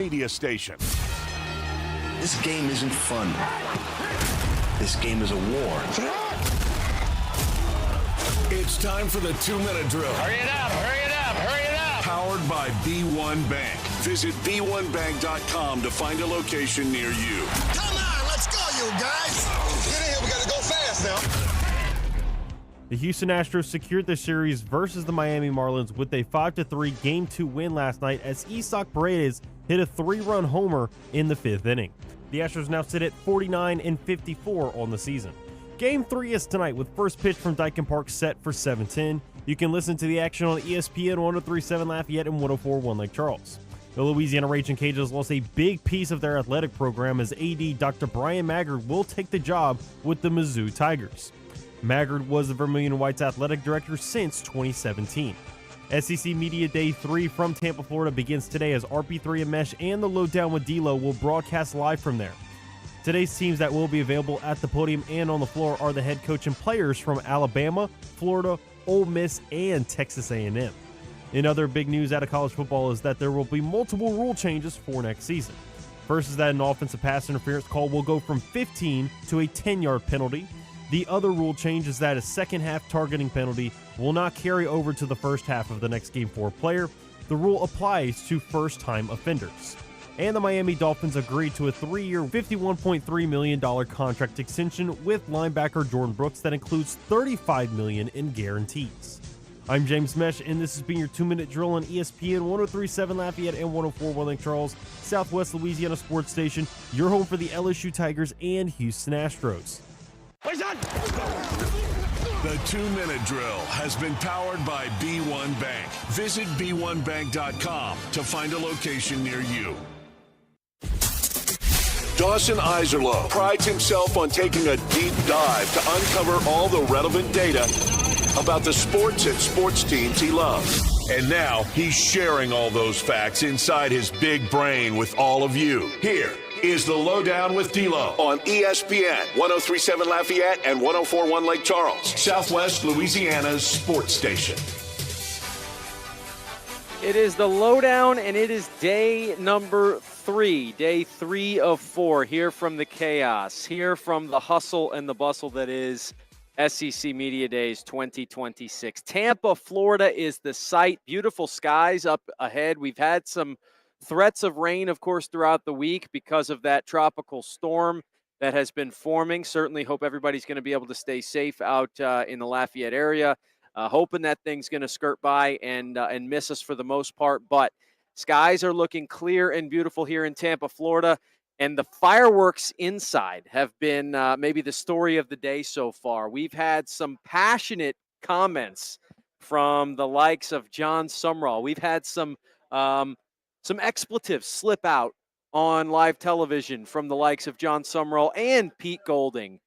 Media station. This game isn't fun. This game is a war. It's time for the 2-minute drill. Hurry it up, hurry it up, hurry it up. Powered by B1 Bank. Visit b1bank.com to find a location near you. Come on, let's go, you guys. Get in here, we gotta go fast now. The Houston Astros secured the series versus the Miami Marlins with a 5-3 Game 2 win last night as Isaac Paredes hit a 3-run homer in the 5th inning. The Astros now sit at 49-54 on the season. Game 3 is tonight with first pitch from Dyken Park set for 7:10. You can listen to the action on ESPN 103.7 Lafayette and 104.1 Lake Charles. The Louisiana Raging Cajuns lost a big piece of their athletic program as AD Dr. Brian Maggard will take the job with the Mizzou Tigers. Maggard was the Vermilion Whites athletic director since 2017. SEC Media Day 3 from Tampa, Florida begins today as RP3 and Mesh and the LohDown with D-Loh will broadcast live from there. Today's teams that will be available at the podium and on the floor are the head coach and players from Alabama, Florida, Ole Miss, and Texas A&M. In other big news out of college football is that there will be multiple rule changes for next season. First is that an offensive pass interference call will go from 15 to a 10-yard penalty. The other rule change is that a second-half targeting penalty will not carry over to the first half of the next game for a player. The rule applies to first-time offenders. And the Miami Dolphins agreed to a 3-year, $51.3 million contract extension with linebacker Jordan Brooks that includes $35 million in guarantees. I'm James Mesh, and this has been your 2-minute drill on ESPN 103.7 Lafayette and 104.1 Lake Charles, Southwest Louisiana Sports Station, your home for the LSU Tigers and Houston Astros. The 2-minute drill has been powered by B1 Bank. Visit b1bank.com to find a location near you. Dawson Iserloh prides himself on taking a deep dive to uncover all the relevant data about the sports and sports teams he loves. And now he's sharing all those facts inside his big brain with all of you. Here is the LohDown with D-Loh on ESPN 103.7 Lafayette and 104.1 Lake Charles, Southwest Louisiana's sports station. It is the LohDown, and it is day number 3, day 3 of 4, here from the chaos, here from the hustle and the bustle that is SEC Media Days 2026. Tampa, Florida is the site. Beautiful skies up ahead. We've had some threats of rain, of course, throughout the week because of that tropical storm that has been forming. Certainly hope everybody's going to be able to stay safe out in the Lafayette area. Hoping that thing's going to skirt by and miss us for the most part. But skies are looking clear and beautiful here in Tampa, Florida. And the fireworks inside have been maybe the story of the day so far. We've had some passionate comments from the likes of John Sumrall. We've had some expletives slip out on live television from the likes of John Sumrall and Pete Golding.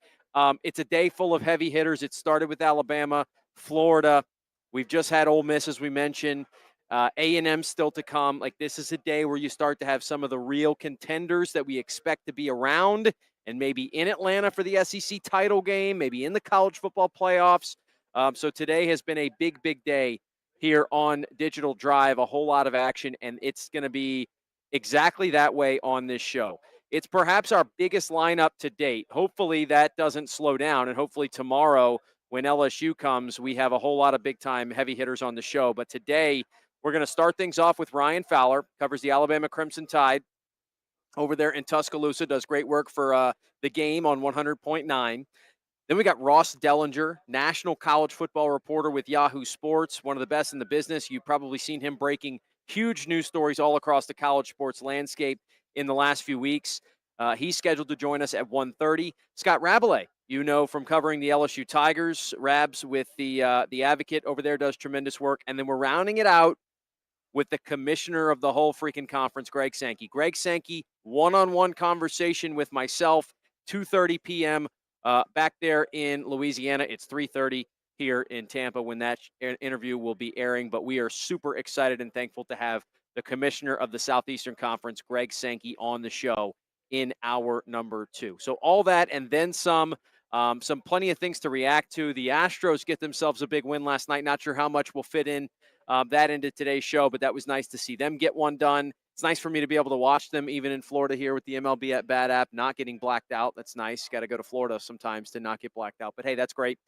It's a day full of heavy hitters. It started with Alabama, Florida. We've just had Ole Miss, as we mentioned. A&M still to come. Like, this is a day where you start to have some of the real contenders that we expect to be around and maybe in Atlanta for the SEC title game, maybe in the college football playoffs. So today has been a big, big day here on Digital Drive, a whole lot of action, and it's going to be exactly that way on this show. It's perhaps our biggest lineup to date. Hopefully that doesn't slow down, and hopefully tomorrow when LSU comes, we have a whole lot of big-time heavy hitters on the show. But today, we're going to start things off with Ryan Fowler, covers the Alabama Crimson Tide over there in Tuscaloosa, does great work for the game on 100.9. Then we got Ross Dellinger, national college football reporter with Yahoo Sports, one of the best in the business. You've probably seen him breaking huge news stories all across the college sports landscape in the last few weeks. He's scheduled to join us at 1:30. Scott Rabelais, you know, from covering the LSU Tigers. Rabs with the Advocate over there does tremendous work. And then we're rounding it out with the commissioner of the whole freaking conference, Greg Sankey. Greg Sankey, one-on-one conversation with myself, 2:30 p.m. Back there in Louisiana. It's 3:30 here in Tampa when that interview will be airing. But we are super excited and thankful to have the commissioner of the Southeastern Conference, Greg Sankey, on the show in hour number 2. So all that and then some plenty of things to react to. The Astros get themselves a big win last night. Not sure how much will fit in that into today's show, but that was nice to see them get one done. It's nice for me to be able to watch them even in Florida here with the MLB at Bat app, not getting blacked out. That's nice. Got to go to Florida sometimes to not get blacked out. But hey, that's great.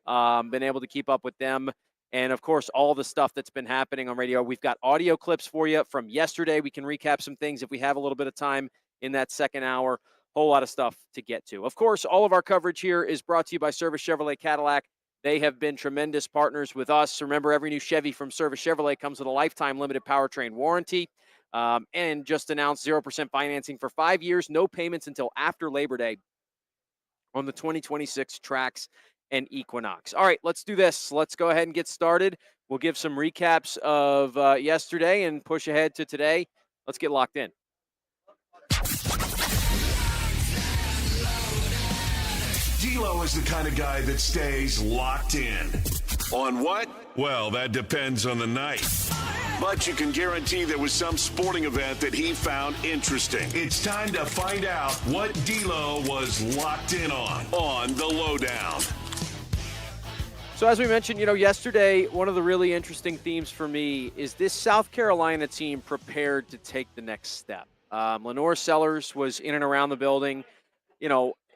Been able to keep up with them. And of course, all the stuff that's been happening on radio. We've got audio clips for you from yesterday. We can recap some things if we have a little bit of time in that second hour. Whole lot of stuff to get to. Of course, all of our coverage here is brought to you by Service Chevrolet Cadillac. They have been tremendous partners with us. Remember, every new Chevy from Service Chevrolet comes with a lifetime limited powertrain warranty. And just announced 0% financing for 5 years, no payments until after Labor Day on the 2026 Trax and Equinox. All right, let's do this. Let's go ahead and get started. We'll give some recaps of yesterday and push ahead to today. Let's get locked in. D-Loh is the kind of guy that stays locked in. On what? Well, that depends on the night. But you can guarantee there was some sporting event that he found interesting. It's time to find out what D-Loh was locked in on the LohDown. So as we mentioned, yesterday, one of the really interesting themes for me is this South Carolina team prepared to take the next step. Lenore Sellers was in and around the building.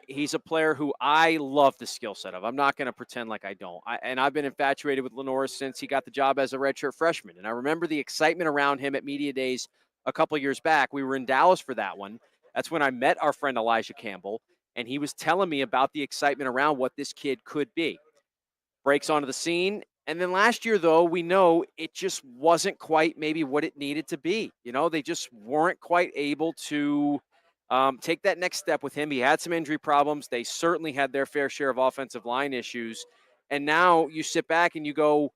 He's a player who I love the skill set of. I'm not going to pretend like I don't. I've been infatuated with Lenore since he got the job as a redshirt freshman. And I remember the excitement around him at Media Days a couple of years back. We were in Dallas for that one. That's when I met our friend Elijah Campbell, and he was telling me about the excitement around what this kid could be. Breaks onto the scene. And then last year, though, we know it just wasn't quite maybe what it needed to be. They just weren't quite able to take that next step with him. He had some injury problems. They certainly had their fair share of offensive line issues. And now you sit back and you go,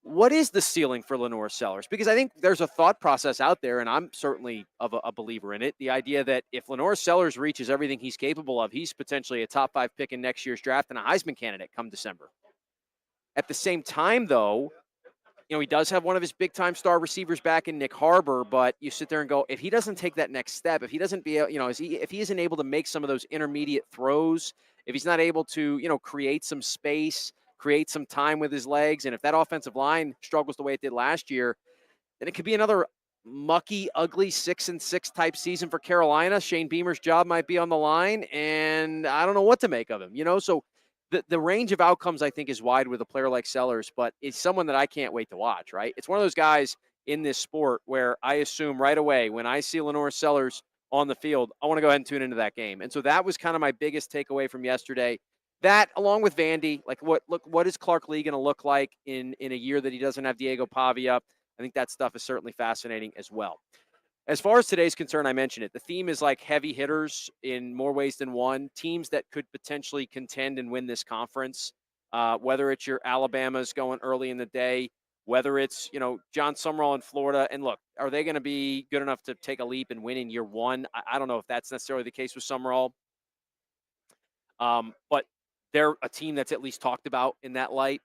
what is the ceiling for Lenore Sellers? Because I think there's a thought process out there, and I'm certainly a believer in it. The idea that if Lenore Sellers reaches everything he's capable of, he's potentially a top 5 pick in next year's draft and a Heisman candidate come December. At the same time, though, he does have one of his big-time star receivers back in Nick Harbor, but you sit there and go, if he doesn't take that next step, if he doesn't if he isn't able to make some of those intermediate throws, if he's not able to, create some space, create some time with his legs, and if that offensive line struggles the way it did last year, then it could be another mucky, ugly 6-6 type season for Carolina. Shane Beamer's job might be on the line, and I don't know what to make of him, So the range of outcomes, I think, is wide with a player like Sellers, but it's someone that I can't wait to watch, right? It's one of those guys in this sport where I assume right away when I see Lenore Sellers on the field, I want to go ahead and tune into that game. And so that was kind of my biggest takeaway from yesterday. That, along with Vandy, what is Clark Lee going to look like in a year that he doesn't have Diego Pavia? I think that stuff is certainly fascinating as well. As far as today's concern, I mentioned it. The theme is like heavy hitters in more ways than one, teams that could potentially contend and win this conference, whether it's your Alabamas going early in the day, whether it's, John Summerall in Florida. And look, are they going to be good enough to take a leap and win in year one? I don't know if that's necessarily the case with Summerall. But they're a team that's at least talked about in that light.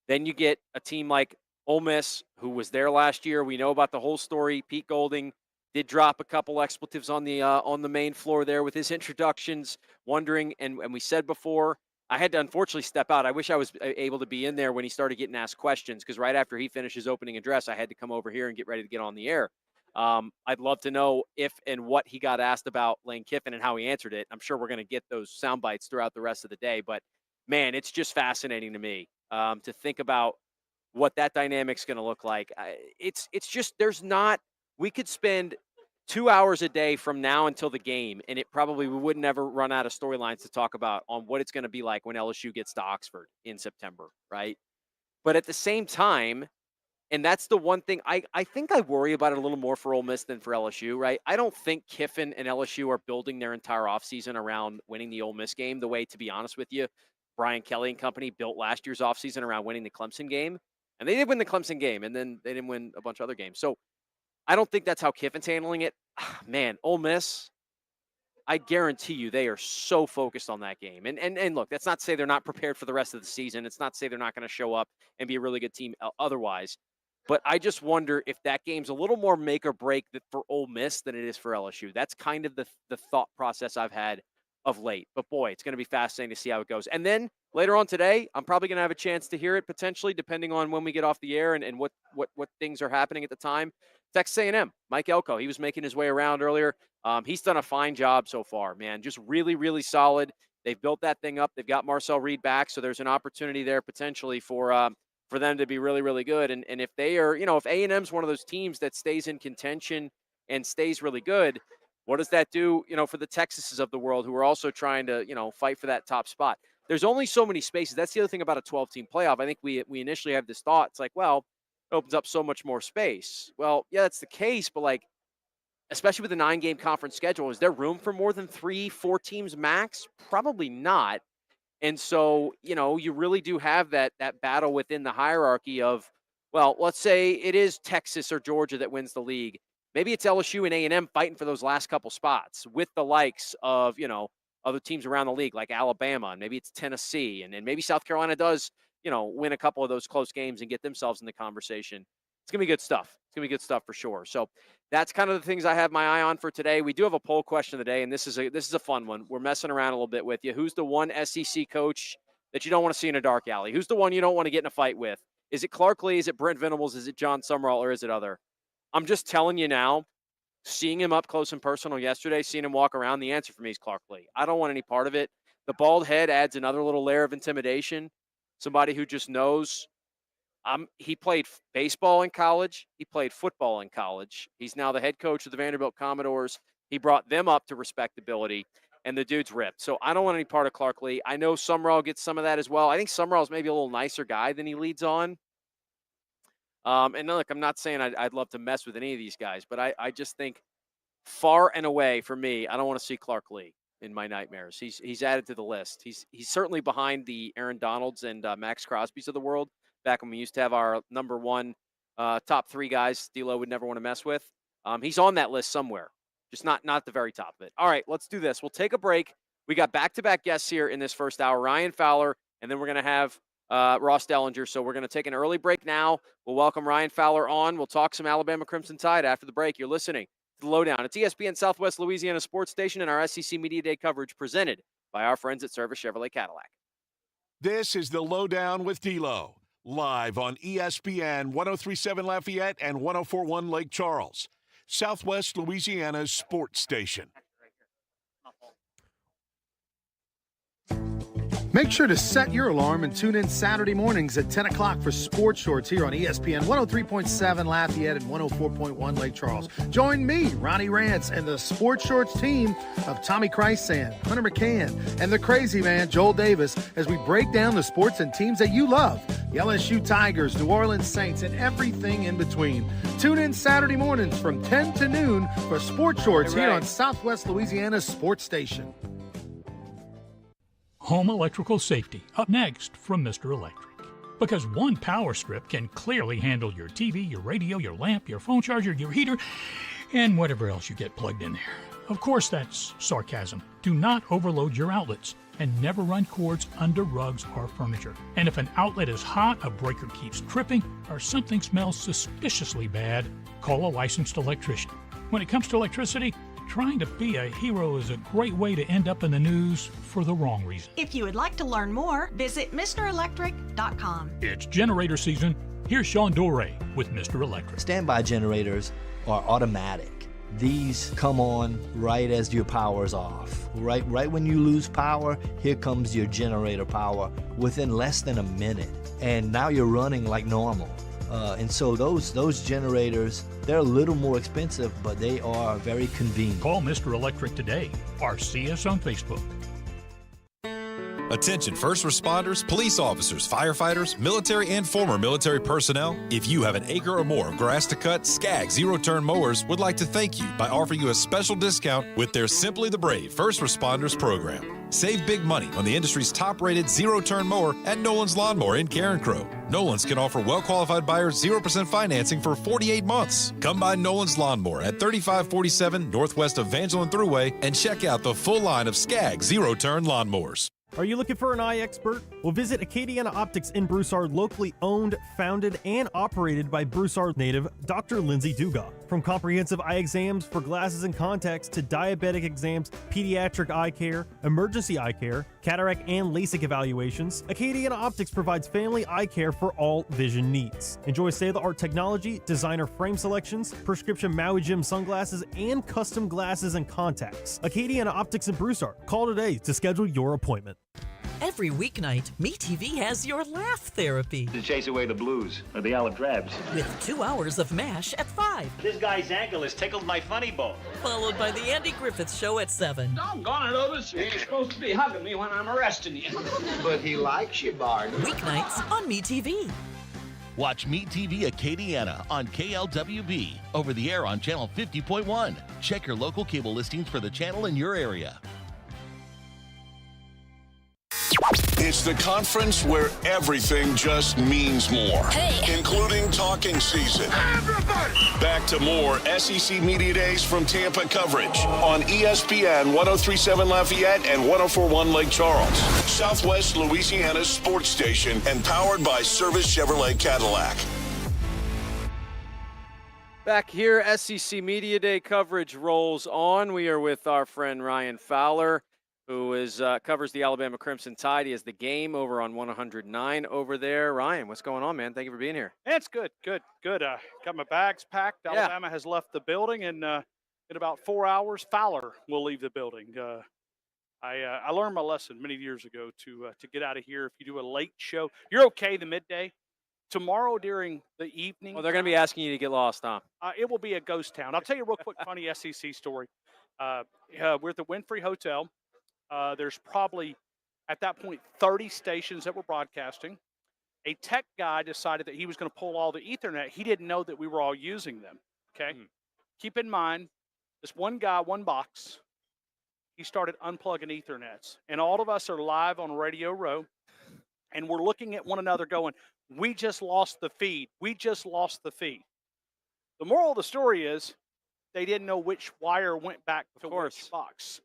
Then you get a team like Ole Miss, who was there last year. We know about the whole story. Pete Golding did drop a couple expletives on the main floor there with his introductions, wondering, and we said before, I had to unfortunately step out. I wish I was able to be in there when he started getting asked questions, because right after he finished his opening address, I had to come over here and get ready to get on the air. I'd love to know if and what he got asked about Lane Kiffin and how he answered it. I'm sure we're going to get those sound bites throughout the rest of the day, but man, it's just fascinating to me to think about what that dynamic's going to look like. It's just, we could spend 2 hours a day from now until the game, and we would never run out of storylines to talk about on what it's going to be like when LSU gets to Oxford in September, right? But at the same time, and that's the one thing I think I worry about it a little more for Ole Miss than for LSU, right? I don't think Kiffin and LSU are building their entire offseason around winning the Ole Miss game the way, to be honest with you, Brian Kelly and company built last year's offseason around winning the Clemson game. And they did win the Clemson game, and then they didn't win a bunch of other games. So I don't think that's how Kiffin's handling it. Man, Ole Miss, I guarantee you they are so focused on that game. And look, that's not to say they're not prepared for the rest of the season. It's not to say they're not going to show up and be a really good team otherwise. But I just wonder if that game's a little more make or break for Ole Miss than it is for LSU. That's kind of the thought process I've had of late. But boy, it's going to be fascinating to see how it goes. And then later on today, I'm probably going to have a chance to hear it potentially, depending on when we get off the air and what things are happening at the time. Texas A&M, Mike Elko, he was making his way around earlier. He's done a fine job so far, man. Just really, really solid. They've built that thing up. They've got Marcel Reed back, so there's an opportunity there potentially for them to be really, really good. And if they are, if A&M's one of those teams that stays in contention and stays really good, what does that do, for the Texases of the world who are also trying to, fight for that top spot? There's only so many spaces. That's the other thing about a 12-team playoff. I think we initially have this thought. It's like, well, it opens up so much more space. Well, yeah, that's the case, but especially with the 9-game conference schedule, is there room for more than 3-4 teams max? Probably not. And so, you really do have that battle within the hierarchy of, well, let's say it is Texas or Georgia that wins the league. Maybe it's LSU and A&M fighting for those last couple spots with the likes of, other teams around the league like Alabama, and maybe it's Tennessee, and maybe South Carolina does, win a couple of those close games and get themselves in the conversation. It's going to be good stuff. It's going to be good stuff for sure. So that's kind of the things I have my eye on for today. We do have a poll question of the day, and this is a fun one. We're messing around a little bit with you. Who's the one SEC coach that you don't want to see in a dark alley? Who's the one you don't want to get in a fight with? Is it Clark Lee? Is it Brent Venables? Is it John Summerall? Or is it other? I'm just telling you now, seeing him up close and personal yesterday, seeing him walk around, the answer for me is Clark Lee. I don't want any part of it. The bald head adds another little layer of intimidation. Somebody who just knows. He played baseball in college. He played football in college. He's now the head coach of the Vanderbilt Commodores. He brought them up to respectability, and the dude's ripped. So I don't want any part of Clark Lee. I know Summerall gets some of that as well. I think Summerall's maybe a little nicer guy than he leads on. And look, I'm not saying I'd love to mess with any of these guys, but I just think far and away for me, I don't want to see Clark Lee in my nightmares. He's added to the list. He's certainly behind the Aaron Donalds and Max Crosbys of the world. Back when we used to have our number one top 3 guys D-Loh would never want to mess with. He's on that list somewhere, just not at the very top of it. All right, let's do this. We'll take a break. We got back-to-back guests here in this first hour, Ryan Fowler, and then we're going to have Ross Dellinger. So we're going to take an early break now. We'll welcome Ryan Fowler on. We'll talk some Alabama Crimson Tide after the break. You're listening to the LohDown. It's ESPN Southwest Louisiana Sports Station and our SEC Media Day coverage presented by our friends at Service Chevrolet Cadillac. This is the LohDown with D-Loh, live on ESPN 103.7 Lafayette and 104.1 Lake Charles, Southwest Louisiana's sports station. Make sure to set your alarm and tune in Saturday mornings at 10 o'clock for Sports Shorts here on ESPN 103.7 Lafayette and 104.1 Lake Charles. Join me, Ronnie Rance, and the Sports Shorts team of Tommy Christsan, Hunter McCann, and the crazy man, Joel Davis, as we break down the sports and teams that you love. The LSU Tigers, New Orleans Saints, and everything in between. Tune in Saturday mornings from 10 to noon for Sports Shorts here on Southwest Louisiana's sports station. Home electrical safety, up next from Mr. Electric. Because one power strip can clearly handle your TV, your radio, your lamp, your phone charger, your heater, and whatever else you get plugged in there. Of course, that's sarcasm. Do not overload your outlets and never run cords under rugs or furniture. And if an outlet is hot, a breaker keeps tripping, or something smells suspiciously bad, call a licensed electrician. When it comes to electricity, trying to be a hero is a great way to end up in the news for the wrong reason. If you would like to learn more, visit MrElectric.com. It's generator season. Here's Sean Doré with Mr. Electric. Standby generators are automatic. These come on right as your power's off. Right when you lose power, here comes your generator power within less than a minute. And now you're running like normal. And so those generators, they're a little more expensive, but they are very convenient. Call Mr. Electric today or see us on Facebook. Attention first responders, police officers, firefighters, military and former military personnel. If you have an acre or more of grass to cut, Skag Zero-Turn Mowers would like to thank you by offering you a special discount with their Simply the Brave First Responders program. Save big money on the industry's top-rated zero-turn mower at Nolan's Lawnmower in Carencro. Nolan's can offer well-qualified buyers 0% financing for 48 months. Come by Nolan's Lawnmower at 3547 Northwest Evangeline Thruway and check out the full line of Skag Zero-Turn Lawnmowers. Are you looking for an eye expert? Well, visit Acadiana Optics in Broussard, locally owned, founded, and operated by Broussard native Dr. Lindsay Dugas. From comprehensive eye exams for glasses and contacts to diabetic exams, pediatric eye care, emergency eye care, cataract and LASIK evaluations, Acadiana Optics provides family eye care for all vision needs. Enjoy state-of-the-art technology, designer frame selections, prescription Maui Jim sunglasses, and custom glasses and contacts. Acadiana Optics in Broussard. Call today to schedule your appointment. Every weeknight, MeTV has your laugh therapy. To chase away the blues or the olive drabs. With 2 hours of MASH at 5. This guy's ankle has tickled my funny bone. Followed by the Andy Griffith Show at 7. Doggone it, Otis. You're supposed to be hugging me when I'm arresting you. But he likes you, Bart. Weeknights on MeTV. Watch MeTV Acadiana on KLWB, over the air on channel 50.1. Check your local cable listings for the channel in your area. It's the conference where everything just means more, including talking season. Everybody! Back to more SEC Media Days from Tampa coverage on ESPN 103.7 Lafayette and 104.1 Lake Charles, Southwest Louisiana's sports station, and powered by Service Chevrolet Cadillac. Back here, SEC Media Day coverage rolls on. We are with our friend Ryan Fowler, who covers the Alabama Crimson Tide. He has the game over on 109 over there. Ryan, what's going on, man? Thank you for being here. It's good. Got my bags packed. Alabama has left the building, and in about 4 hours, Fowler will leave the building. I learned my lesson many years ago to get out of here. If you do a late show, you're okay the midday. Tomorrow during the evening. Well, they're going to be asking you to get lost, huh? It will be a ghost town. I'll tell you a real quick funny SEC story. We're at the Winfrey Hotel. There's probably, at that point, 30 stations that were broadcasting. A tech guy decided that he was going to pull all the Ethernet. He didn't know that we were all using them, okay? Keep in mind, this one guy, one box, he started unplugging Ethernets. And all of us are live on Radio Row, and we're looking at one another going, we just lost the feed. We just lost the feed. The moral of the story is they didn't know which wire went back to which box.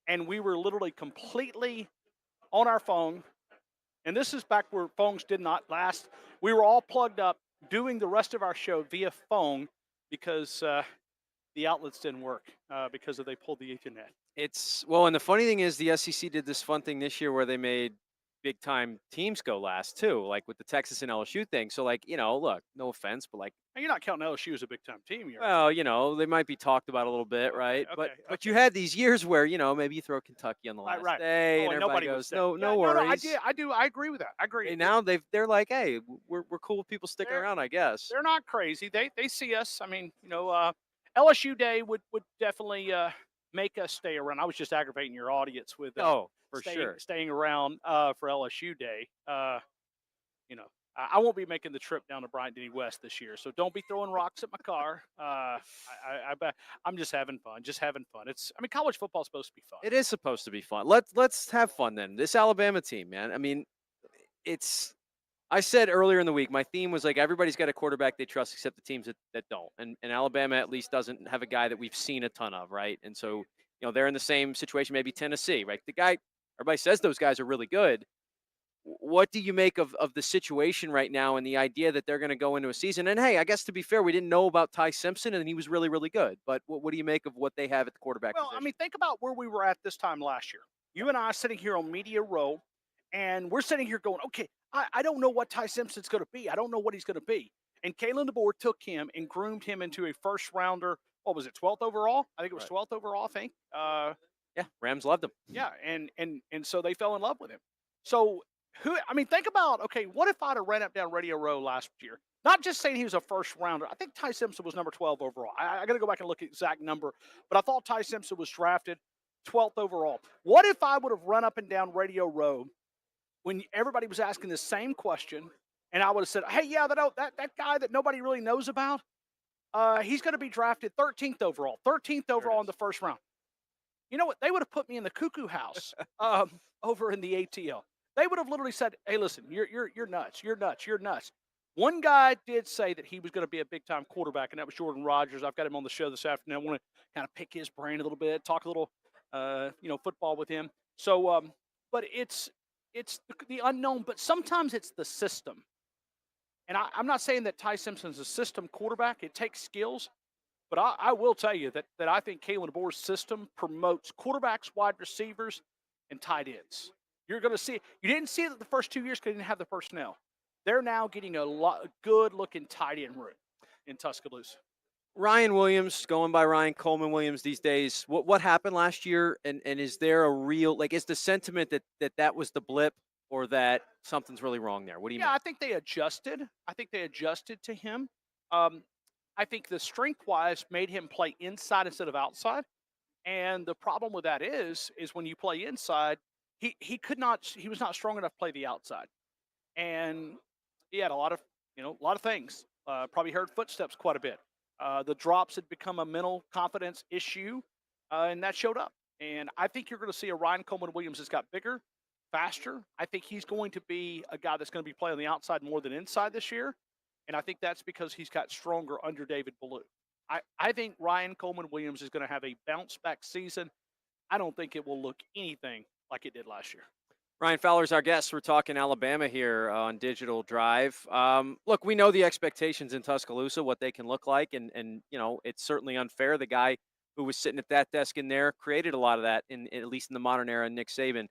And we were literally completely on our phone. And this is back where phones did not last. We were all plugged up doing the rest of our show via phone because the outlets didn't work because they pulled the Ethernet. Well, and the funny thing is the SEC did this fun thing this year where they made big-time teams go last, too, like with the Texas and LSU thing. So, look, no offense, but, And you're not counting LSU as a big-time team. Well, they might be talked about a little bit, right? Okay, but you had these years where, maybe you throw Kentucky on the last day, and everybody goes, no worries. I agree with that. I agree. And now they're like, hey, we're cool with people sticking around, I guess. They're not crazy. They see us. I mean, LSU Day would definitely make us stay around. I was just aggravating your audience with staying around for LSU Day. I won't be making the trip down to Bryant-Denny West this year, so don't be throwing rocks at my car. I'm just having fun. College football is supposed to be fun. It is supposed to be fun. Let's have fun then. This Alabama team, man. I mean, I said earlier in the week, my theme was like everybody's got a quarterback they trust except the teams that don't. And Alabama at least doesn't have a guy that we've seen a ton of, right? And so, they're in the same situation, maybe Tennessee, right? The guy, everybody says those guys are really good. What do you make of the situation right now and the idea that they're going to go into a season? And, hey, I guess to be fair, we didn't know about Ty Simpson, and he was really, really good. But what do you make of what they have at the quarterback position? Think about where we were at this time last year. You and I are sitting here on Media Row, and we're sitting here going, okay, I don't know what Ty Simpson's going to be. I don't know what he's going to be. And Kalen DeBoer took him and groomed him into a first-rounder. What was it, 12th overall? I think it was 12th overall, I think. Yeah, Rams loved him. Yeah, and so they fell in love with him. So, think about, okay, what if I'd have ran up down Radio Row last year? Not just saying he was a first-rounder. I think Ty Simpson was number 12 overall. I got to go back and look at the exact number. But I thought Ty Simpson was drafted 12th overall. What if I would have run up and down Radio Row when everybody was asking the same question, and I would have said, hey, yeah, that guy that nobody really knows about, he's going to be drafted 13th overall in the first round. You know what? They would have put me in the cuckoo house over in the ATL. They would have literally said, hey, listen, you're nuts. You're nuts. You're nuts. One guy did say that he was going to be a big-time quarterback, and that was Jordan Rodgers. I've got him on the show this afternoon. I want to kind of pick his brain a little bit, talk a little, football with him. So, but it's the unknown. But sometimes it's the system. And I'm not saying that Ty Simpson's a system quarterback. It takes skills. But I will tell you that I think Kalen DeBoer's system promotes quarterbacks, wide receivers, and tight ends. You're going to see it. You didn't see it the first 2 years because they didn't have the personnel. They're now getting a good-looking tight end room in Tuscaloosa. Ryan Williams, going by Ryan Coleman Williams these days. What happened last year, and is there a real, like, is the sentiment that was the blip, or that something's really wrong there? What do you mean? I think they adjusted. I think they adjusted to him. I think the strength-wise made him play inside instead of outside. And the problem with that is when you play inside, he was not strong enough to play the outside. And he had a lot of things. Probably heard footsteps quite a bit. The drops had become a mental confidence issue, and that showed up. And I think you're going to see a Ryan Coleman Williams that's got bigger, faster. I think he's going to be a guy that's going to be playing on the outside more than inside this year. And I think that's because he's got stronger under David Ballou. I think Ryan Coleman Williams is going to have a bounce-back season. I don't think it will look anything like it did last year. Ryan Fowler's our guest. We're talking Alabama here on Digital Drive. Look, we know the expectations in Tuscaloosa, what they can look like, and it's certainly unfair. The guy who was sitting at that desk in there created a lot of that, at least in the modern era, Nick Saban.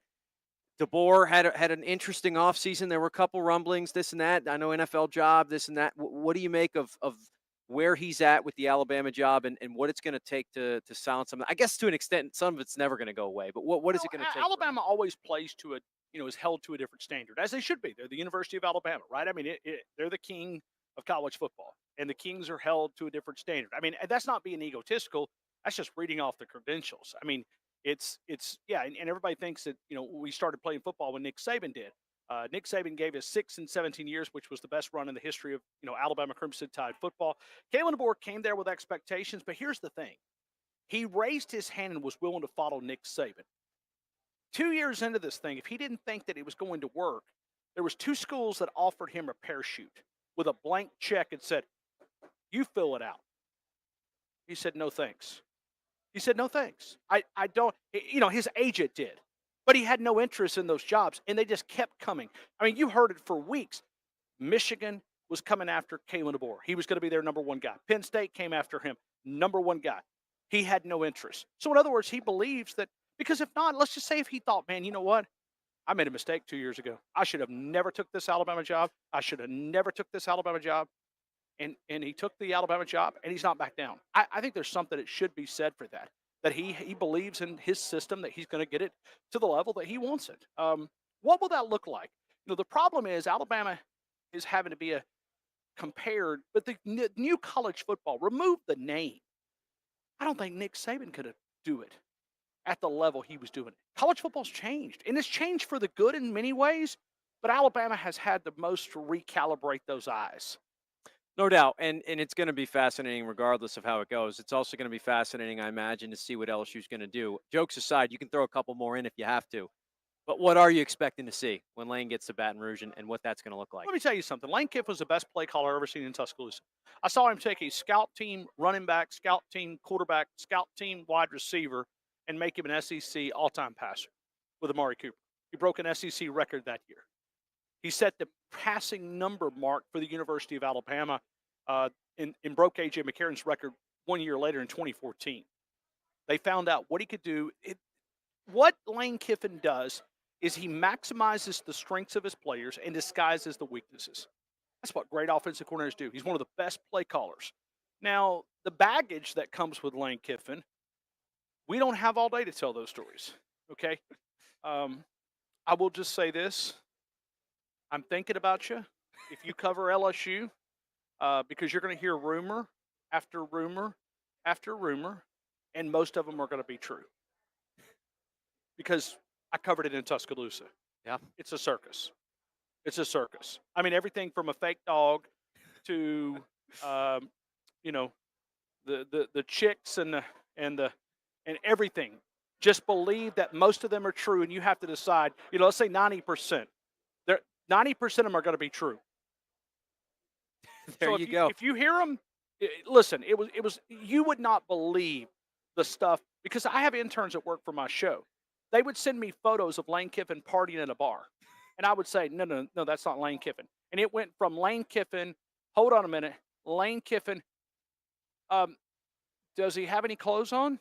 DeBoer had an interesting offseason. There were a couple rumblings, this and that. I know NFL job, this and that. What do you make of where he's at with the Alabama job, and what it's going to take to silence him? I guess to an extent, some of it's never going to go away. But what is it going to take? Alabama always plays is held to a different standard, as they should be. They're the University of Alabama, right? I mean, they're the king of college football, and the Kings are held to a different standard. I mean, that's not being egotistical. That's just reading off the credentials. I mean, it's and everybody thinks that we started playing football when Nick Saban did. Nick Saban gave us 6 and 17 years, which was the best run in the history of Alabama Crimson Tide football. Kalen DeBoer came there with expectations, but here's the thing: he raised his hand and was willing to follow Nick Saban. 2 years into this thing, if he didn't think that it was going to work, there was 2 schools that offered him a parachute with a blank check and said, "You fill it out." He said, "No thanks." He said, "No thanks. I don't." His agent did. But he had no interest in those jobs, and they just kept coming. I mean, you heard it for weeks. Michigan was coming after Kalen DeBoer. He was going to be their number one guy. Penn State came after him, number one guy. He had no interest. So, in other words, he believes that, because if not, let's just say if he thought, man, you know what? I made a mistake 2 years ago. I should have never took this Alabama job. I should have never took this Alabama job. And he took the Alabama job, and he's not back down. I think there's something that should be said for that. That he believes in his system, that he's going to get it to the level that he wants it. What will that look like? The problem is Alabama is having to be compared, but the new college football, remove the name. I don't think Nick Saban could do it at the level he was doing it. College football's changed, and it's changed for the good in many ways, but Alabama has had the most to recalibrate those eyes. No doubt, and it's going to be fascinating regardless of how it goes. It's also going to be fascinating, I imagine, to see what LSU's going to do. Jokes aside, you can throw a couple more in if you have to. But what are you expecting to see when Lane gets to Baton Rouge and what that's going to look like? Let me tell you something. Lane Kiffin was the best play caller I've ever seen in Tuscaloosa. I saw him take a scout team running back, scout team quarterback, scout team wide receiver, and make him an SEC all-time passer with Amari Cooper. He broke an SEC record that year. He set the passing number mark for the University of Alabama and broke A.J. McCarron's record 1 year later in 2014. They found out what he could do. What Lane Kiffin does is he maximizes the strengths of his players and disguises the weaknesses. That's what great offensive coordinators do. He's one of the best play callers. Now, the baggage that comes with Lane Kiffin, we don't have all day to tell those stories, okay? I will just say this. I'm thinking about you if you cover LSU, because you're going to hear rumor after rumor after rumor, and most of them are going to be true. Because I covered it in Tuscaloosa. Yeah. It's a circus. It's a circus. I mean, everything from a fake dog to, the chicks and everything. Just believe that most of them are true, and you have to decide. Let's say 90%. 90% of them are going to be true. There you go. If you hear them, listen. It was. You would not believe the stuff, because I have interns that work for my show, they would send me photos of Lane Kiffin partying at a bar. And I would say, no, that's not Lane Kiffin. And it went from Lane Kiffin, hold on a minute, Lane Kiffin, does he have any clothes on?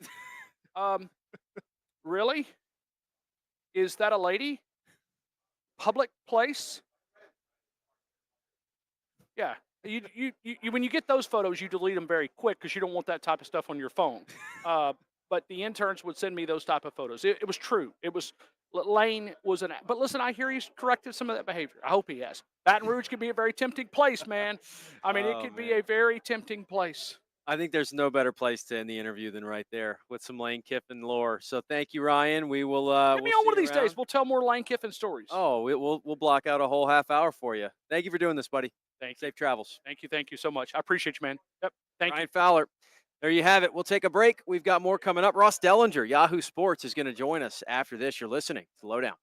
Really? Is that a lady? Public place? Yeah. You when you get those photos, you delete them very quick because you don't want that type of stuff on your phone. But the interns would send me those type of photos. It was true. It was Lane was an. But listen, I hear he's corrected some of that behavior. I hope he has. Baton Rouge can be a very tempting place, man. I mean, it could be a very tempting place. I think there's no better place to end the interview than right there with some Lane Kiffin lore. So thank you, Ryan. We will. Get me on one of these days. We'll tell more Lane Kiffin stories. Oh, we'll block out a whole half hour for you. Thank you for doing this, buddy. Thank you. Safe travels. Thank you so much. I appreciate you, man. Yep. Thank Ryan Fowler. There you have it. We'll take a break. We've got more coming up. Ross Dellinger, Yahoo Sports, is going to join us after this. You're listening to LohDown.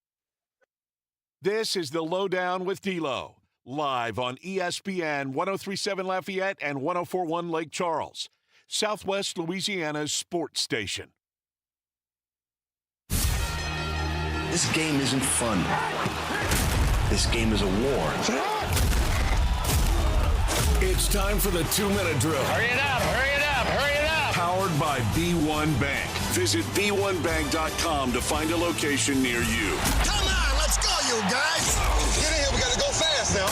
This is the LohDown with D-Loh, live on ESPN 103.7 Lafayette and 104.1 Lake Charles, Southwest Louisiana's sports station. This game isn't fun. This game is a war. It's time for the 2-minute drill. Hurry it up, hurry it up, hurry it up. Powered by B1 Bank. Visit b1bank.com to find a location near you. Come on, let's go, you guys. Get in here, we got to go fast now.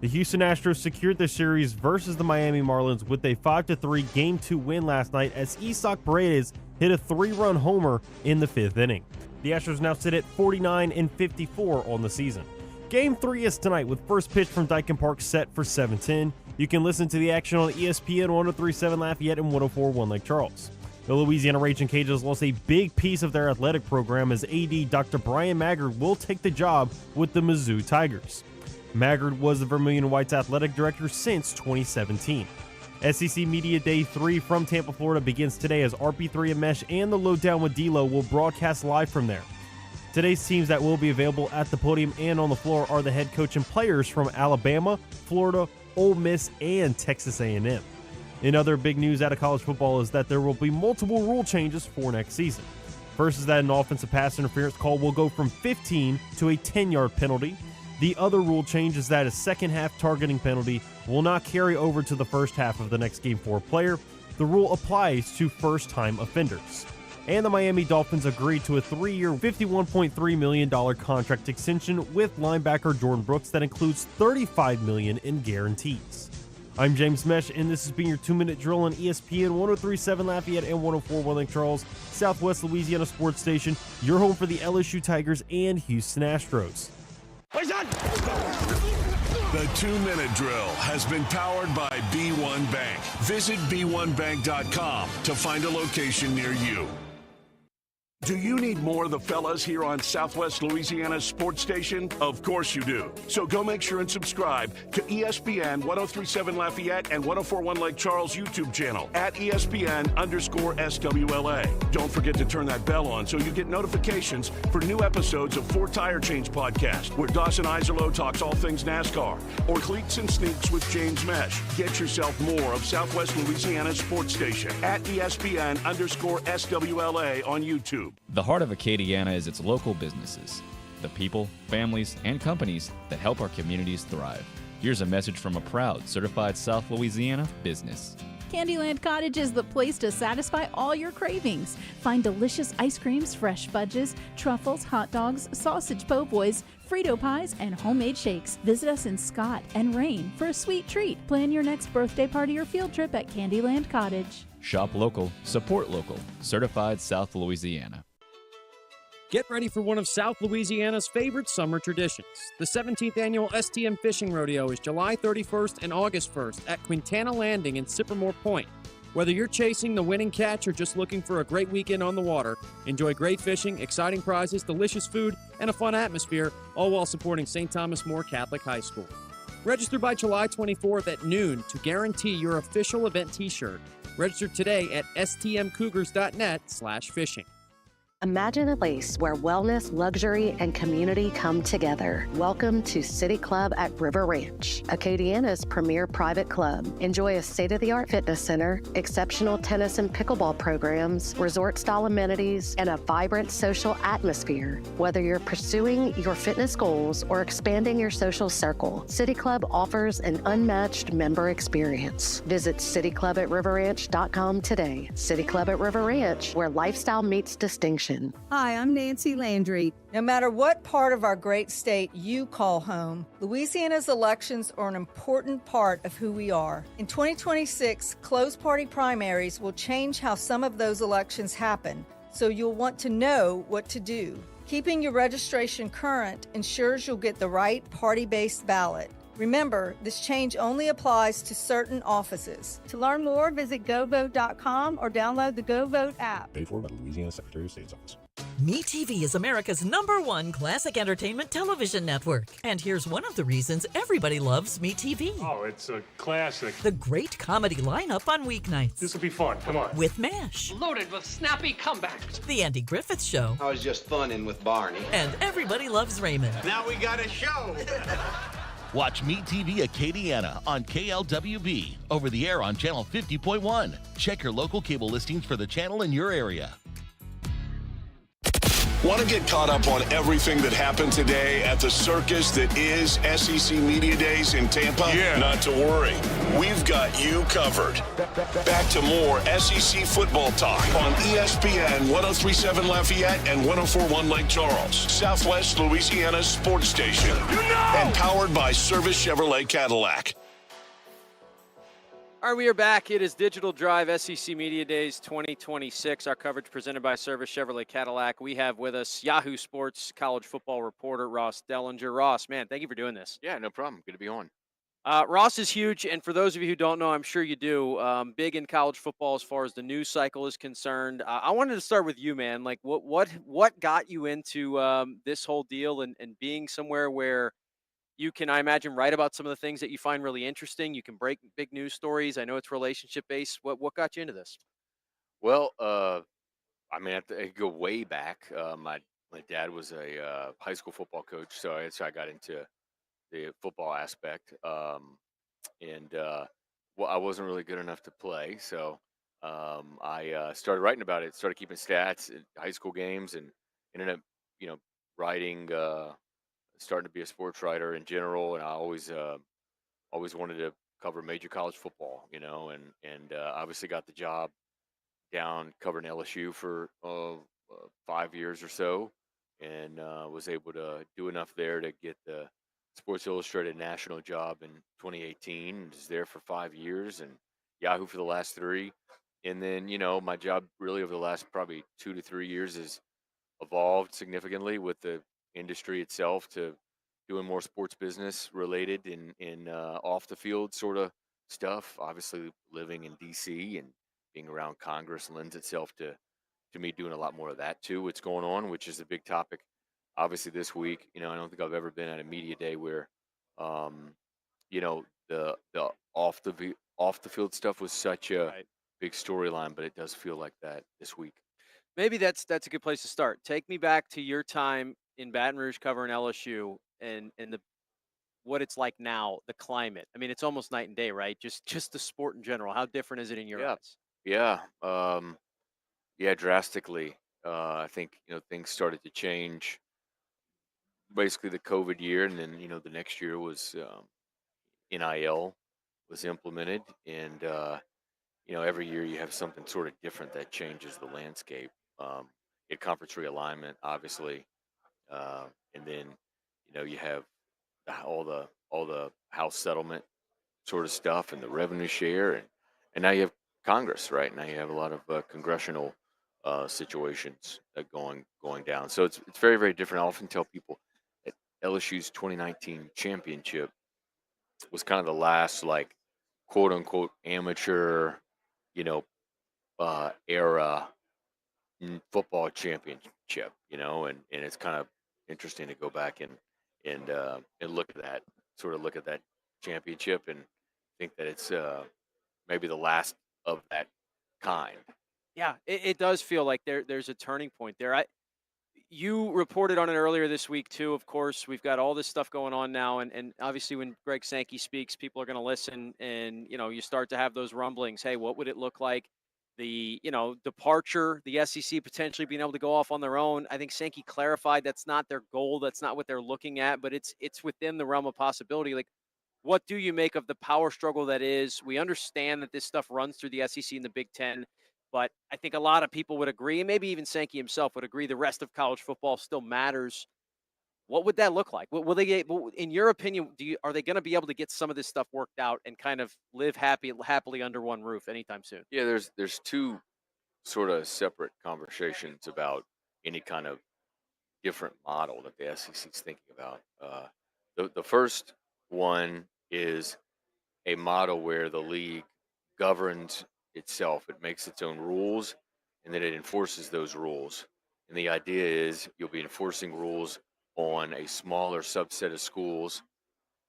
The Houston Astros secured the series versus the Miami Marlins with a 5-3 Game 2 win last night as Isak Paredes hit a 3-run homer in the 5th inning. The Astros now sit at 49-54 on the season. Game 3 is tonight with first pitch from Dyken Park set for 7:10. You can listen to the action on ESPN 103.7 Lafayette and 104.1 Lake Charles. The Louisiana Raging Cajuns lost a big piece of their athletic program as AD Dr. Brian Maggard will take the job with the Mizzou Tigers. Maggard was the Vermilion Whites athletic director since 2017. SEC Media Day 3 from Tampa, Florida begins today as RP3 and Mesh and the LohDown with D-Loh will broadcast live from there. Today's teams that will be available at the podium and on the floor are the head coach and players from Alabama, Florida, Ole Miss, and Texas A&M. In other big news out of college football is that there will be multiple rule changes for next season. First is that an offensive pass interference call will go from 15 to a 10-yard penalty. The other rule change is that a second-half targeting penalty will not carry over to the first half of the next game for a player. The rule applies to first-time offenders. And the Miami Dolphins agreed to a 3-year, $51.3 million contract extension with linebacker Jordan Brooks that includes $35 million in guarantees. I'm James Mesh, and this has been your 2-minute drill on ESPN 103.7 Lafayette and 104.1 Lake Charles, Southwest Louisiana sports station, your home for the LSU Tigers and Houston Astros. The 2-minute drill has been powered by B1 Bank. Visit b1bank.com to find a location near you. Do you need more of the fellas here on Southwest Louisiana's sports station? Of course you do. So go make sure and subscribe to ESPN 103.7 Lafayette and 104.1 Lake Charles YouTube channel at ESPN_SWLA. Don't forget to turn that bell on so you get notifications for new episodes of Four Tire Change Podcast, where Dawson Iserloh talks all things NASCAR, or Cleats and Sneaks with James Mesh. Get yourself more of Southwest Louisiana's sports station at ESPN_SWLA on YouTube. The heart of Acadiana is its local businesses, the people, families, and companies that help our communities thrive. Here's a message from a proud certified South Louisiana business. Candyland Cottage is the place to satisfy all your cravings. Find delicious ice creams, fresh fudges, truffles, hot dogs, sausage po' boys, Frito pies, and homemade shakes. Visit us in Scott and Rain for a sweet treat. Plan your next birthday party or field trip at Candyland Cottage. Shop local, support local. Certified South Louisiana. Get ready for one of South Louisiana's favorite summer traditions. The 17th annual STM Fishing Rodeo is July 31st and August 1st at Quintana Landing in Sycamore Point. Whether you're chasing the winning catch or just looking for a great weekend on the water, enjoy great fishing, exciting prizes, delicious food, and a fun atmosphere, all while supporting St. Thomas More Catholic High School. Register by July 24th at noon to guarantee your official event t-shirt. Register today at stmcougars.net/fishing. Imagine a place where wellness, luxury, and community come together. Welcome to City Club at River Ranch, Acadiana's premier private club. Enjoy a state-of-the-art fitness center, exceptional tennis and pickleball programs, resort-style amenities, and a vibrant social atmosphere. Whether you're pursuing your fitness goals or expanding your social circle, City Club offers an unmatched member experience. Visit cityclubatriverranch.com today. City Club at River Ranch, where lifestyle meets distinction. Hi, I'm Nancy Landry. No matter what part of our great state you call home, Louisiana's elections are an important part of who we are. In 2026, closed party primaries will change how some of those elections happen, so you'll want to know what to do. Keeping your registration current ensures you'll get the right party-based ballot. Remember, this change only applies to certain offices. To learn more, visit govote.com or download the GoVote app. Paid for by the Louisiana Secretary of State's office. MeTV is America's #1 classic entertainment television network. And here's one of the reasons everybody loves MeTV. Oh, it's a classic. The great comedy lineup on weeknights. This will be fun. Come on. With MASH. Loaded with snappy comebacks. The Andy Griffith Show. I was just funning with Barney. And Everybody Loves Raymond. Now we got a show. Watch Meet TV Acadiana on KLWB, over the air on Channel 50.1. Check your local cable listings for the channel in your area. Want to get caught up on everything that happened today at the circus that is SEC Media Days in Tampa? Yeah. Not to worry. We've got you covered. Back to more SEC football talk on ESPN 103.7 Lafayette and 104.1 Lake Charles, Southwest Louisiana's sports station. And powered by Service Chevrolet Cadillac. All right, we are back. It is Digital Drive SEC Media Days 2026. Our coverage presented by Service Chevrolet Cadillac. We have with us Yahoo Sports college football reporter Ross Dellinger. Ross, man, thank you for doing this. Yeah, no problem. Good to be on. Ross is huge, and for those of you who don't know, I'm sure you do, big in college football as far as the news cycle is concerned. I wanted to start with you, man. Like, what got you into this whole deal and being somewhere where you can, I imagine, write about some of the things that you find really interesting. You can break big news stories. I know it's relationship based. What got you into this? Well, I mean, I go way back. My dad was a high school football coach, so I got into the football aspect. Well, I wasn't really good enough to play, so I started writing about it. Started keeping stats at high school games, and ended up, writing. Starting to be a sports writer in general, and I always wanted to cover major college football, and obviously got the job down covering LSU for 5 years or so, and was able to do enough there to get the Sports Illustrated national job in 2018. Was there for 5 years, and Yahoo for the last 3. And then, my job really over the last probably 2 to 3 years has evolved significantly with the industry itself to doing more sports business related in off the field sort of stuff. Obviously, living in DC and being around Congress lends itself to me doing a lot more of that too. What's going on, which is a big topic, obviously this week. I don't think I've ever been at a media day where, the off the field stuff was such a big storyline, but it does feel like that this week. Maybe that's a good place to start. Take me back to your time in Baton Rouge covering LSU and what it's like now, the climate. I mean, it's almost night and day, right? Just the sport in general. How different is it in your eyes? Yeah, drastically. I think things started to change. Basically, the COVID year, and then the next year was NIL was implemented, and every year you have something sort of different that changes the landscape. Get conference realignment, obviously, and then you have all the House settlement sort of stuff and the revenue share, and now you have Congress, right? Now you have a lot of congressional situations going down. So it's very, very different. I often tell people that LSU's 2019 championship was kind of the last, like, quote unquote amateur, era football championship, and it's kind of interesting to go back and look at that championship and think that it's maybe the last of that kind. Yeah, it does feel like there's a turning point there. You reported on it earlier this week too. Of course, we've got all this stuff going on now, and obviously when Greg Sankey speaks, people are going to listen, and you start to have those rumblings. Hey, what would it look like? The departure, the SEC potentially being able to go off on their own. I think Sankey clarified that's not their goal, that's not what they're looking at, but it's within the realm of possibility. Like, what do you make of the power struggle that is? We understand that this stuff runs through the SEC and the Big Ten, but I think a lot of people would agree, and maybe even Sankey himself would agree, the rest of college football still matters. What would that look like? Will they get, in your opinion, are they going to be able to get some of this stuff worked out and kind of live happily under one roof anytime soon? Yeah, there's two sort of separate conversations about any kind of different model that the SEC is thinking about. The first one is a model where the league governs itself. It makes its own rules, and then it enforces those rules. And the idea is you'll be enforcing rules on a smaller subset of schools,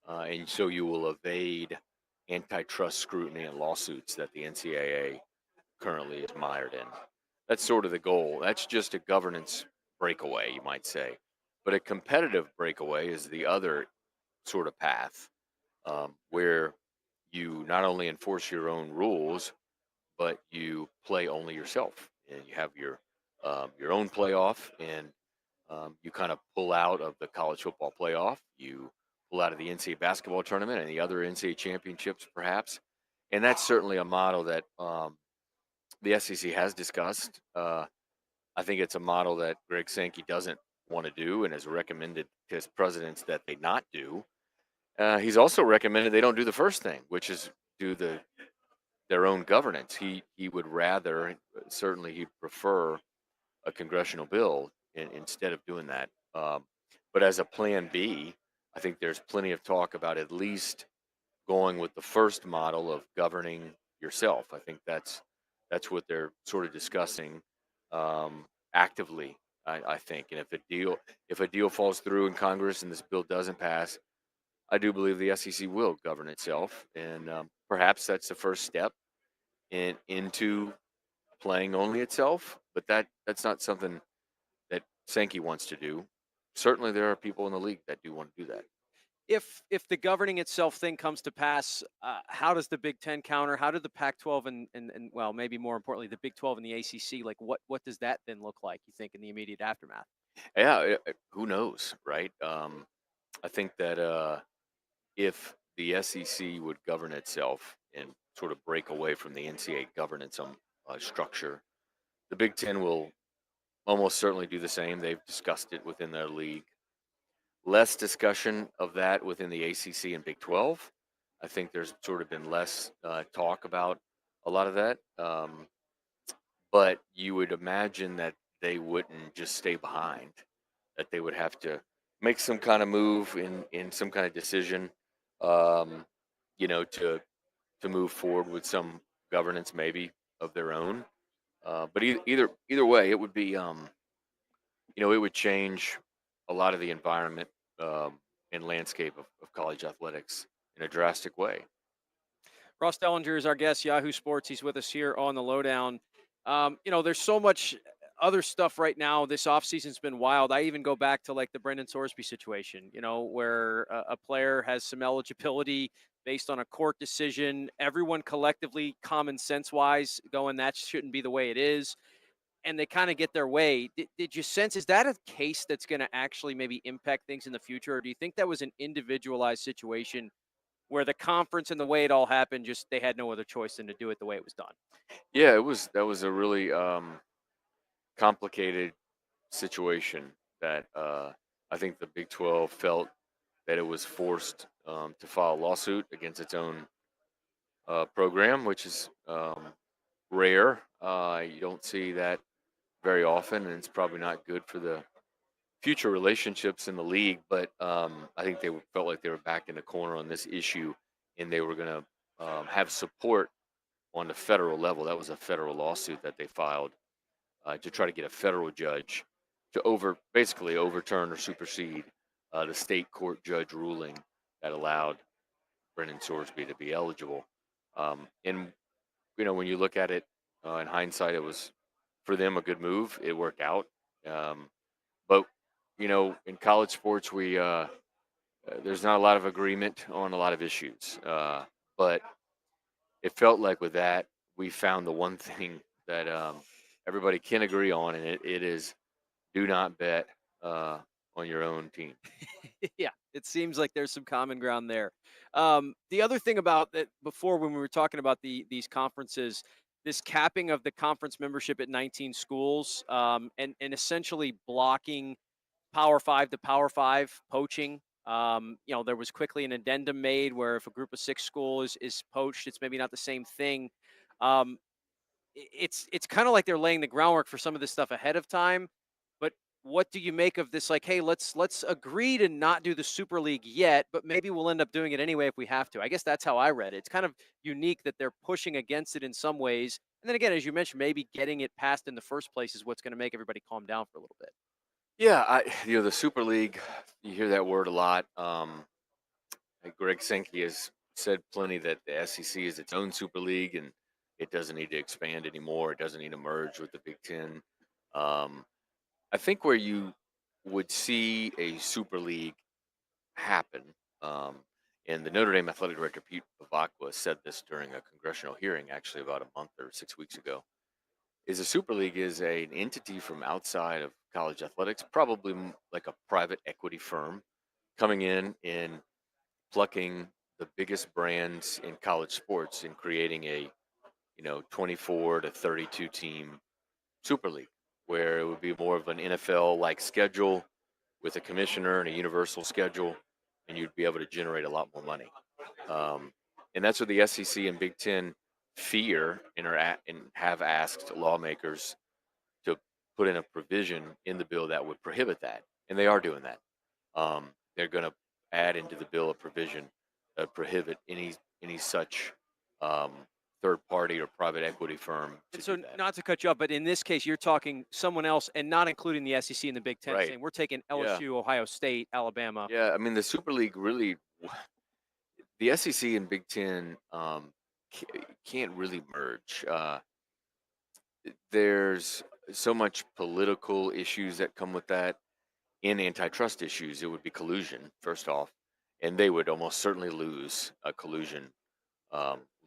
and so you will evade antitrust scrutiny and lawsuits that the NCAA currently is mired in. That's sort of the goal. That's just a governance breakaway, you might say. But a competitive breakaway is the other sort of path, where you not only enforce your own rules, but you play only yourself, and you have your own playoff, and you kind of pull out of the college football playoff. You pull out of the NCAA basketball tournament and the other NCAA championships, perhaps. And that's certainly a model that the SEC has discussed. I think it's a model that Greg Sankey doesn't want to do and has recommended to his presidents that they not do. He's also recommended they don't do the first thing, which is do their own governance. He would rather, certainly, he'd prefer a congressional bill instead of doing that. But as a plan B, I think there's plenty of talk about at least going with the first model of governing yourself. I think that's what they're sort of discussing actively. I think, and if a deal falls through in Congress and this bill doesn't pass, I do believe the SEC will govern itself, and perhaps that's the first step into playing only itself. But that's not something that Sankey wants to do. Certainly, there are people in the league that do want to do that. If the governing itself thing comes to pass, how does the Big Ten counter? How did the Pac-12 and well, maybe more importantly, the Big 12 and the ACC, like what does that then look like, you think, in the immediate aftermath? Yeah, who knows, right? I think that if the SEC would govern itself and sort of break away from the NCAA governance structure, the Big Ten will almost certainly do the same. They've discussed it within their league. Less discussion of that within the ACC and Big 12. I think there's sort of been less talk about a lot of that. But you would imagine that they wouldn't just stay behind, that they would have to make some kind of move in some kind of decision, um, to move forward with some governance maybe of their own. But either way, it would be it would change a lot of the environment and landscape of college athletics in a drastic way. Ross Dellinger is our guest, Yahoo Sports. He's with us here on the Lowdown. There's so much other stuff right now. This offseason's been wild. I even go back to like the Brendan Sorsby situation, where a player has some eligibility based on a court decision. Everyone collectively, common sense wise, going, that shouldn't be the way it is. And they kind of get their way. Did you sense, is that a case that's going to actually maybe impact things in the future? Or do you think that was an individualized situation where the conference and the way it all happened, just they had no other choice than to do it the way it was done? Yeah, that was a really complicated situation that I think the Big 12 felt that it was forced to file a lawsuit against its own program, which is rare. You don't see that very often, and it's probably not good for the future relationships in the league. But I think they felt like they were backed in a corner on this issue, and they were going to have support on the federal level. That was a federal lawsuit that they filed to try to get a federal judge to basically overturn or supersede the state court judge ruling that allowed Brendan Sorsby to be eligible. And when you look at it In hindsight, it was for them a good move. It worked out. But in college sports, there's not a lot of agreement on a lot of issues. But it felt like with that, we found the one thing that everybody can agree on, and it is do not bet on your own team. Yeah, it seems like there's some common ground there. The other thing about that before when we were talking about these conferences, this capping of the conference membership at 19 schools, and essentially blocking Power 5 to Power 5 poaching. There was quickly an addendum made where if a group of 6 schools is poached, it's maybe not the same thing. It's kind of like they're laying the groundwork for some of this stuff ahead of time. But what do you make of this? Like, hey, let's agree to not do the Super League yet, but maybe we'll end up doing it anyway if we have to. I guess that's how I read it. It's kind of unique that they're pushing against it in some ways. And then again, as you mentioned, maybe getting it passed in the first place is what's going to make everybody calm down for a little bit. Yeah, the Super League, you hear that word a lot. Greg Sankey has said plenty that the SEC is its own Super League and it doesn't need to expand anymore. It doesn't need to merge with the Big Ten. I think where you would see a Super League happen, and the Notre Dame athletic director, Pete Bavacqua, said this during a congressional hearing actually about a month or 6 weeks ago, is a Super League is an entity from outside of college athletics, probably like a private equity firm coming in and plucking the biggest brands in college sports and creating a 24 to 32 team Super League, where it would be more of an NFL-like schedule with a commissioner and a universal schedule, and you'd be able to generate a lot more money. And that's what the SEC and Big Ten fear and have asked lawmakers to put in a provision in the bill that would prohibit that, and they are doing that. They're going to add into the bill a provision that prohibit any such third party or private equity firm. So not to cut you up, but in this case, you're talking someone else and not including the SEC and the Big Ten. Right. Saying we're taking LSU, Ohio State, Alabama. Yeah, I mean, the Super League really, the SEC and Big Ten can't really merge. There's so much political issues that come with that. In antitrust issues, it would be collusion, first off, and they would almost certainly lose a collusion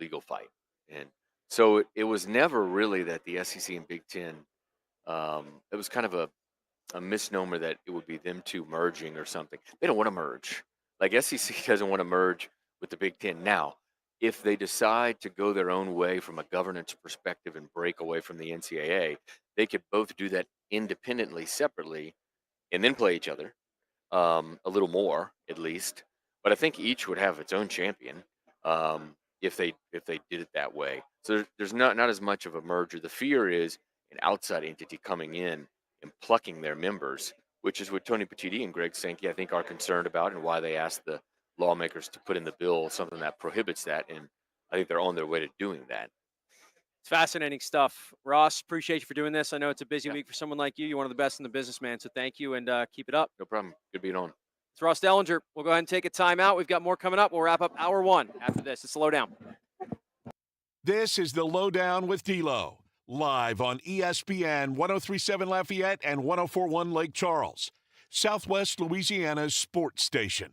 legal fight. And so it was never really that the SEC and Big Ten, it was kind of a misnomer that it would be them two merging or something. They don't want to merge. Like SEC doesn't want to merge with the Big Ten. Now, if they decide to go their own way from a governance perspective and break away from the NCAA, they could both do that independently, separately, and then play each other a little more, at least. But I think each would have its own champion if they did it that way. So there's not as much of a merger. The fear is an outside entity coming in and plucking their members, which is what Tony Petitti and Greg Sankey, I think, are concerned about, and why they asked the lawmakers to put in the bill something that prohibits that. And I think they're on their way to doing that. It's fascinating stuff. Ross, appreciate you for doing this. I know it's a busy week for someone like you. You're one of the best in the business, man. So thank you, and keep it up. No problem. Good being on. It's Ross Dellinger. We'll go ahead and take a timeout. We've got more coming up. We'll wrap up hour one after this. It's the LohDown. This is the LohDown with D-Loh, live on ESPN 103.7 Lafayette and 104.1 Lake Charles, Southwest Louisiana's sports station.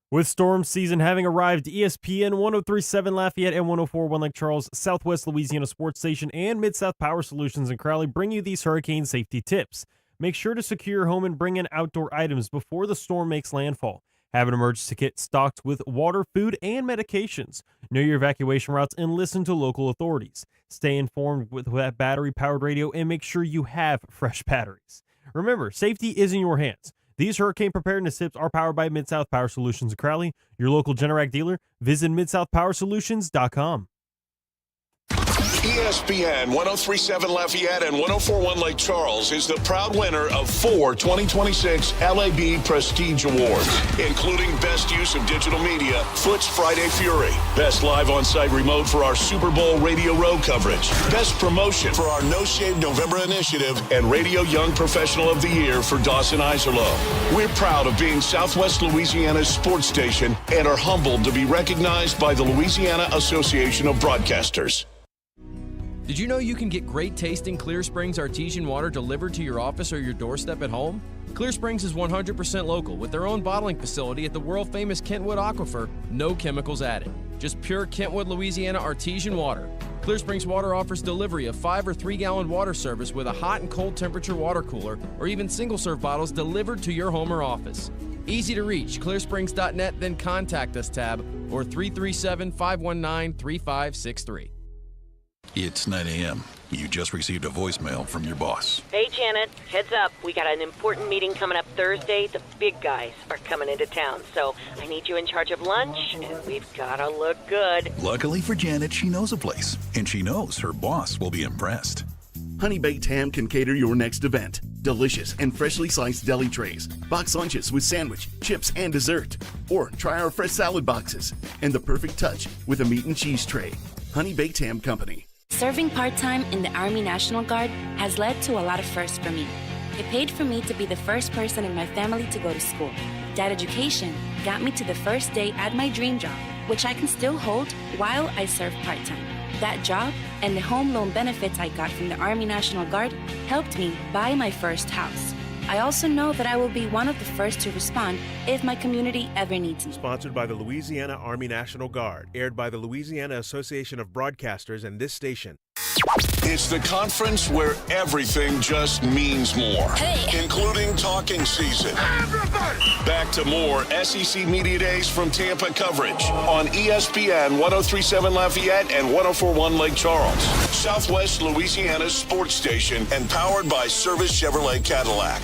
With storm season having arrived, ESPN 103.7 Lafayette and 104.1 Lake Charles, Southwest Louisiana Sports Station, and Mid-South Power Solutions in Crowley bring you these hurricane safety tips. Make sure to secure your home and bring in outdoor items before the storm makes landfall. Have an emergency kit stocked with water, food, and medications. Know your evacuation routes and listen to local authorities. Stay informed with that battery-powered radio and make sure you have fresh batteries. Remember, safety is in your hands. These hurricane preparedness tips are powered by Mid-South Power Solutions in Crowley, your local Generac dealer. Visit midsouthpowersolutions.com. ESPN 103.7 Lafayette and 104.1 Lake Charles is the proud winner of 4 2026 LAB Prestige Awards, including Best Use of Digital Media, Foot's Friday Fury, Best Live On-Site Remote for our Super Bowl Radio Row coverage, Best Promotion for our No Shave November initiative, and Radio Young Professional of the Year for Dawson Iserloh. We're proud of being Southwest Louisiana's sports station and are humbled to be recognized by the Louisiana Association of Broadcasters. Did you know you can get great tasting Clear Springs artesian water delivered to your office or your doorstep at home? Clear Springs is 100% local with their own bottling facility at the world-famous Kentwood Aquifer, no chemicals added. Just pure Kentwood, Louisiana artesian water. Clear Springs Water offers delivery of 5 or 3 gallon water service with a hot and cold temperature water cooler or even single-serve bottles delivered to your home or office. Easy to reach, clearsprings.net, then contact us tab or 337-519-3563. It's 9 a.m. You just received a voicemail from your boss. Hey, Janet, heads up. We got an important meeting coming up Thursday. The big guys are coming into town, so I need you in charge of lunch, and we've got to look good. Luckily for Janet, she knows a place, and she knows her boss will be impressed. Honey Baked Ham can cater your next event. Delicious and freshly sliced deli trays, box lunches with sandwich, chips, and dessert. Or try our fresh salad boxes, and the perfect touch with a meat and cheese tray. Honey Baked Ham Company. Serving part-time in the Army National Guard has led to a lot of firsts for me. It paid for me to be the first person in my family to go to school. That education got me to the first day at my dream job, which I can still hold while I serve part-time. That job and the home loan benefits I got from the Army National Guard helped me buy my first house. I also know that I will be one of the first to respond if my community ever needs me. Sponsored by the Louisiana Army National Guard. Aired by the Louisiana Association of Broadcasters and this station. It's the conference where everything just means more, including talking season. Everybody! Back to more SEC Media Days from Tampa coverage on ESPN 1037 Lafayette and 1041 Lake Charles, Southwest Louisiana's sports station, and powered by Service Chevrolet Cadillac.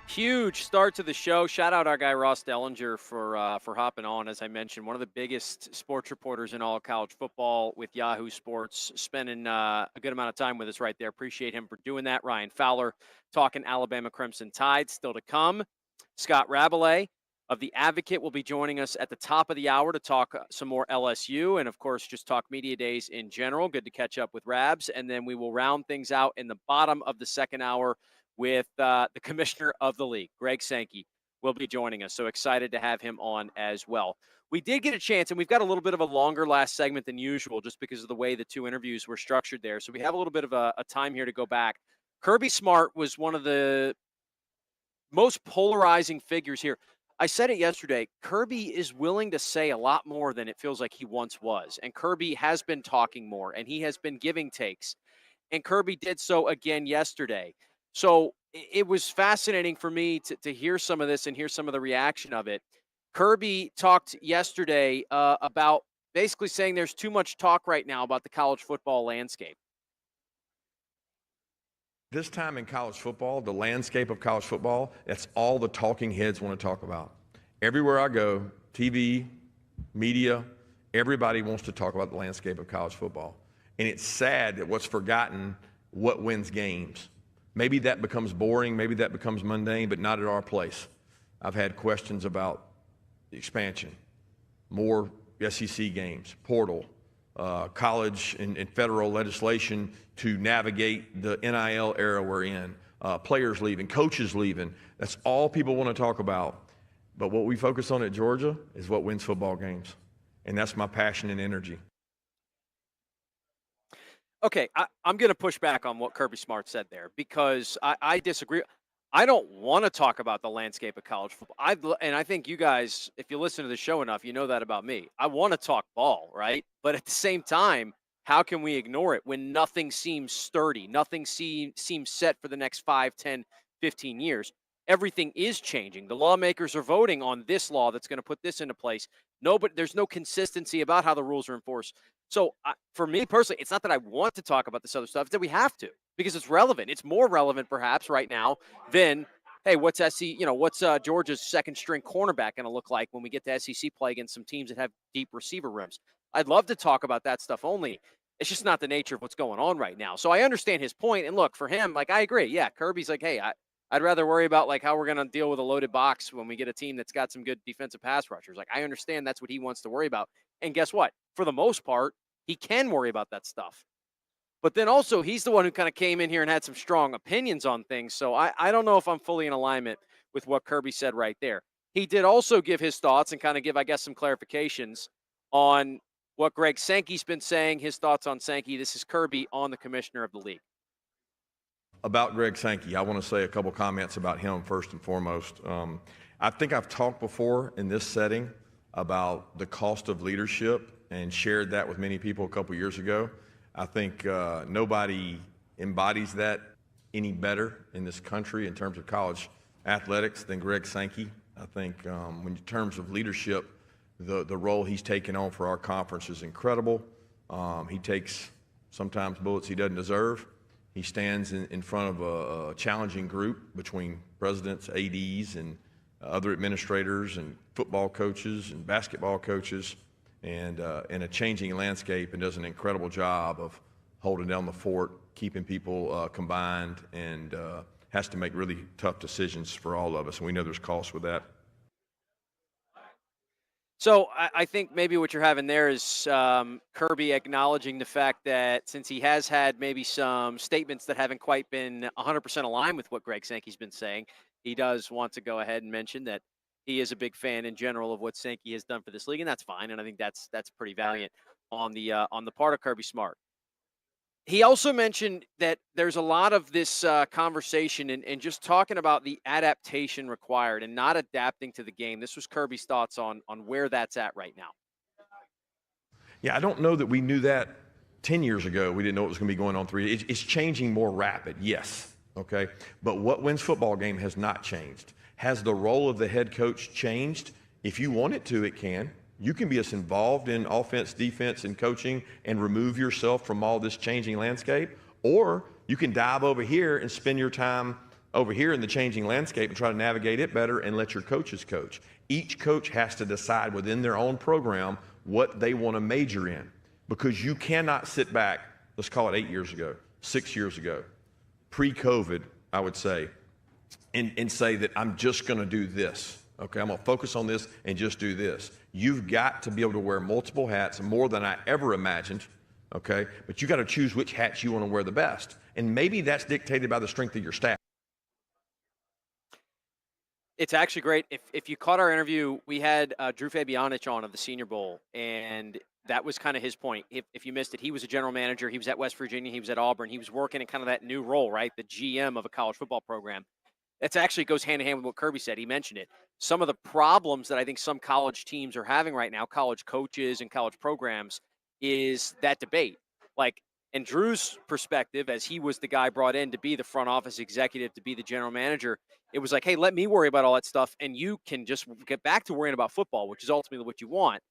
Huge start to the show. Shout out our guy Ross Dellinger for hopping on. As I mentioned, one of the biggest sports reporters in all of college football with Yahoo Sports, spending a good amount of time with us right there. Appreciate him for doing that. Ryan Fowler talking Alabama Crimson Tide still to come. Scott Rabelais of The Advocate will be joining us at the top of the hour to talk some more LSU and, of course, just talk media days in general. Good to catch up with Rabs. And then we will round things out in the bottom of the second hour with the commissioner of the league, Greg Sankey, will be joining us. So excited to have him on as well. We did get a chance, and we've got a little bit of a longer last segment than usual just because of the way the two interviews were structured there. So we have a little bit of a time here to go back. Kirby Smart was one of the most polarizing figures here. I said it yesterday. Kirby is willing to say a lot more than it feels like he once was. And Kirby has been talking more, and he has been giving takes. And Kirby did so again yesterday. So it was fascinating for me to hear some of this and hear some of the reaction of it. Kirby talked yesterday about basically saying there's too much talk right now about the college football landscape. This time in college football, the landscape of college football, that's all the talking heads want to talk about. Everywhere I go, TV, media, everybody wants to talk about the landscape of college football. And it's sad that what's forgotten, what wins games. Maybe that becomes boring, maybe that becomes mundane, but not at our place. I've had questions about the expansion, more SEC games, portal, college and federal legislation to navigate the NIL era we're in, players leaving, coaches leaving. That's all people want to talk about. But what we focus on at Georgia is what wins football games. And that's my passion and energy. Okay, I'm going to push back on what Kirby Smart said there because I disagree. I don't want to talk about the landscape of college football. And I think you guys, if you listen to the show enough, you know that about me. I want to talk ball, right? But at the same time, how can we ignore it when nothing seems sturdy? Nothing seems set for the next 5, 10, 15 years. Everything is changing. The lawmakers are voting on this law that's going to put this into place. There's no consistency about how the rules are enforced. So for me personally, it's not that I want to talk about this other stuff. It's that we have to because it's relevant. It's more relevant perhaps right now than, hey, what's Georgia's second string cornerback going to look like when we get to SEC play against some teams that have deep receiver rooms? I'd love to talk about that stuff only. It's just not the nature of what's going on right now. So I understand his point. And look, for him, I agree. Yeah, Kirby's like, hey, I'd rather worry about how we're going to deal with a loaded box when we get a team that's got some good defensive pass rushers. I understand that's what he wants to worry about. And guess what? For the most part, he can worry about that stuff. But then also, he's the one who kind of came in here and had some strong opinions on things. So I don't know if I'm fully in alignment with what Kirby said right there. He did also give his thoughts and kind of give, I guess, some clarifications on what Greg Sankey's been saying, his thoughts on Sankey. This is Kirby on the commissioner of the league. About Greg Sankey, I want to say a couple comments about him first and foremost. I think I've talked before in this setting about the cost of leadership and shared that with many people a couple years ago. I think nobody embodies that any better in this country in terms of college athletics than Greg Sankey. I think in terms of leadership, the role he's taken on for our conference is incredible. He takes sometimes bullets he doesn't deserve. He stands in front of a challenging group between presidents, ADs, and other administrators and football coaches and basketball coaches, and in a changing landscape, and does an incredible job of holding down the fort, keeping people combined, and has to make really tough decisions for all of us. And we know there's costs with that. So I think maybe what you're having there is Kirby acknowledging the fact that since he has had maybe some statements that haven't quite been 100% aligned with what Greg Sankey's been saying, he does want to go ahead and mention that he is a big fan in general of what Sankey has done for this league, and that's fine. And I think that's pretty valiant on the part of Kirby Smart. He also mentioned that there's a lot of this conversation and just talking about the adaptation required and not adapting to the game. This was Kirby's thoughts on where that's at right now. Yeah, I don't know that we knew that 10 years ago. We didn't know what was going to be going on 3 years. It's changing more rapid, yes, okay? But what wins football game has not changed. Has the role of the head coach changed? If you want it to, it can. You can be as involved in offense, defense, and coaching and remove yourself from all this changing landscape, or you can dive over here and spend your time over here in the changing landscape and try to navigate it better and let your coaches coach. Each coach has to decide within their own program what they want to major in, because you cannot sit back, let's call it 8 years ago, 6 years ago, pre-COVID, I would say, and say that I'm just going to do this. Okay, I'm going to focus on this and just do this. You've got to be able to wear multiple hats, more than I ever imagined, okay? But you got to choose which hats you want to wear the best. And maybe that's dictated by the strength of your staff. It's actually great. If you caught our interview, we had Drew Fabianich on of the Senior Bowl, and that was kind of his point. If you missed it, he was a general manager. He was at West Virginia. He was at Auburn. He was working in kind of that new role, right? The GM of a college football program. That actually goes hand in hand with what Kirby said. He mentioned it. Some of the problems that I think some college teams are having right now, college coaches and college programs, is that debate. Like, in Drew's perspective, as he was the guy brought in to be the front office executive, to be the general manager, it was like, hey, let me worry about all that stuff, and you can just get back to worrying about football, which is ultimately what you want.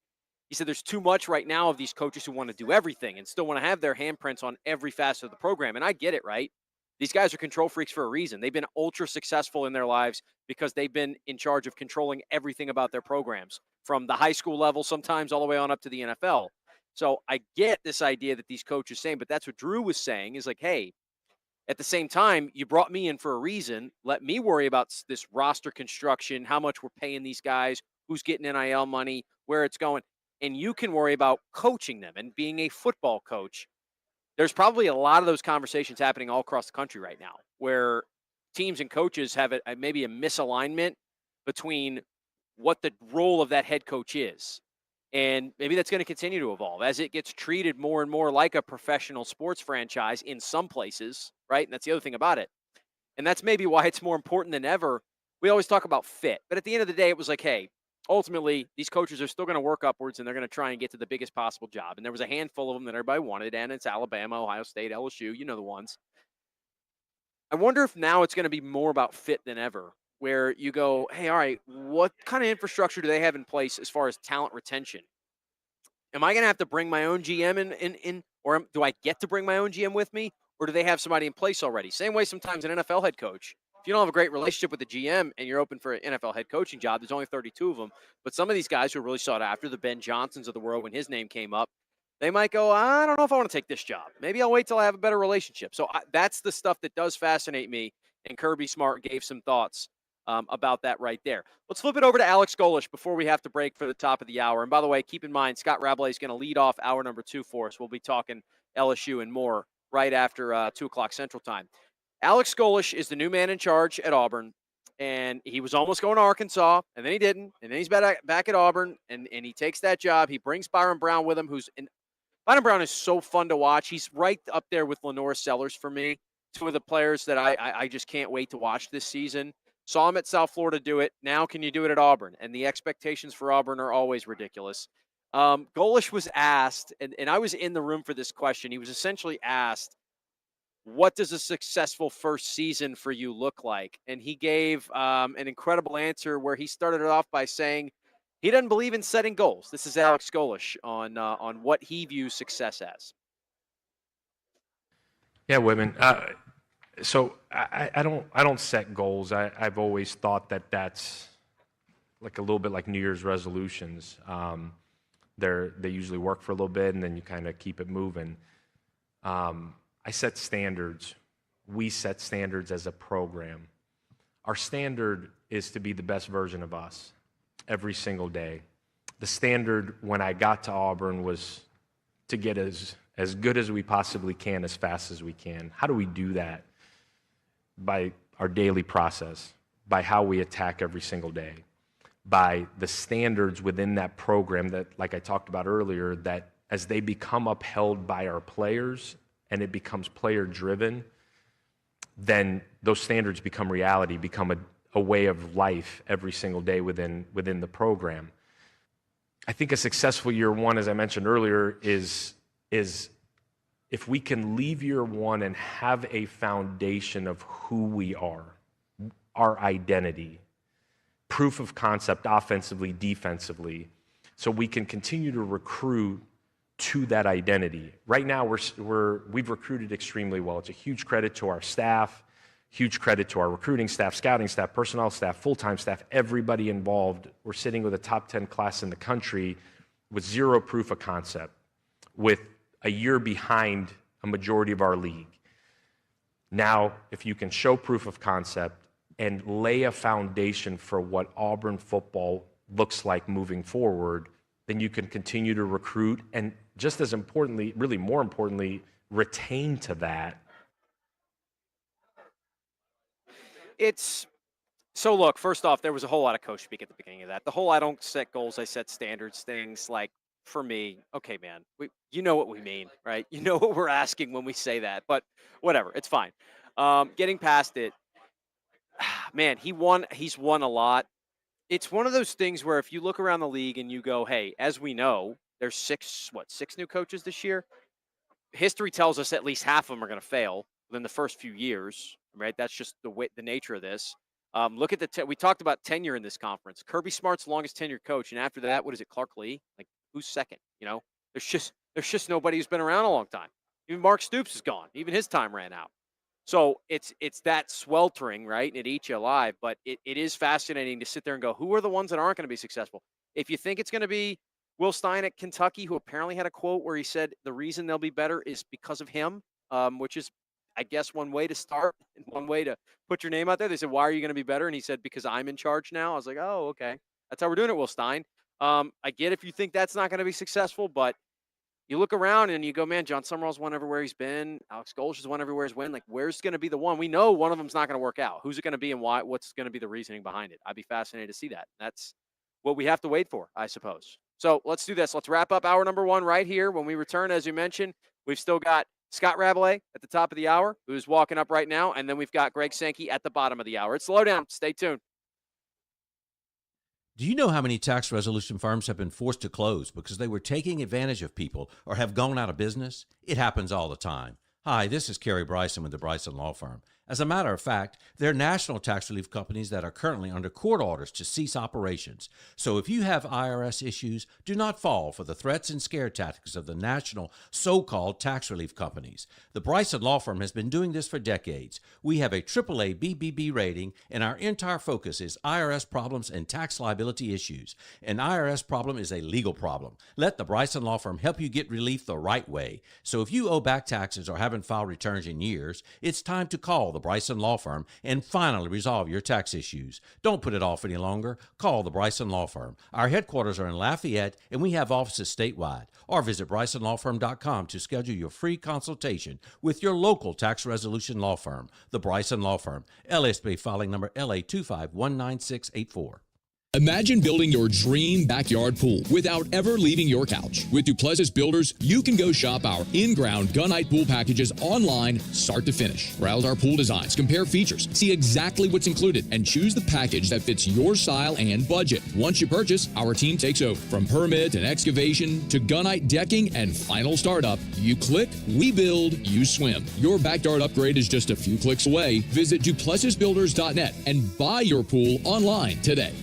He said there's too much right now of these coaches who want to do everything and still want to have their handprints on every facet of the program, and I get it, right? These guys are control freaks for a reason. They've been ultra successful in their lives because they've been in charge of controlling everything about their programs, from the high school level sometimes all the way on up to the NFL. So I get this idea that these coaches saying, but that's what Drew was saying, is like, hey, at the same time, you brought me in for a reason. Let me worry about this roster construction, how much we're paying these guys, who's getting NIL money, where it's going. And you can worry about coaching them and being a football coach. There's probably a lot of those conversations happening all across the country right now, where teams and coaches have maybe a misalignment between what the role of that head coach is. And maybe that's going to continue to evolve as it gets treated more and more like a professional sports franchise in some places, right? And that's the other thing about it. And that's maybe why it's more important than ever. We always talk about fit, but at the end of the day, it was like, hey, ultimately, these coaches are still going to work upwards, and they're going to try and get to the biggest possible job. And there was a handful of them that everybody wanted, and it's Alabama, Ohio State, LSU, you know the ones. I wonder if now it's going to be more about fit than ever, where you go, hey, all right, what kind of infrastructure do they have in place as far as talent retention? Am I going to have to bring my own GM in or do I get to bring my own GM with me, or do they have somebody in place already? Same way sometimes an NFL head coach. If you don't have a great relationship with the GM and you're open for an NFL head coaching job, there's only 32 of them. But some of these guys who are really sought after, the Ben Johnsons of the world, when his name came up, they might go, I don't know if I want to take this job. Maybe I'll wait till I have a better relationship. So that's the stuff that does fascinate me. And Kirby Smart gave some thoughts about that right there. Let's flip it over to Alex Golish before we have to break for the top of the hour. And by the way, keep in mind, Scott Rabelais is going to lead off hour number 2 for us. We'll be talking LSU and more right after 2 o'clock Central Time. Alex Golish is the new man in charge at Auburn. And he was almost going to Arkansas, and then he didn't. And then he's back at Auburn, and he takes that job. He brings Byron Brown with him, Byron Brown is so fun to watch. He's right up there with Lenore Sellers for me. Two of the players that I just can't wait to watch this season. Saw him at South Florida do it. Now can you do it at Auburn? And the expectations for Auburn are always ridiculous. Golish was asked, and I was in the room for this question. He was essentially asked, what does a successful first season for you look like? And he gave an incredible answer where he started it off by saying he doesn't believe in setting goals. This is Alex Golish on what he views success as. Yeah, Whitman. So I don't set goals. I've always thought that that's like a little bit like New Year's resolutions. They usually work for a little bit, and then you kind of keep it moving. I set standards. We set standards as a program. Our standard is to be the best version of us every single day. The standard when I got to Auburn was to get as good as we possibly can as fast as we can. How do we do that? By our daily process, by how we attack every single day, by the standards within that program that, like I talked about earlier, that as they become upheld by our players and it becomes player-driven, then those standards become reality, become a way of life every single day within the program. I think a successful year one, as I mentioned earlier, is if we can leave year one and have a foundation of who we are, our identity, proof of concept offensively, defensively, so we can continue to recruit to that identity. Right now, we've recruited extremely well. It's a huge credit to our staff, huge credit to our recruiting staff, scouting staff, personnel staff, full-time staff, everybody involved. We're sitting with a top 10 class in the country with zero proof of concept, with a year behind a majority of our league. Now, if you can show proof of concept and lay a foundation for what Auburn football looks like moving forward, then you can continue to recruit and, just as importantly, really more importantly, retain to that. So look, first off, there was a whole lot of coach speak at the beginning of that. The whole I don't set goals, I set standards things, like, for me, okay, man, you know what we mean, right? You know what we're asking when we say that, but whatever, it's fine. Getting past it, man, he's won a lot. It's one of those things where if you look around the league and you go, hey, as we know, there's six new coaches this year. History tells us at least half of them are going to fail within the first few years, right? That's just the nature of this. Look at we talked about tenure in this conference. Kirby Smart's the longest tenured coach, and after that, what is it, Clark Lee? Like, who's second? You know, there's just nobody who's been around a long time. Even Mark Stoops is gone. Even his time ran out. So it's that sweltering, right? And it eats you alive. But it is fascinating to sit there and go, who are the ones that aren't going to be successful? If you think it's going to be Will Stein at Kentucky, who apparently had a quote where he said the reason they'll be better is because of him, which is, I guess, one way to start and one way to put your name out there. They said, why are you going to be better? And he said, because I'm in charge now. I was like, oh, okay. That's how we're doing it, Will Stein. I get if you think that's not going to be successful, but you look around and you go, man, John Summerall's won everywhere he's been. Alex Golish has won everywhere he's won. Like, where's going to be the one? We know one of them's not going to work out. Who's it going to be and why? What's going to be the reasoning behind it? I'd be fascinated to see that. That's what we have to wait for, I suppose. So let's do this. Let's wrap up hour number one right here. When we return, as you mentioned, we've still got Scott Rabelais at the top of the hour, who's walking up right now, and then we've got Greg Sankey at the bottom of the hour. It's LohDown. Stay tuned. Do you know how many tax resolution firms have been forced to close because they were taking advantage of people or have gone out of business? It happens all the time. Hi, this is Kerry Bryson with the Bryson Law Firm. As a matter of fact, they're national tax relief companies that are currently under court orders to cease operations. So if you have IRS issues, do not fall for the threats and scare tactics of the national so-called tax relief companies. The Bryson Law Firm has been doing this for decades. We have a AAA BBB rating, and our entire focus is IRS problems and tax liability issues. An IRS problem is a legal problem. Let the Bryson Law Firm help you get relief the right way. So if you owe back taxes or have haven't filed returns in years, it's time to call the Bryson Law Firm and finally resolve your tax issues. Don't put it off any longer. Call the Bryson Law Firm. Our headquarters are in Lafayette, and we have offices statewide. Or visit BrysonLawFirm.com to schedule your free consultation with your local tax resolution law firm, the Bryson Law Firm. LSB filing number LA2519684. Imagine building your dream backyard pool without ever leaving your couch. With Duplessis Builders, you can go shop our in-ground gunite pool packages online, start to finish. Browse our pool designs, compare features, see exactly what's included, and choose the package that fits your style and budget. Once you purchase, our team takes over. From permit and excavation to gunite decking and final startup, you click, we build, you swim. Your backyard upgrade is just a few clicks away. Visit DuplessisBuilders.net and buy your pool online today.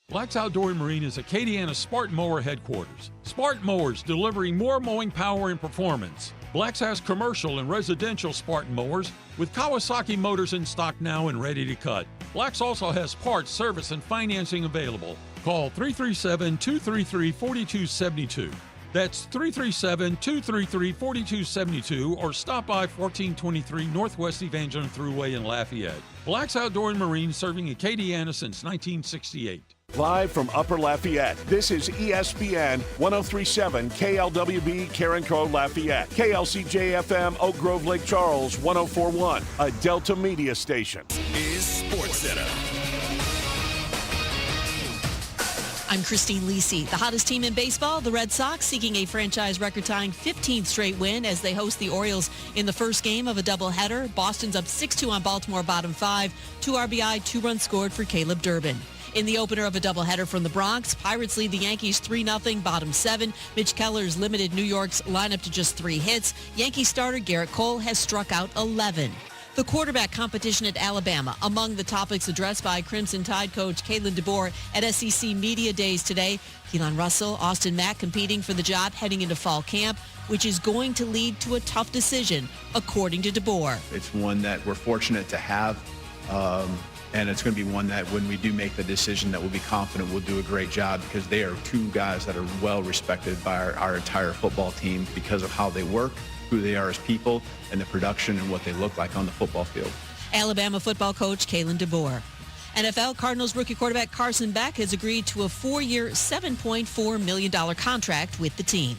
Black's Outdoor Marine is Acadiana's Spartan Mower headquarters. Spartan Mowers delivering more mowing power and performance. Black's has commercial and residential Spartan mowers with Kawasaki motors in stock now and ready to cut. Black's also has parts, service, and financing available. Call 337-233-4272. That's 337-233-4272 or stop by 1423 Northwest Evangeline Thruway in Lafayette. Black's Outdoor Marine serving Acadiana since 1968. Live from Upper Lafayette, this is ESPN 1037 KLWB Carencro Lafayette, KLCJ-FM Oak Grove Lake Charles 1041, a Delta Media station. Is Sports Center. I'm Christine Lisi. The hottest team in baseball, the Red Sox, seeking a franchise record-tying 15th straight win as they host the Orioles in the first game of a doubleheader. Boston's up 6-2 on Baltimore, bottom 5. 2 RBI, 2 runs scored for Caleb Durbin. In the opener of a doubleheader from the Bronx, Pirates lead the Yankees 3-0, bottom 7. Mitch Keller's limited New York's lineup to just 3 hits. Yankee starter Garrett Cole has struck out 11. The quarterback competition at Alabama, among the topics addressed by Crimson Tide coach Kalen DeBoer at SEC Media Days today. Keelan Russell, Austin Mack competing for the job heading into fall camp, which is going to lead to a tough decision, according to DeBoer. It's one that we're fortunate to have, and it's going to be one that when we do make the decision that we'll be confident we'll do a great job, because they are 2 guys that are well respected by our entire football team because of how they work, who they are as people, and the production and what they look like on the football field. Alabama football coach Kalen DeBoer. NFL Cardinals rookie quarterback Carson Beck has agreed to a 4-year, $7.4 million contract with the team.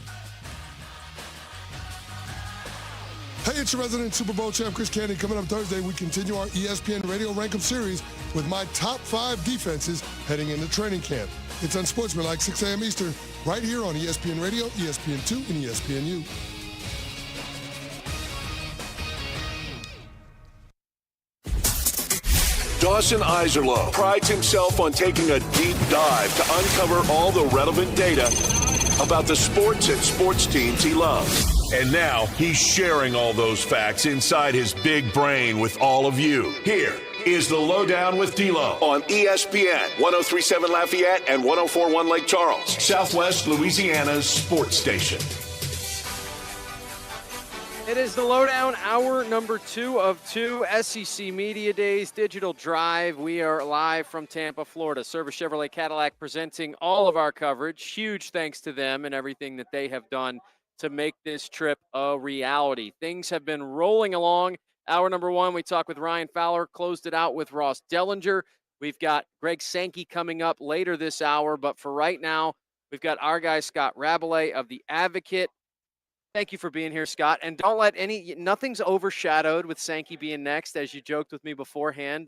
Hey, it's your resident Super Bowl champ, Chris Candy. Coming up Thursday, we continue our ESPN Radio Rank-Em series with my top 5 defenses heading into training camp. It's Unsportsmanlike, 6 a.m. Eastern, right here on ESPN Radio, ESPN2, and ESPNU. Dawson Iserloh prides himself on taking a deep dive to uncover all the relevant data about the sports and sports teams he loves. And now he's sharing all those facts inside his big brain with all of you. Here is the LohDown with D-Loh on ESPN 1037 Lafayette and 1041 Lake Charles, Southwest Louisiana's sports station. It is the LohDown, hour number 2 of 2 SEC Media Days Digital Drive. We are live from Tampa, Florida. Service Chevrolet Cadillac presenting all of our coverage. Huge thanks to them and everything that they have done to make this trip a reality. Things have been rolling along. Hour number 1, we talked with Ryan Fowler, closed it out with Ross Dellinger. We've got Greg Sankey coming up later this hour, but for right now, we've got our guy Scott Rabelais of The Advocate. Thank you for being here, Scott. And don't let nothing's overshadowed with Sankey being next, as you joked with me beforehand.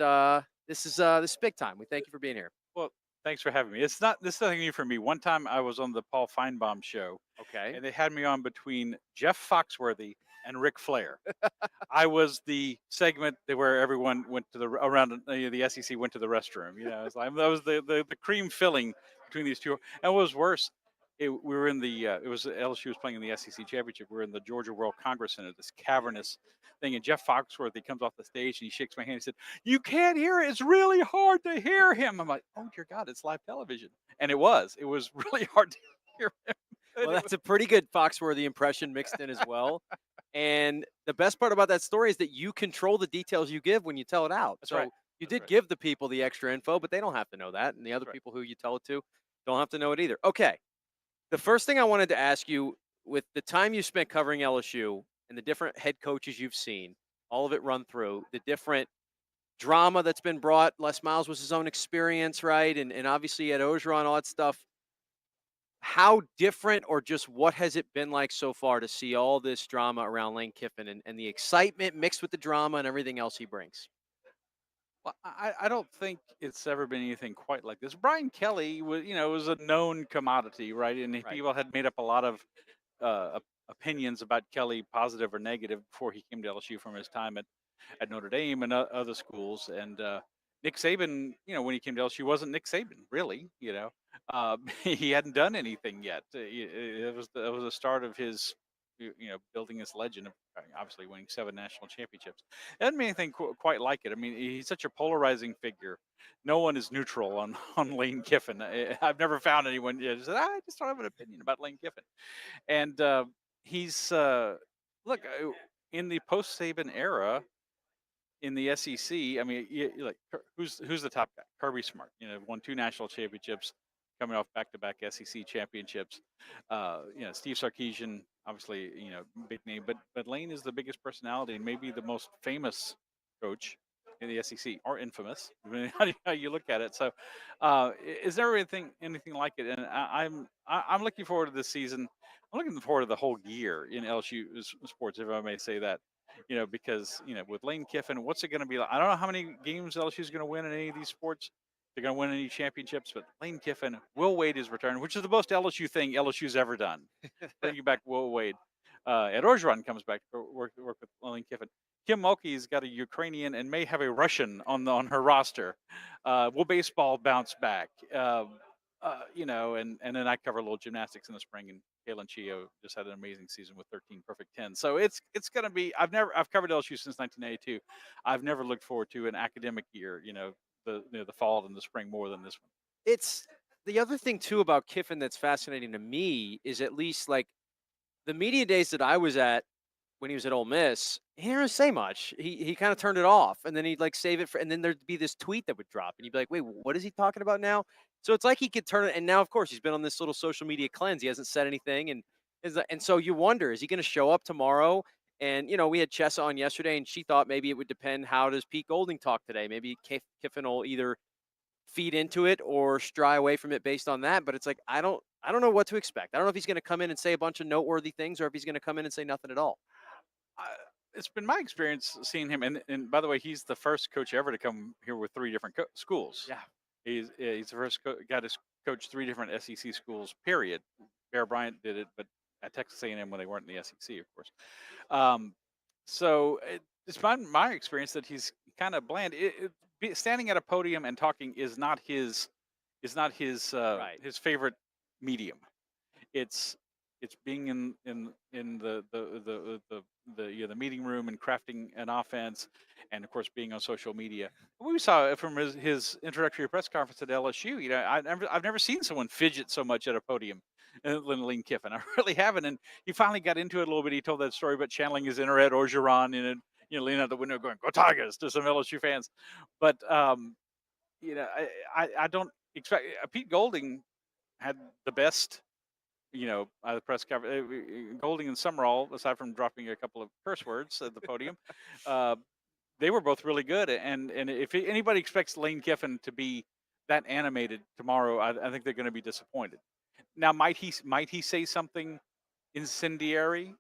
This is big time. We thank you for being here. Well, thanks for having me. This is nothing new for me. One time I was on the Paul Feinbaum show. Okay. And they had me on between Jeff Foxworthy and Ric Flair. I was the segment where everyone went to the SEC went to the restroom. You know, that was the cream filling between these two. And what was worse, we were in it was LSU was playing in the SEC championship. We were in the Georgia World Congress Center, this cavernous thing. And Jeff Foxworthy comes off the stage and he shakes my hand. He said, "You can't hear it. It's really hard to hear him." I'm like, "Oh dear God, it's live television." And it was really hard to hear him. Well, that's a pretty good Foxworthy impression mixed in as well. And the best part about that story is that you control the details you give when you tell it out. That's so right. you did give the people the extra info, but they don't have to know that. And the other people who you tell it to don't have to know it either. Okay. The first thing I wanted to ask you, with the time you spent covering LSU and the different head coaches you've seen, all of it run through, the different drama that's been brought. Les Miles was his own experience, right? And obviously at Ogeron, all that stuff. How different or just what has it been like so far to see all this drama around Lane Kiffin and the excitement mixed with the drama and everything else he brings? Well, I don't think it's ever been anything quite like this. Brian Kelly was a known commodity, right? And people had made up a lot of opinions about Kelly, positive or negative, before he came to LSU from his time at Notre Dame and other schools. And Nick Saban, when he came to LSU, wasn't Nick Saban, really. He hadn't done anything yet. It was the start of his, building this legend of obviously winning 7 national championships. It hadn't been anything quite like it. I mean, he's such a polarizing figure. No one is neutral on on Lane Kiffin. I've never found anyone just said, I just don't have an opinion about Lane Kiffin. And he's look in the post Saban era in the SEC. I mean, like who's the top guy? Kirby Smart. Won 2 national championships, coming off back-to-back SEC championships. Steve Sarkisian, obviously, big name, but Lane is the biggest personality and maybe the most famous coach in the SEC, or infamous, depending on how you look at it. So, is there anything like it? And I'm looking forward to this season. I'm looking forward to the whole year in LSU sports, if I may say that. Because with Lane Kiffin, what's it going to be like? I don't know how many games LSU is going to win in any of these sports. They're going to win any championships, but Lane Kiffin will wait his return, which is the most LSU thing LSU's ever done. Bringing back Will Wade. Ed Orgeron comes back to work with Lane Kiffin. Kim Mulkey's got a Ukrainian and may have a Russian on her roster. Will baseball bounce back? And then I cover a little gymnastics in the spring, and Kalen Chio just had an amazing season with 13 perfect 10. So it's going to be. I've covered LSU since 1982. I've never looked forward to an academic year. The fall and the spring more than this one. It's the other thing too about Kiffin that's fascinating to me is, at least like the media days that I was at when he was at Ole Miss, he didn't really say much. He kind of turned it off, and then he'd like save it for, and then there'd be this tweet that would drop, and you'd be like, wait, what is he talking about now? So it's like he could turn it, and now of course he's been on this little social media cleanse. He hasn't said anything, and so you wonder, is he going to show up tomorrow? And we had Chessa on yesterday, and she thought maybe it would depend, how does Pete Golding talk today? Maybe Kiffin will either feed into it or stray away from it based on that. But it's like I don't know what to expect. I don't know if he's going to come in and say a bunch of noteworthy things, or if he's going to come in and say nothing at all. It's been my experience seeing him, and by the way, he's the first coach ever to come here with 3 different schools. Yeah, he's the first guy to coach 3 different SEC schools. Period. Bear Bryant did it, but at Texas A&M when they weren't in the SEC, of course. So it's been my experience that he's kind of bland. Standing at a podium and talking is not his his favorite medium. It's being in the meeting room and crafting an offense, and of course being on social media. We saw it from his introductory press conference at LSU. I've never seen someone fidget so much at a podium than Lane Kiffin. I really haven't. And he finally got into it a little bit. He told that story about channeling his inner Ed Orgeron and leaning out the window going, "Go Tigers," to some LSU fans. But I don't expect. Pete Golding had the best. The press coverage, Golding and Summerall, aside from dropping a couple of curse words at the podium, they were both really good. And if anybody expects Lane Kiffin to be that animated tomorrow, I think they're going to be disappointed. Now, might he say something incendiary?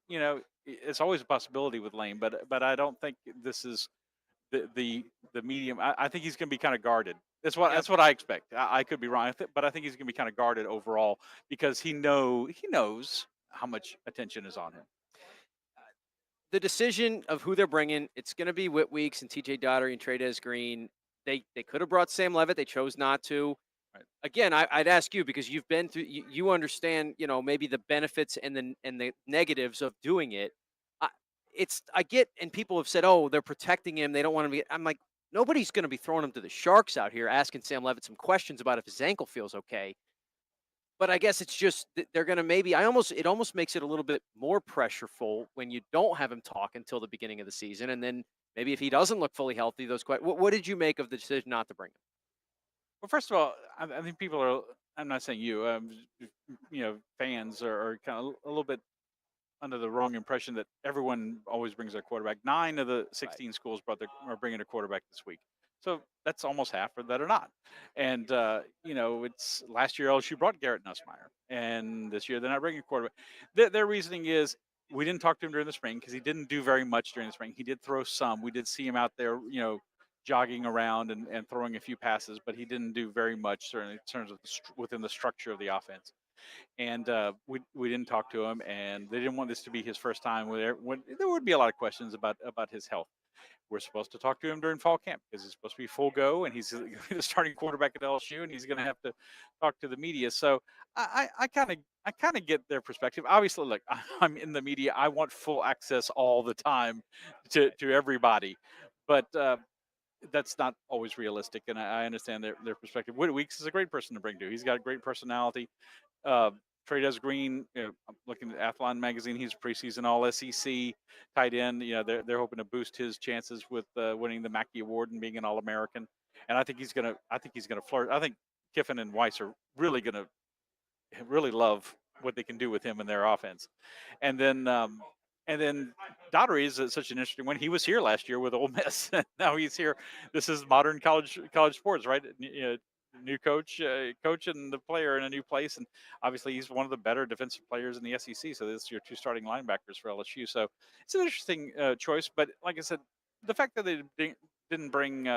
It's always a possibility with Lane, but I don't think this is the medium. I think he's going to be kind of guarded. That's what I expect. I could be wrong, but I think he's going to be kind of guarded overall, because he knows how much attention is on him. The decision of who they're bringing, it's going to be Whit Weeks and TJ Daugherty and Trey'Dez Green. They could have brought Sam Levitt. They chose not to. Right. Again, I'd ask you, because you've been through, you understand, maybe the benefits and the negatives of doing it. I get, and people have said, oh, they're protecting him. They don't want to be. I'm like, nobody's going to be throwing him to the Sharks out here, asking Sam Levitt some questions about if his ankle feels okay. But I guess it's just they're going to maybe. It almost makes it a little bit more pressureful when you don't have him talk until the beginning of the season, and then maybe if he doesn't look fully healthy, those questions. What did you make of the decision not to bring him? Well, first of all, I think people are. I'm not saying you. Fans are kind of a little bit under the wrong impression that everyone always brings their quarterback. 9 of the 16 schools are bringing a quarterback this week. So that's almost half that are not. And, it's last year LSU brought Garrett Nussmeier, and this year they're not bringing a quarterback. Their reasoning is we didn't talk to him during the spring because he didn't do very much during the spring. He did throw some. We did see him out there, jogging around and throwing a few passes, but he didn't do very much certainly in terms of within the structure of the offense. And we didn't talk to him, and they didn't want this to be his first time. When there would be a lot of questions about his health. We're supposed to talk to him during fall camp because he's supposed to be full go, and he's going to be the starting quarterback at LSU, and he's going to have to talk to the media. So I kind of get their perspective. Obviously, look, I'm in the media. I want full access all the time to everybody, but that's not always realistic, and I understand their perspective. Wood Weeks is a great person to bring to. He's got a great personality. Trey Green, I'm looking at Athlon magazine. He's preseason All SEC tight end. They're hoping to boost his chances with winning the Mackey Award and being an All American. And I think he's gonna flourish. I think Kiffin and Weiss are really gonna really love what they can do with him in their offense. And then Daugherty is such an interesting one. He was here last year with Ole Miss. Now he's here. This is modern college sports, right? New coach and the player in a new place, and obviously he's one of the better defensive players in the SEC. So this is your 2 starting linebackers for LSU. So it's an interesting choice. But like I said, the fact that they didn't bring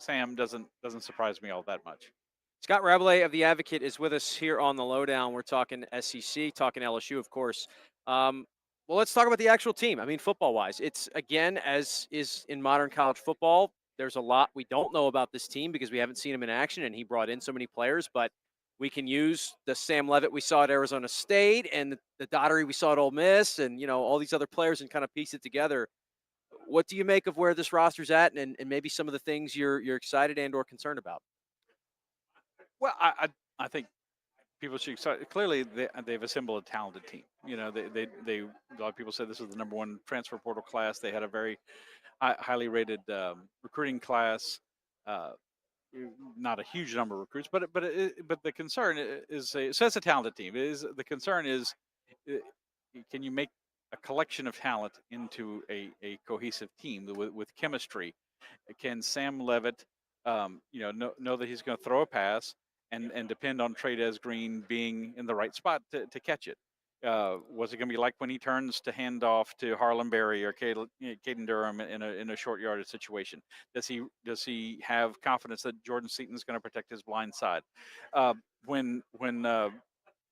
Sam doesn't surprise me all that much. Scott Rabelais of The Advocate is with us here on the Lowdown. We're talking SEC, talking LSU, of course. Well, let's talk about the actual team. I mean, football-wise, it's, again, as is in modern college football, there's a lot we don't know about this team because we haven't seen him in action, and he brought in so many players. But we can use the Sam Levitt we saw at Arizona State and the Daugherty we saw at Ole Miss and, all these other players and kind of piece it together. What do you make of where this roster's at and maybe some of the things you're excited and or concerned about? Well, I think people should excited. Clearly, they've assembled a talented team. They a lot of people say this is the number 1 transfer portal class. They had a very highly rated recruiting class. Not a huge number of recruits, but the concern is so it's a talented team. The concern is can you make a collection of talent into a cohesive team with chemistry? Can Sam Levitt, know that he's going to throw a pass and depend on Trey Green being in the right spot to catch it? Was it going to be like when he turns to hand off to Harlan Berry or Caden Durham in a short yardage situation? Does he have confidence that Jordan Seaton's going to protect his blind side? When Ty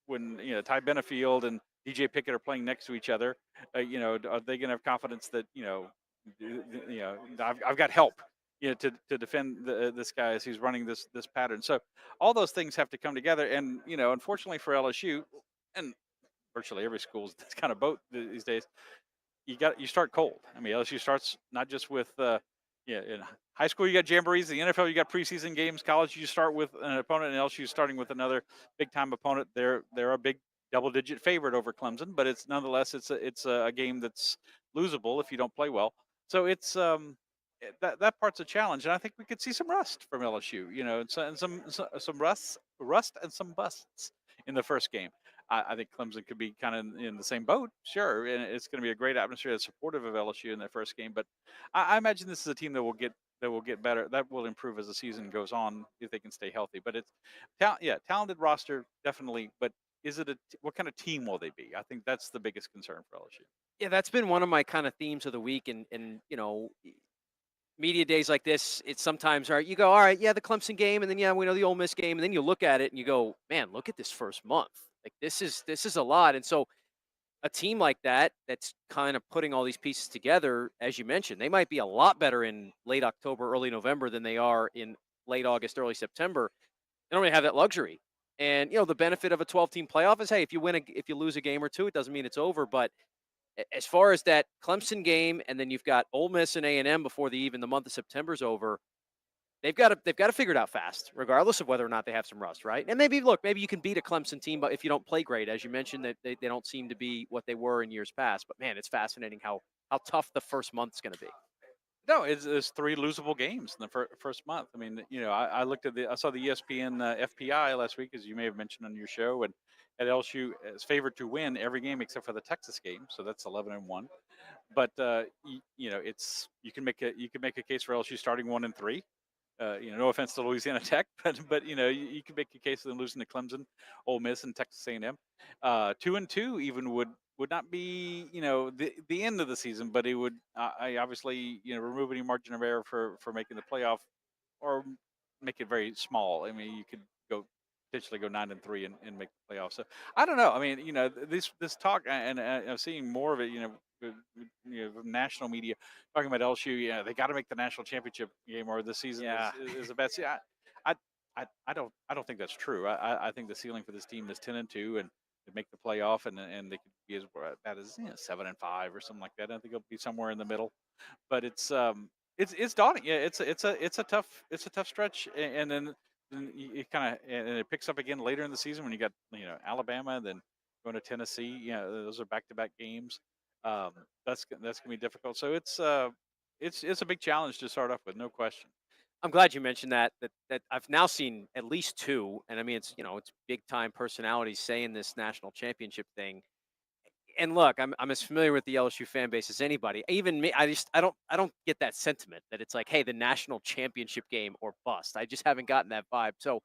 Benefield and DJ Pickett are playing next to each other, are they going to have confidence that I've got help? To defend this guy as he's running this pattern. So all those things have to come together. And unfortunately for LSU, and virtually every school is this kind of boat these days, you start cold. I mean, LSU starts not just with in high school you got jamborees, the NFL you got preseason games, college you start with an opponent, and LSU starting with another big time opponent. They're a big double-digit favorite over Clemson, but it's nonetheless it's a game that's losable if you don't play well. So it's that part's a challenge, and I think we could see some rust from LSU, and some rust and some busts in the first game. I think Clemson could be kind of in the same boat, sure, and it's going to be a great atmosphere that's supportive of LSU in their first game. But I imagine this is a team that will get better, that will improve as the season goes on if they can stay healthy. But it's talented roster definitely, but what kind of team will they be? I think that's the biggest concern for LSU. Yeah, that's been one of my kind of themes of the week, and media days like this, it's sometimes, all right, you go, all right, yeah, the Clemson game, and then, we know the Ole Miss game, and then you look at it and you go, man, look at this first month. Like, this is a lot. And so a team like that's kind of putting all these pieces together, as you mentioned, they might be a lot better in late October, early November than they are in late August, early September. They don't really have that luxury. And, the benefit of a 12-team playoff is, hey, if you lose a game or two, it doesn't mean it's over. But as far as that Clemson game, and then you've got Ole Miss and A&M before even the month of September's over, they've got to figure it out fast, regardless of whether or not they have some rust, right? And maybe you can beat a Clemson team, but if you don't play great, as you mentioned, that they don't seem to be what they were in years past. But man, it's fascinating how tough the first month's going to be. No, it's three losable games in the first month. I mean, I saw the ESPN FPI last week, as you may have mentioned on your show, and at LSU is favored to win every game except for the Texas game, so that's 11-1. But it's you can make a case for LSU starting 1-3. No offense to Louisiana Tech, but you can make a case of them losing to Clemson, Ole Miss, and Texas A&M. 2-2 even would not be the end of the season, but it would I obviously remove any margin of error for making the playoff, or make it very small. I mean, you could go potentially go 9-3 and make the playoffs. So I don't know. I mean, this talk, and I'm seeing more of it. From national media talking about LSU. They got to make the national championship game, or the season is a bad season. I don't think that's true. I think the ceiling for this team is 10-2, and they make the playoff, and they could be as bad as 7-5 or something like that. I think it'll be somewhere in the middle, but it's daunting. Yeah, it's a tough stretch, and then it kind of and it picks up again later in the season when you got Alabama, and then going to Tennessee. Those are back-to-back games. That's gonna be difficult. So it's a big challenge to start off with, no question. I'm glad you mentioned that I've now seen at least two, and I mean it's big time personalities saying this national championship thing. And look, I'm as familiar with the LSU fan base as anybody. Even me, I don't get that sentiment that it's like, hey, the national championship game or bust. I just haven't gotten that vibe. So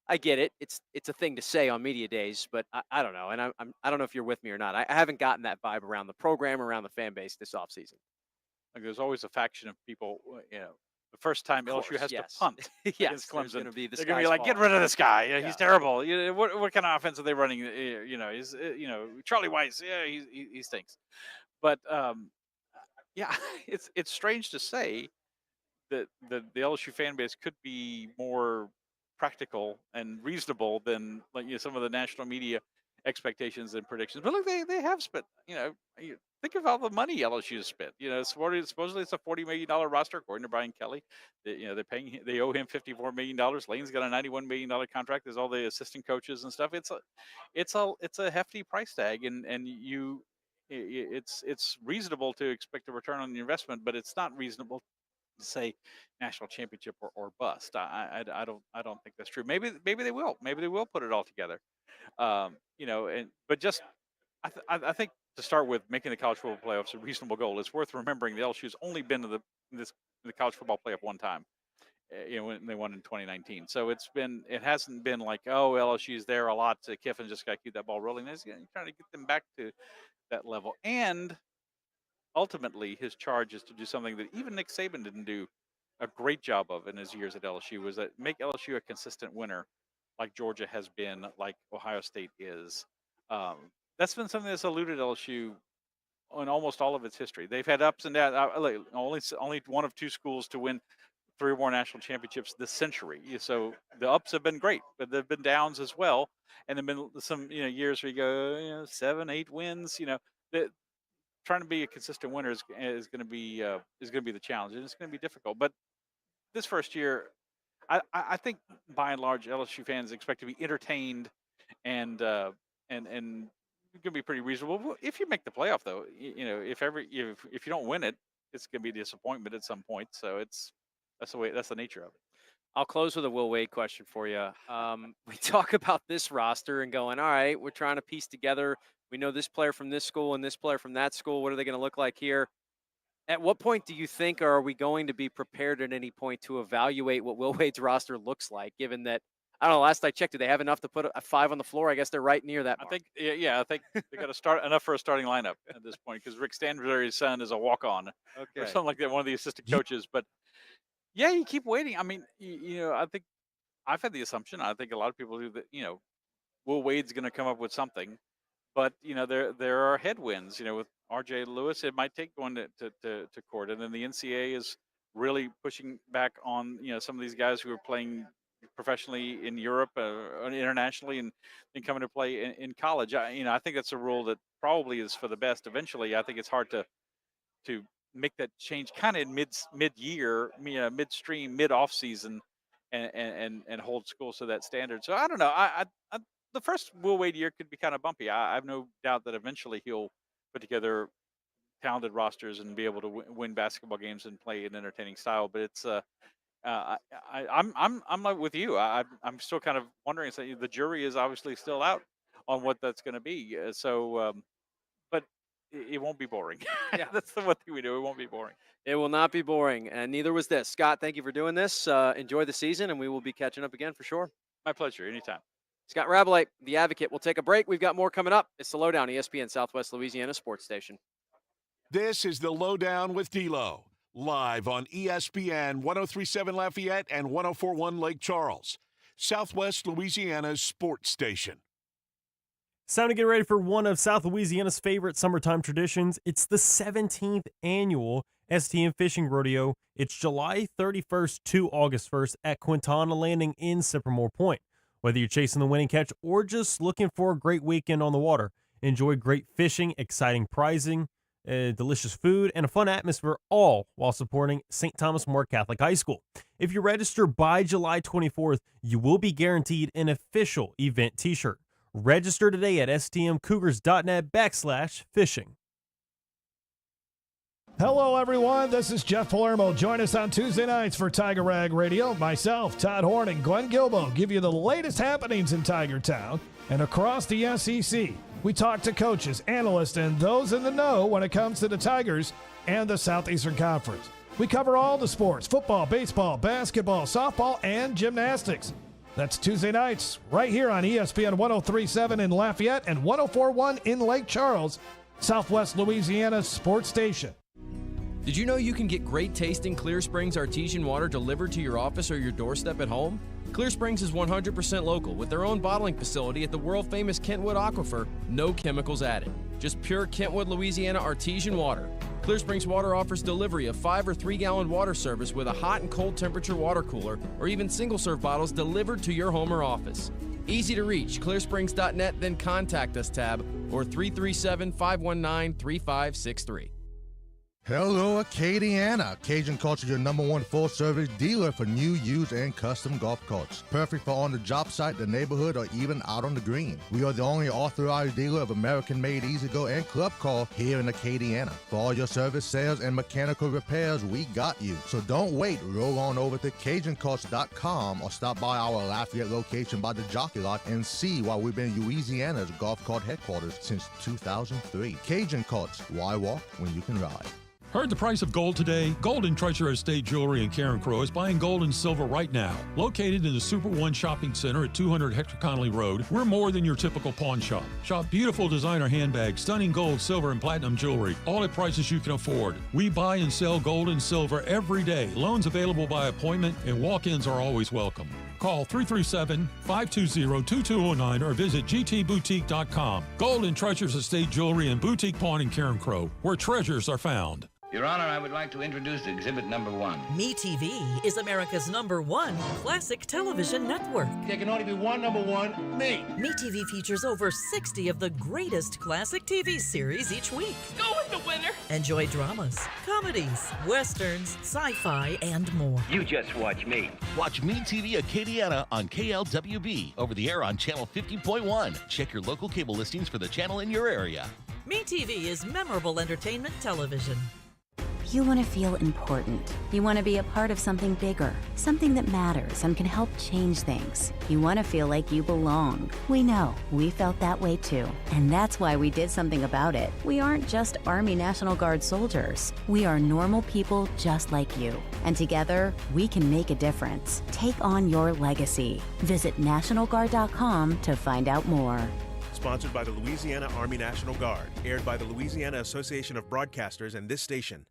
I get it. It's a thing to say on media days, but I don't know, and I don't know if you're with me or not. I haven't gotten that vibe around the program, around the fan base this offseason. Like, there's always a faction of people, the first time LSU has to punt against Clemson, gonna be the they're going to be sky's like, get falling. rid of this guy. Yeah. He's terrible. What kind of offense are they running? He's Charlie Weiss. Yeah, he stinks. But yeah, it's strange to say that the LSU fan base could be more practical and reasonable than some of the national media expectations and predictions. But look, they have spent. Think of all the money LSU has spent. Supposedly it's a $40 million roster according to Brian Kelly. They owe him $54 million. Lane's got a $91 million contract. There's all the assistant coaches and stuff. It's a hefty price tag, and it's reasonable to expect a return on the investment, but it's not reasonable to say national championship or bust. I don't think that's true. Maybe they will. Maybe they will put it all together. But just I think to start with, making the college football playoffs a reasonable goal. It's worth remembering the LSU's only been to the college football playoff one time. When they won in 2019. So it hasn't been like, oh, LSU's there a lot. Kiffin just got to keep that ball rolling. He's trying to get them back to that level. And ultimately, his charge is to do something that even Nick Saban didn't do a great job of in his years at LSU, was that make LSU a consistent winner, like Georgia has been, like Ohio State is. That's been something that's eluded LSU in almost all of its history. They've had ups and downs. Only one of two schools to win 3 or more national championships this century. So the ups have been great, but there've been downs as well. And there've been some years where you go 7, 8 wins. Trying to be a consistent winner is going to be the challenge, and it's going to be difficult. But this first year, I think by and large LSU fans expect to be entertained and it's going to be pretty reasonable. If you make the playoff, though, if you don't win it, it's going to be a disappointment at some point. So that's the nature of it. I'll close with a Will Wade question for you. We talk about this roster and going, all right, we're trying to piece together. We know this player from this school and this player from that school. What are they going to look like here? At what point do you think, or are we going to be prepared at any point to evaluate what Will Wade's roster looks like, given that, I don't know, last I checked, do they have enough to put a 5 on the floor? I guess they're right near that mark. I think they got to start enough for a starting lineup at this point, because Rick Stanberry's son is a walk-on or something like that, one of the assistant coaches. But yeah, you keep waiting. I mean, I think I've had the assumption, I think a lot of people do, that, Will Wade's going to come up with something. But, there are headwinds, with R.J. Lewis. It might take going to court. And then the NCAA is really pushing back on, some of these guys who are playing professionally in Europe or internationally and coming to play in college. I think that's a rule that probably is for the best eventually. I think it's hard to make that change kind of in mid-year, midstream, mid-off season, and hold schools to that standard. So I don't know. The first Will Wade year could be kind of bumpy. I have no doubt that eventually he'll put together talented rosters and be able to win basketball games and play an entertaining style. But it's I'm like with you. I'm still kind of wondering. So the jury is obviously still out on what that's going to be. But it won't be boring. Yeah. That's the one thing we do. It won't be boring. It will not be boring, and neither was this. Scott, thank you for doing this. Enjoy the season, and we will be catching up again for sure. My pleasure. Anytime. Scott Rabelais, the Advocate. We'll take a break. We've got more coming up. It's the LohDown, ESPN Southwest Louisiana Sports Station. This is the LohDown with D-Loh, live on ESPN 103.7 Lafayette and 104.1 Lake Charles, Southwest Louisiana's sports station. It's time to get ready for one of South Louisiana's favorite summertime traditions. It's the 17th annual STM Fishing Rodeo. It's July 31st to August 1st at Quintana Landing in Sycamore Point. Whether you're chasing the winning catch or just looking for a great weekend on the water, enjoy great fishing, exciting prizing, delicious food, and a fun atmosphere, all while supporting St. Thomas More Catholic High School. If you register by July 24th, you will be guaranteed an official event t-shirt. Register today at stmcougars.net/fishing. Hello, everyone. This is Jeff Palermo. Join us on Tuesday nights for Tiger Rag Radio. Myself, Todd Horn, and Glenn Gilbo give you the latest happenings in Tiger Town and across the SEC. We talk to coaches, analysts, and those in the know when it comes to the Tigers and the Southeastern Conference. We cover all the sports: football, baseball, basketball, softball, and gymnastics. That's Tuesday nights right here on ESPN 103.7 in Lafayette and 104.1 in Lake Charles, Southwest Louisiana's sports station. Did you know you can get great tasting Clear Springs artesian water delivered to your office or your doorstep at home? Clear Springs is 100% local with their own bottling facility at the world-famous Kentwood Aquifer, no chemicals added. Just pure Kentwood, Louisiana artesian water. Clear Springs Water offers delivery of 5 or 3 gallon water service with a hot and cold temperature water cooler or even single-serve bottles delivered to your home or office. Easy to reach, clearsprings.net, then contact us tab or 337-519-3563. Hello, Acadiana. Cajun Culture, your #1 full-service dealer for new, used, and custom golf carts. Perfect for on the job site, the neighborhood, or even out on the green. We are the only authorized dealer of American-made E-Z-GO and Club Car here in Acadiana. For all your service, sales, and mechanical repairs, we got you. So don't wait. Roll on over to CajunCarts.com or stop by our Lafayette location by the Jockey Lot and see why we've been Louisiana's golf cart headquarters since 2003. Cajun Carts. Why walk when you can ride? Heard the price of gold today? Gold and Treasure Estate Jewelry in Karen Crow is buying gold and silver right now. Located in the Super One Shopping Center at 200 Hector Connolly Road, we're more than your typical pawn shop. Shop beautiful designer handbags, stunning gold, silver, and platinum jewelry, all at prices you can afford. We buy and sell gold and silver every day. Loans available by appointment, and walk-ins are always welcome. Call 337-520-2209 or visit gtboutique.com. Gold and Treasures Estate Jewelry and Boutique Pawn in Karen Crow, where treasures are found. Your Honor, I would like to introduce exhibit number 1. MeTV is America's #1 classic television network. There can only be one #1, me. MeTV features over 60 of the greatest classic TV series each week. Go with the winner. Enjoy dramas, comedies, westerns, sci-fi, and more. You just watch me. Watch MeTV Acadiana on KLWB, over the air on channel 50.1. Check your local cable listings for the channel in your area. MeTV is memorable entertainment television. You want to feel important. You want to be a part of something bigger, something that matters and can help change things. You want to feel like you belong. We know. We felt that way too. And that's why we did something about it. We aren't just Army National Guard soldiers. We are normal people just like you. And together, we can make a difference. Take on your legacy. Visit NationalGuard.com to find out more. Sponsored by the Louisiana Army National Guard. Aired by the Louisiana Association of Broadcasters and this station.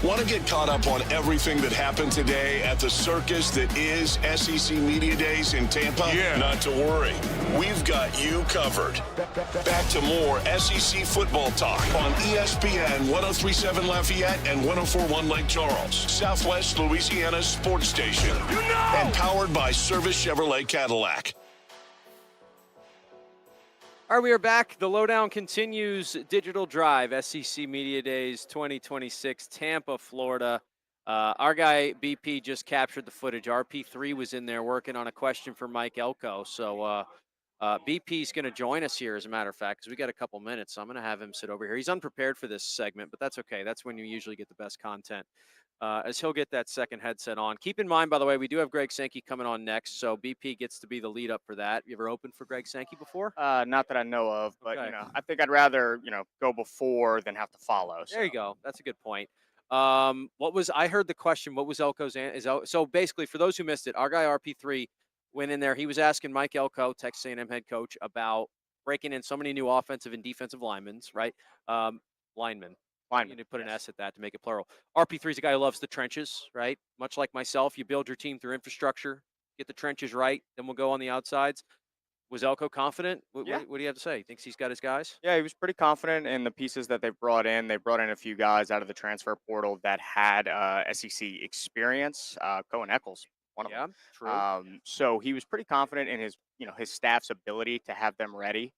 Want to get caught up on everything that happened today at the circus that is SEC Media Days in Tampa? Yeah. Not to worry. We've got you covered. Back to more SEC football talk on ESPN 103.7 Lafayette and 104.1 Lake Charles, Southwest Louisiana's sports station. And powered by Service Chevrolet Cadillac. All right, we are back. The LohDown continues. Digital Drive, SEC Media Days 2026, Tampa, Florida. Our guy, BP, just captured the footage. RP3 was in there working on a question for Mike Elko. So BP's going to join us here, as a matter of fact, because we got a couple minutes. So I'm going to have him sit over here. He's unprepared for this segment, but that's okay. That's when you usually get the best content. As he'll get that second headset on. Keep in mind, by the way, we do have Greg Sankey coming on next, so BP gets to be the lead up for that. You ever opened for Greg Sankey before? Not that I know of, but Okay. I think I'd rather go before than have to follow. There you so. go. That's a good point. I heard the question? What was Elko's so basically, for those who missed it, our guy RP3 went in there. He was asking Mike Elko, Texas A&M head coach, about breaking in so many new offensive and defensive linemen, right? Linemen. You need to put an S at that to make it plural. RP3 is a guy who loves the trenches, right? Much like myself, you build your team through infrastructure, get the trenches right, then we'll go on the outsides. Was Elko confident? What do you have to say? Thinks he's got his guys? Yeah, he was pretty confident in the pieces that they brought in. They brought in a few guys out of the transfer portal that had SEC experience. Cohen Eccles, one of them. True. So he was pretty confident in his staff's ability to have them ready.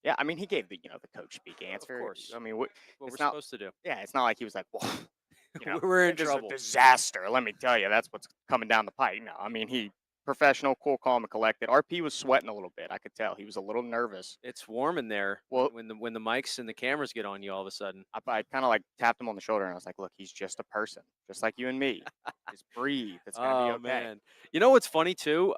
Yeah, I mean, he gave the coach speak answer. Of course. I mean, what we're supposed to do. Yeah, it's not like he was like, well, we're in this trouble. is a disaster. Let me tell you, that's what's coming down the pike. No, I mean, he professional, cool, calm, and collected. RP was sweating a little bit. I could tell he was a little nervous. It's warm in there. Well, when the mics and the cameras get on you all of a sudden. I kind of like tapped him on the shoulder and I was like, look, he's just a person, just like you and me. Just breathe. It's gonna be okay. Man. You know what's funny too?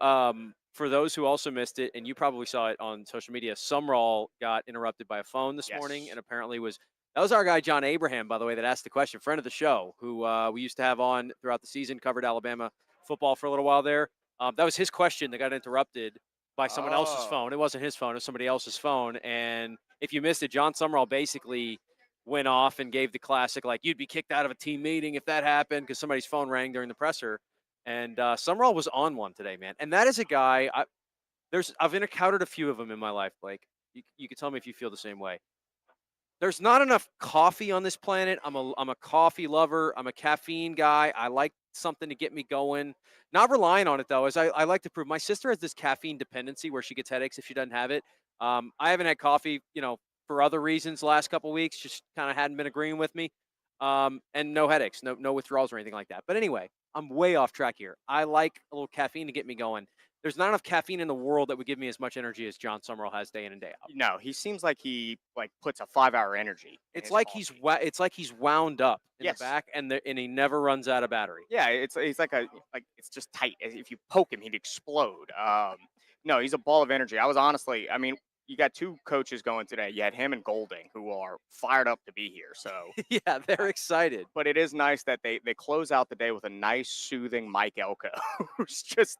For those who also missed it, and you probably saw it on social media, Sumrall got interrupted by a phone this morning, and apparently that was our guy John Abraham, by the way, that asked the question, friend of the show, who we used to have on throughout the season, covered Alabama football for a little while there. That was his question that got interrupted by someone else's phone. It wasn't his phone; it was somebody else's phone. And if you missed it, John Sumrall basically went off and gave the classic, like, you'd be kicked out of a team meeting if that happened because somebody's phone rang during the presser. And Sumrall was on one today, man. And that is a guy. I've encountered a few of them in my life, Blake. You can tell me if you feel the same way. There's not enough coffee on this planet. I'm a coffee lover. I'm a caffeine guy. I like something to get me going. Not relying on it though, as I like to prove. My sister has this caffeine dependency where she gets headaches if she doesn't have it. I haven't had coffee, for other reasons the last couple of weeks. Just kind of hadn't been agreeing with me. And no headaches, no withdrawals or anything like that. But anyway, I'm way off track here. I like a little caffeine to get me going. There's not enough caffeine in the world that would give me as much energy as John Sumrall has day in and day out. No, he seems like he puts a 5-hour energy. It's like he's wound up in the back, and he never runs out of battery. Yeah, it's like it's just tight. If you poke him, he'd explode. No, he's a ball of energy. I mean, you got two coaches going today. You had him and Golding, who are fired up to be here. So yeah, they're excited. But it is nice that they close out the day with a nice, soothing Mike Elko, who's just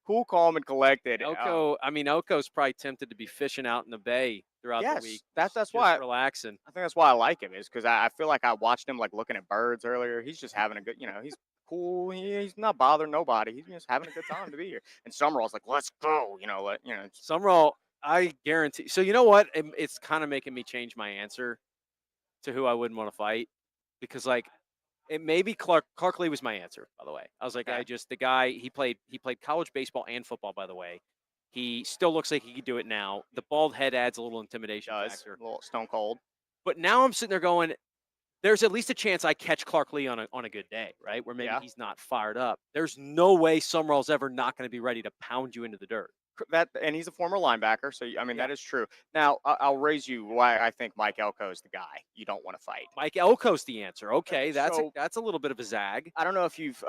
cool, calm, and collected. Elko's probably tempted to be fishing out in the bay throughout the week. That's just why relaxing. I think that's why I like him, is because I feel like I watched him looking at birds earlier. He's just having a good, he's cool. He's not bothering nobody. He's just having a good time to be here. And Sumrall's like, let's go. Sumrall. I guarantee. So you know what? It's kind of making me change my answer to who I wouldn't want to fight, because it may be Clark Lee was my answer. By the way, I was like, the guy he played college baseball and football. By the way, he still looks like he could do it now. The bald head adds a little intimidation factor. A little stone cold. But now I'm sitting there going, there's at least a chance I catch Clark Lee on a good day, right? Where maybe he's not fired up. There's no way Sumrall's ever not going to be ready to pound you into the dirt. And he's a former linebacker, so I mean that is true. Now I'll raise you why I think Mike Elko is the guy you don't want to fight. Mike Elko's the answer. Okay, that's a little bit of a zag. I don't know if you've.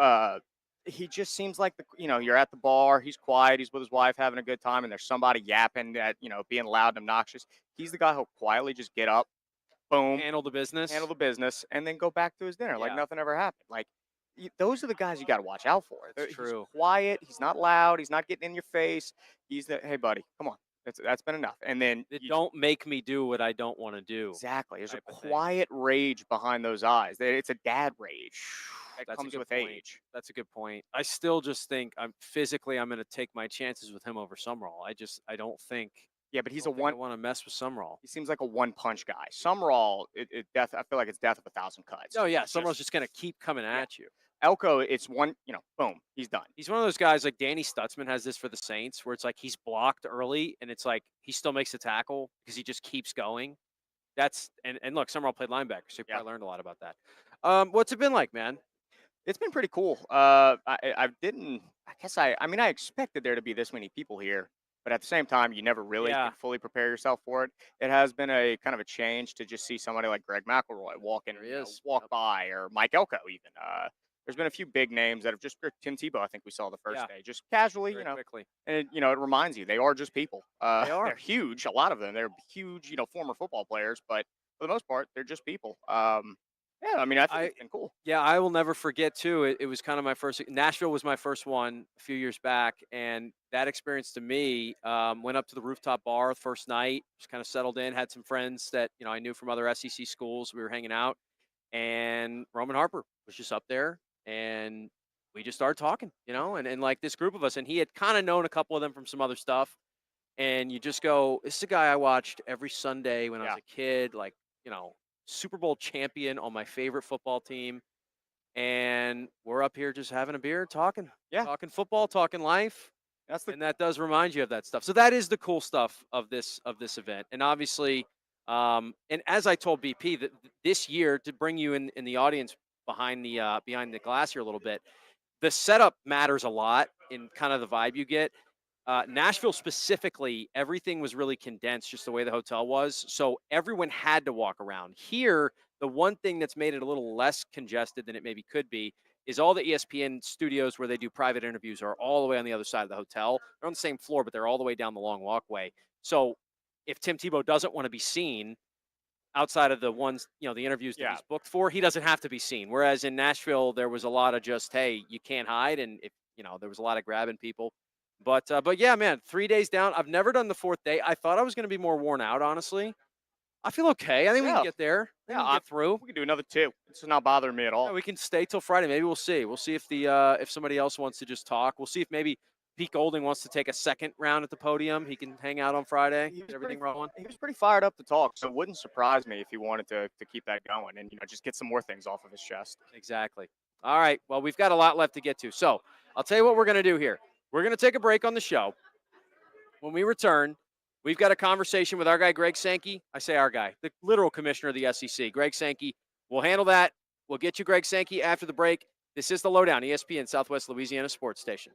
He just seems like you're at the bar. He's quiet. He's with his wife having a good time, and there's somebody yapping at being loud and obnoxious. He's the guy who'll quietly just get up, boom, handle the business, and then go back to his dinner like nothing ever happened. Those are the guys you got to watch out for. It's true. He's quiet. He's not loud. He's not getting in your face. He's hey buddy, come on. That's been enough. And then don't make me do what I don't want to do. Exactly. There's a quiet rage behind those eyes. It's a dad rage. That comes with age. That's a good point. I still just think I'm going to take my chances with him over Sumrall. I don't think. Yeah, but he's I want to mess with Sumrall. He seems like a one-punch guy. Sumrall, I feel like it's death of 1,000 cuts. Oh yeah, Sumrall's just going to keep coming at you. Elko, it's one, boom, he's done. He's one of those guys like Danny Stutzman has this for the Saints, where it's like he's blocked early, and it's like he still makes a tackle because he just keeps going. And look, Sumrall played linebacker, so he probably learned a lot about that. What's it been like, man? It's been pretty cool. I expected there to be this many people here. but at the same time, you never really can fully prepare yourself for it. It has been a kind of a change to just see somebody like Greg McElroy walk by, or Mike Elko even. There's been a few big names that have just, or Tim Tebow, I think we saw the first day, just casually, quickly. and it reminds you, they are just people. They are. They're huge, a lot of them. They're huge, former football players, but for the most part, they're just people. Yeah, I mean, I think it's been cool. Yeah, I will never forget too. It was kind of my first. Nashville was my first one a few years back, and that experience to me went up to the rooftop bar the first night. Just kind of settled in, had some friends that I knew from other SEC schools. We were hanging out, and Roman Harper was just up there, and we just started talking, and like this group of us, and he had kind of known a couple of them from some other stuff, and you just go, this is a guy I watched every Sunday when I was a kid, like Super Bowl champion on my favorite football team, and we're up here just having a beer, talking football, talking life. And that does remind you of that stuff. So that is the cool stuff of this event. And obviously, and as I told BP, that this year, to bring you in the audience behind the glass here a little bit, the setup matters a lot in kind of the vibe you get. Nashville specifically, everything was really condensed, just the way the hotel was. So everyone had to walk around. Here, the one thing that's made it a little less congested than it maybe could be is all the ESPN studios where they do private interviews are all the way on the other side of the hotel. They're on the same floor, but they're all the way down the long walkway. So if Tim Tebow doesn't want to be seen outside of the ones, the interviews that he's booked for, he doesn't have to be seen. Whereas in Nashville, there was a lot of just, hey, you can't hide. And if, there was a lot of grabbing people. But yeah, man, 3 days down. I've never done the fourth day. I thought I was going to be more worn out, honestly. I feel okay. I think we can get there. We can get through. We can do another 2. It's not bothering me at all. Yeah, we can stay till Friday. Maybe we'll see. We'll see if if somebody else wants to just talk. We'll see if maybe Pete Golding wants to take a second round at the podium. He can hang out on Friday. Get everything rolling. He was pretty fired up to talk, so it wouldn't surprise me if he wanted to keep that going and just get some more things off of his chest. Exactly. All right. Well, we've got a lot left to get to. So I'll tell you what we're going to do here. We're going to take a break on the show. When we return, we've got a conversation with our guy, Greg Sankey. I say our guy, the literal commissioner of the SEC, Greg Sankey. We'll handle that. We'll get you Greg Sankey after the break. This is the LohDown, ESPN Southwest Louisiana Sports Station.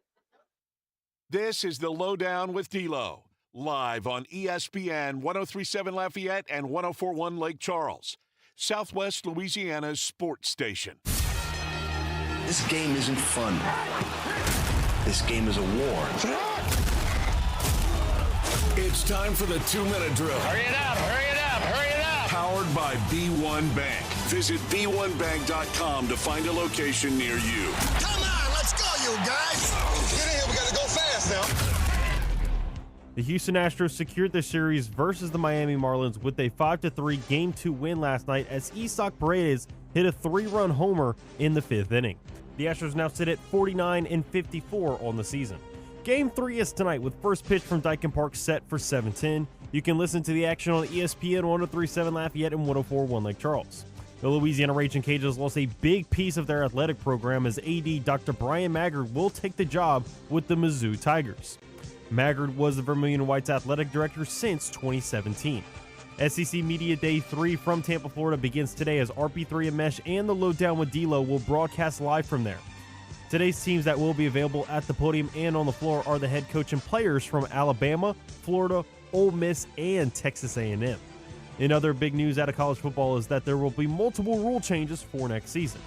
This is the LohDown with D-Loh, live on ESPN 103.7 Lafayette and 104.1 Lake Charles, Southwest Louisiana's sports station. This game isn't fun. This game is a war. It's time for the 2-minute drill. Hurry it up, hurry it up, hurry it up. Powered by B1 Bank. Visit b1bank.com to find a location near you. Come on, let's go, you guys. Get in here, we got to go fast now. The Houston Astros secured the series versus the Miami Marlins with a 5-3 Game 2 win last night as Isak Paredes hit a 3-run homer in the 5th inning. The Astros now sit at 49-54 on the season. Game 3 is tonight with first pitch from Dyken Park set for 7:10. You can listen to the action on ESPN 103.7 Lafayette and 104.1 Lake Charles. The Louisiana Raging Cajuns lost a big piece of their athletic program as AD Dr. Brian Maggard will take the job with the Mizzou Tigers. Maggard was the Vermilion Whites athletic director since 2017. SEC Media Day 3 from Tampa, Florida begins today as RP3 and Mesh and the LohDown with D-Loh will broadcast live from there. Today's teams that will be available at the podium and on the floor are the head coach and players from Alabama, Florida, Ole Miss, and Texas A&M. In other big news out of college football is that there will be multiple rule changes for next season.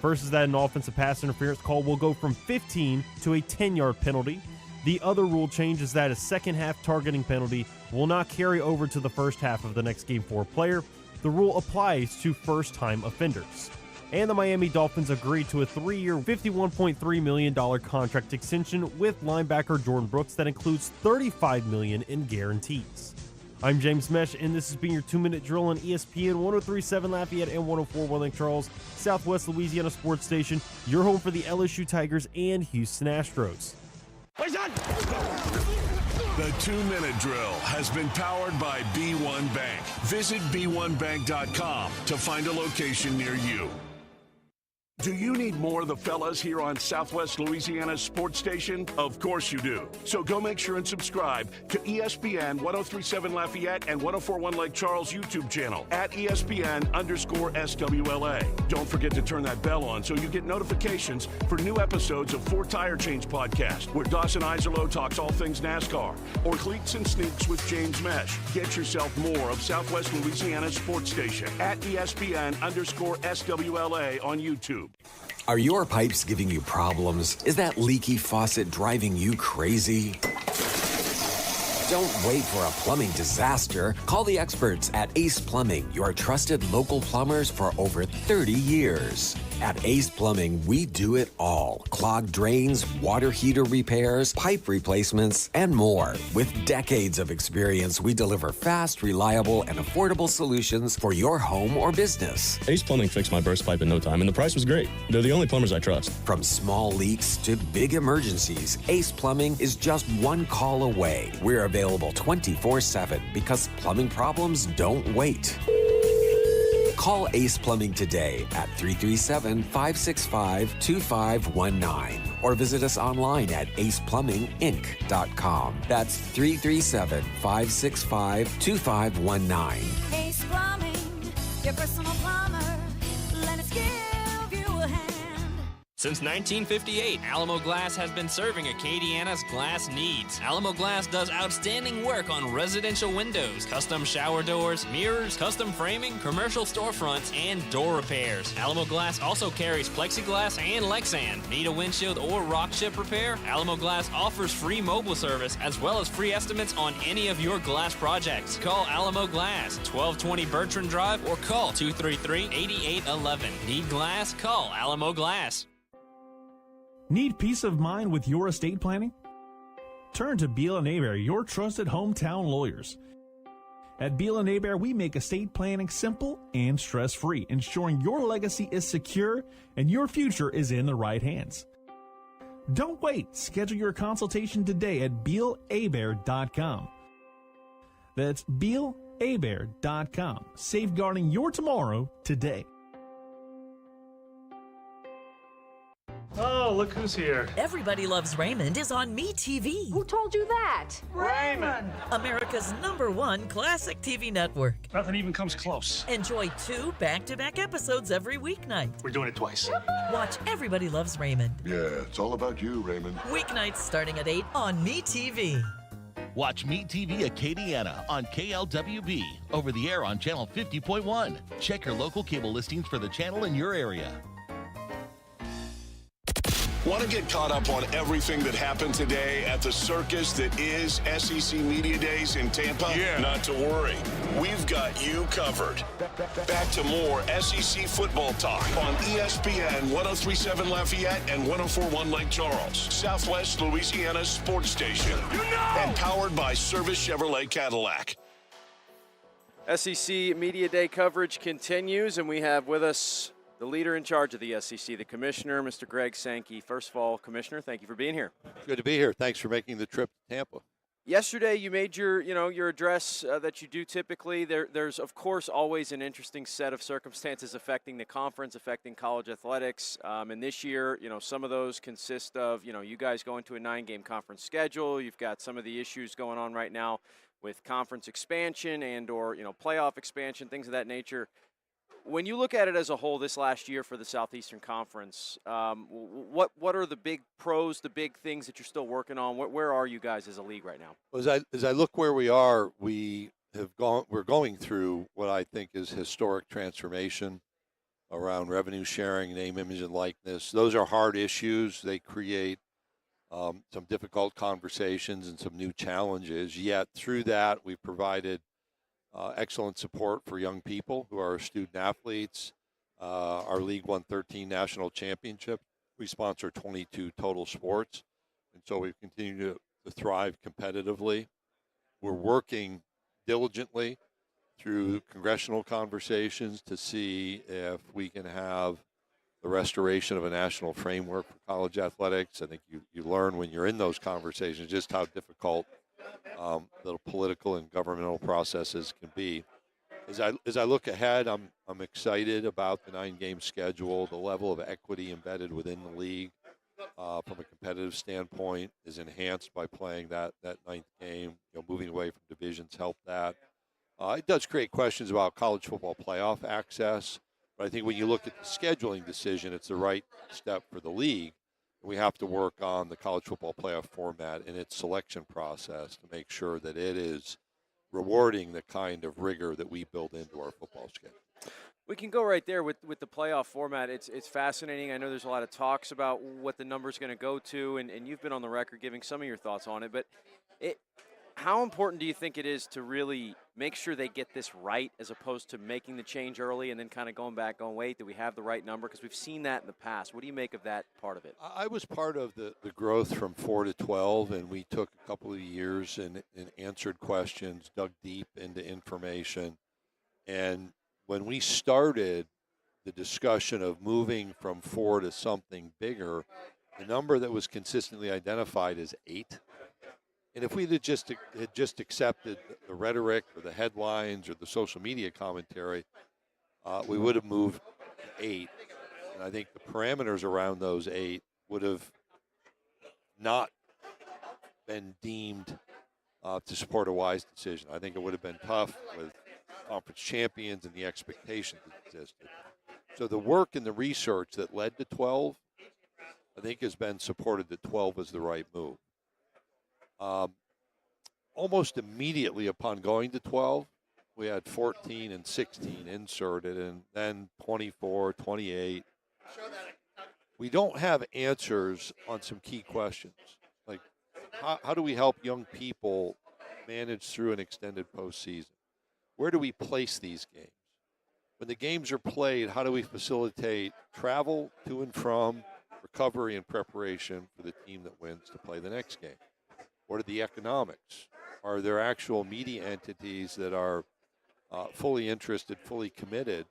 First is that an offensive pass interference call will go from 15 to a 10-yard penalty. The other rule change is that a second-half targeting penalty will not carry over to the first half of the next game for a player. The rule applies to first-time offenders. And the Miami Dolphins agreed to a 3-year, $51.3 million contract extension with linebacker Jordan Brooks that includes $35 million in guarantees. I'm James Mesh, and this has been your 2-minute drill on ESPN 103.7 Lafayette and 104.1 Lake Charles, Southwest Louisiana Sports Station, your home for the LSU Tigers and Houston Astros. The 2-minute drill has been powered by B1 Bank. Visit b1bank.com to find a location near you. Do you need more of the fellas here on Southwest Louisiana's sports station? Of course you do. So go make sure and subscribe to ESPN 1037 Lafayette and 1041 Lake Charles YouTube channel at ESPN_SWLA. Don't forget to turn that bell on so you get notifications for new episodes of Four Tire Change Podcast, where Dawson Iserloh talks all things NASCAR, or Cleats and Sneaks with James Mesh. Get yourself more of Southwest Louisiana's sports station at ESPN_SWLA on YouTube. Are your pipes giving you problems? Is that leaky faucet driving you crazy? Don't wait for a plumbing disaster. Call the experts at Ace Plumbing, your trusted local plumbers for over 30 years. At Ace Plumbing, we do it all. Clogged drains, water heater repairs, pipe replacements, and more. With decades of experience, we deliver fast, reliable, and affordable solutions for your home or business. Ace Plumbing fixed my burst pipe in no time, and the price was great. They're the only plumbers I trust. From small leaks to big emergencies, Ace Plumbing is just one call away. We're available 24/7 because plumbing problems don't wait. Call Ace Plumbing today at 337-565-2519 or visit us online at aceplumbinginc.com. That's 337-565-2519. Ace Plumbing, your personal plumber. Let us give you a hand. Since 1958, Alamo Glass has been serving Acadiana's glass needs. Alamo Glass does outstanding work on residential windows, custom shower doors, mirrors, custom framing, commercial storefronts, and door repairs. Alamo Glass also carries plexiglass and Lexan. Need a windshield or rock chip repair? Alamo Glass offers free mobile service as well as free estimates on any of your glass projects. Call Alamo Glass, 1220 Bertrand Drive, or call 233-8811. Need glass? Call Alamo Glass. Need peace of mind with your estate planning? Turn to Beal & Hebert, your trusted hometown lawyers. At Beal & Hebert, we make estate planning simple and stress-free, ensuring your legacy is secure and your future is in the right hands. Don't wait. Schedule your consultation today at BealHebert.com. That's BealHebert.com. Safeguarding your tomorrow today. Oh, look who's here. Everybody Loves Raymond is on MeTV. Who told you that? Raymond! America's #1 classic TV network. Nothing even comes close. Enjoy 2 back-to-back episodes every weeknight. We're doing it twice. Watch Everybody Loves Raymond. Yeah, it's all about you, Raymond. Weeknights starting at 8 on MeTV. Watch MeTV Acadiana on KLWB, over the air on channel 50.1. Check your local cable listings for the channel in your area. Want to get caught up on everything that happened today at the circus that is SEC Media Days in Tampa? Yeah. Not to worry. We've got you covered. Back to more SEC football talk on ESPN 1037 Lafayette and 1041 Lake Charles, Southwest Louisiana's sports station. And powered by Service Chevrolet Cadillac. SEC Media Day coverage continues, and we have with us the leader in charge of the SEC, the commissioner, Mr. Greg Sankey. First of all, Commissioner, thank you for being here. Good to be here. Thanks for making the trip to Tampa. Yesterday, you made your address that you do typically. There's, of course, always an interesting set of circumstances affecting the conference, affecting college athletics. And this year, some of those consist of, you guys going to a 9-game conference schedule. You've got some of the issues going on right now with conference expansion and or, playoff expansion, things of that nature. When you look at it as a whole this last year for the Southeastern Conference, what are the big pros, the big things that you're still working on? Where are you guys as a league right now? As I look where we are, we're going through what I think is historic transformation around revenue sharing, name, image, and likeness. Those are hard issues. They create some difficult conversations and some new challenges. Yet through that, we've provided excellent support for young people who are student athletes. Our League won 13 national championships. We sponsor 22 total sports. And so we've continued to thrive competitively. We're working diligently through congressional conversations to see if we can have the restoration of a national framework for college athletics. I think you learn when you're in those conversations just how difficult the political and governmental processes can be. As I look ahead, I'm excited about the 9-game schedule. The level of equity embedded within the league from a competitive standpoint is enhanced by playing that ninth game. Moving away from divisions help that. It does create questions about college football playoff access, but I think when you look at the scheduling decision, it's the right step for the league. We have to work on the college football playoff format and its selection process to make sure that it is rewarding the kind of rigor that we build into our football schedule. We can go right there with the playoff format. It's fascinating. I know there's a lot of talks about what the number's going to go to, and you've been on the record giving some of your thoughts on it. But how important do you think it is to really make sure they get this right as opposed to making the change early and then kind of going back, going, wait, do we have the right number? Because we've seen that in the past. What do you make of that part of it? I was part of the growth from 4 to 12, and we took a couple of years and answered questions, dug deep into information. And when we started the discussion of moving from 4 to something bigger, the number that was consistently identified is 8. And if we had just accepted the rhetoric or the headlines or the social media commentary, we would have moved to 8. And I think the parameters around those 8 would have not been deemed to support a wise decision. I think it would have been tough with conference champions and the expectations that existed. So the work and the research that led to 12, I think, has been supported that 12 is the right move. Almost immediately upon going to 12, we had 14 and 16 inserted, and then 24, 28. We don't have answers on some key questions, like how do we help young people manage through an extended postseason? Where do we place these games? When the games are played, how do we facilitate travel to and from, recovery, and preparation for the team that wins to play the next game? What are the economics? Are there actual media entities that are fully interested, fully committed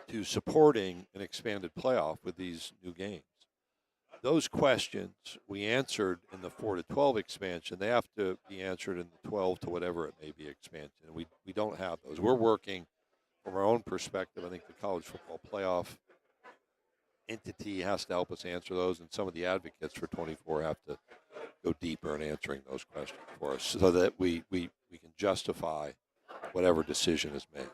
to supporting an expanded playoff with these new games? Those questions we answered in the 4 to 12 expansion. They have to be answered in the 12 to whatever it may be expansion. And we don't have those. We're working from our own perspective. I think the college football playoff entity has to help us answer those, and some of the advocates for 24 have to go deeper in answering those questions for us so that we can justify whatever decision is made.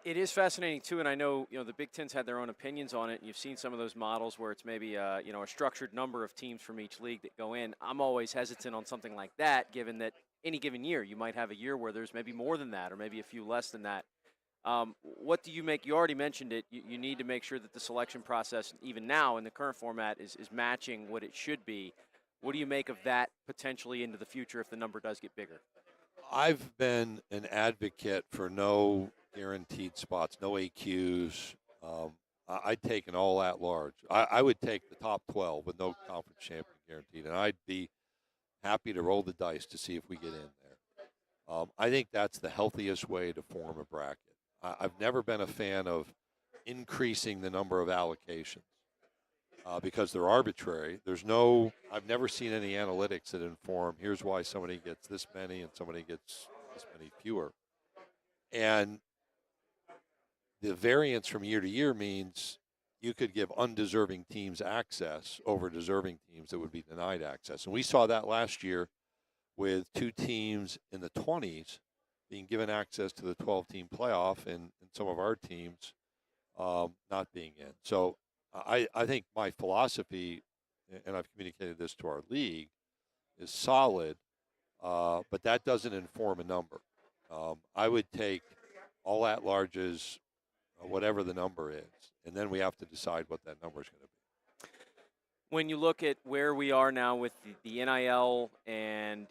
It is fascinating, too, and I know the Big Ten's had their own opinions on it, and you've seen some of those models where it's maybe a structured number of teams from each league that go in. I'm always hesitant on something like that, given that any given year you might have a year where there's maybe more than that or maybe a few less than that. What do you make? You already mentioned it. You need to make sure that the selection process, even now in the current format, is matching what it should be. What do you make of that potentially into the future if the number does get bigger? I've been an advocate for no guaranteed spots, no AQs. I'd take an all at large. I would take the top 12 with no conference champion guaranteed, and I'd be happy to roll the dice to see if we get in there. I think that's the healthiest way to form a bracket. I've never been a fan of increasing the number of allocations because they're arbitrary. I've never seen any analytics that inform here's why somebody gets this many and somebody gets this many fewer. And the variance from year to year means you could give undeserving teams access over deserving teams that would be denied access. And we saw that last year with 2 teams in the 20s being given access to the 12-team playoff and some of our teams not being in. So I think my philosophy, and I've communicated this to our league, is solid, but that doesn't inform a number. I would take all at-larges, whatever the number is, and then we have to decide what that number is going to be. When you look at where we are now with the NIL and,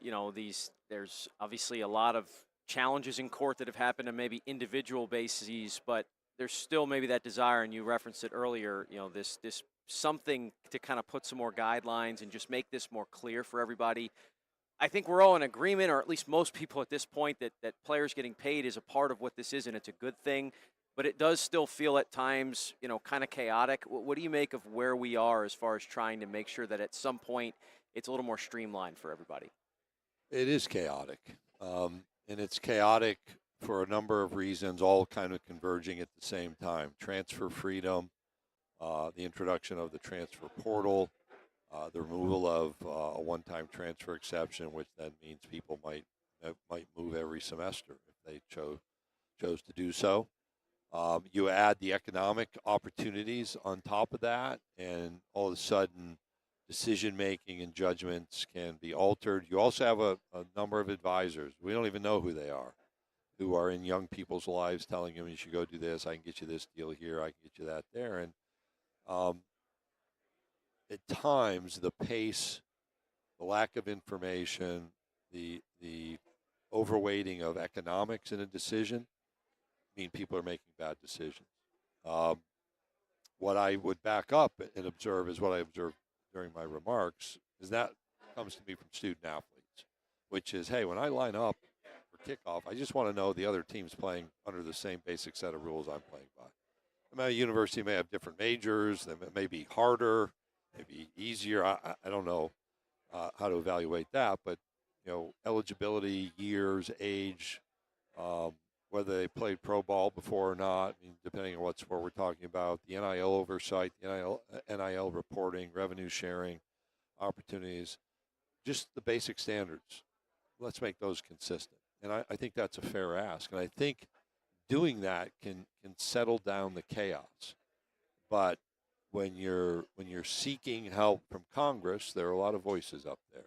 there's obviously a lot of challenges in court that have happened on maybe individual bases, but there's still maybe that desire, and you referenced it earlier, this something to kind of put some more guidelines and just make this more clear for everybody. I think we're all in agreement, or at least most people at this point, that players getting paid is a part of what this is, and it's a good thing. But it does still feel at times, kind of chaotic. What do you make of where we are as far as trying to make sure that at some point it's a little more streamlined for everybody? It is chaotic. And it's chaotic for a number of reasons, all kind of converging at the same time. Transfer freedom, the introduction of the transfer portal, the removal of a one-time transfer exception, which then means people might move every semester if they chose to do so. You add the economic opportunities on top of that, and all of a sudden, decision-making and judgments can be altered. You also have a number of advisors. We don't even know who they are, who are in young people's lives telling them, you should go do this, I can get you this deal here, I can get you that there. And at times, the pace, the lack of information, the overweighting of economics in a decision mean people are making bad decisions. What I would back up and observe is what I observed during my remarks, is that comes to me from student athletes, which is, hey, when I line up for kickoff, I just want to know the other team's playing under the same basic set of rules I'm playing by. I mean, a university may have different majors, it may be harder, maybe easier. I don't know how to evaluate that, but eligibility, years, age, whether they played pro ball before or not, I mean, depending on what sport we're talking about, the NIL oversight, the NIL reporting, revenue sharing, opportunities, just the basic standards. Let's make those consistent. And I think that's a fair ask. And I think doing that can settle down the chaos. But when you're seeking help from Congress, there are a lot of voices up there.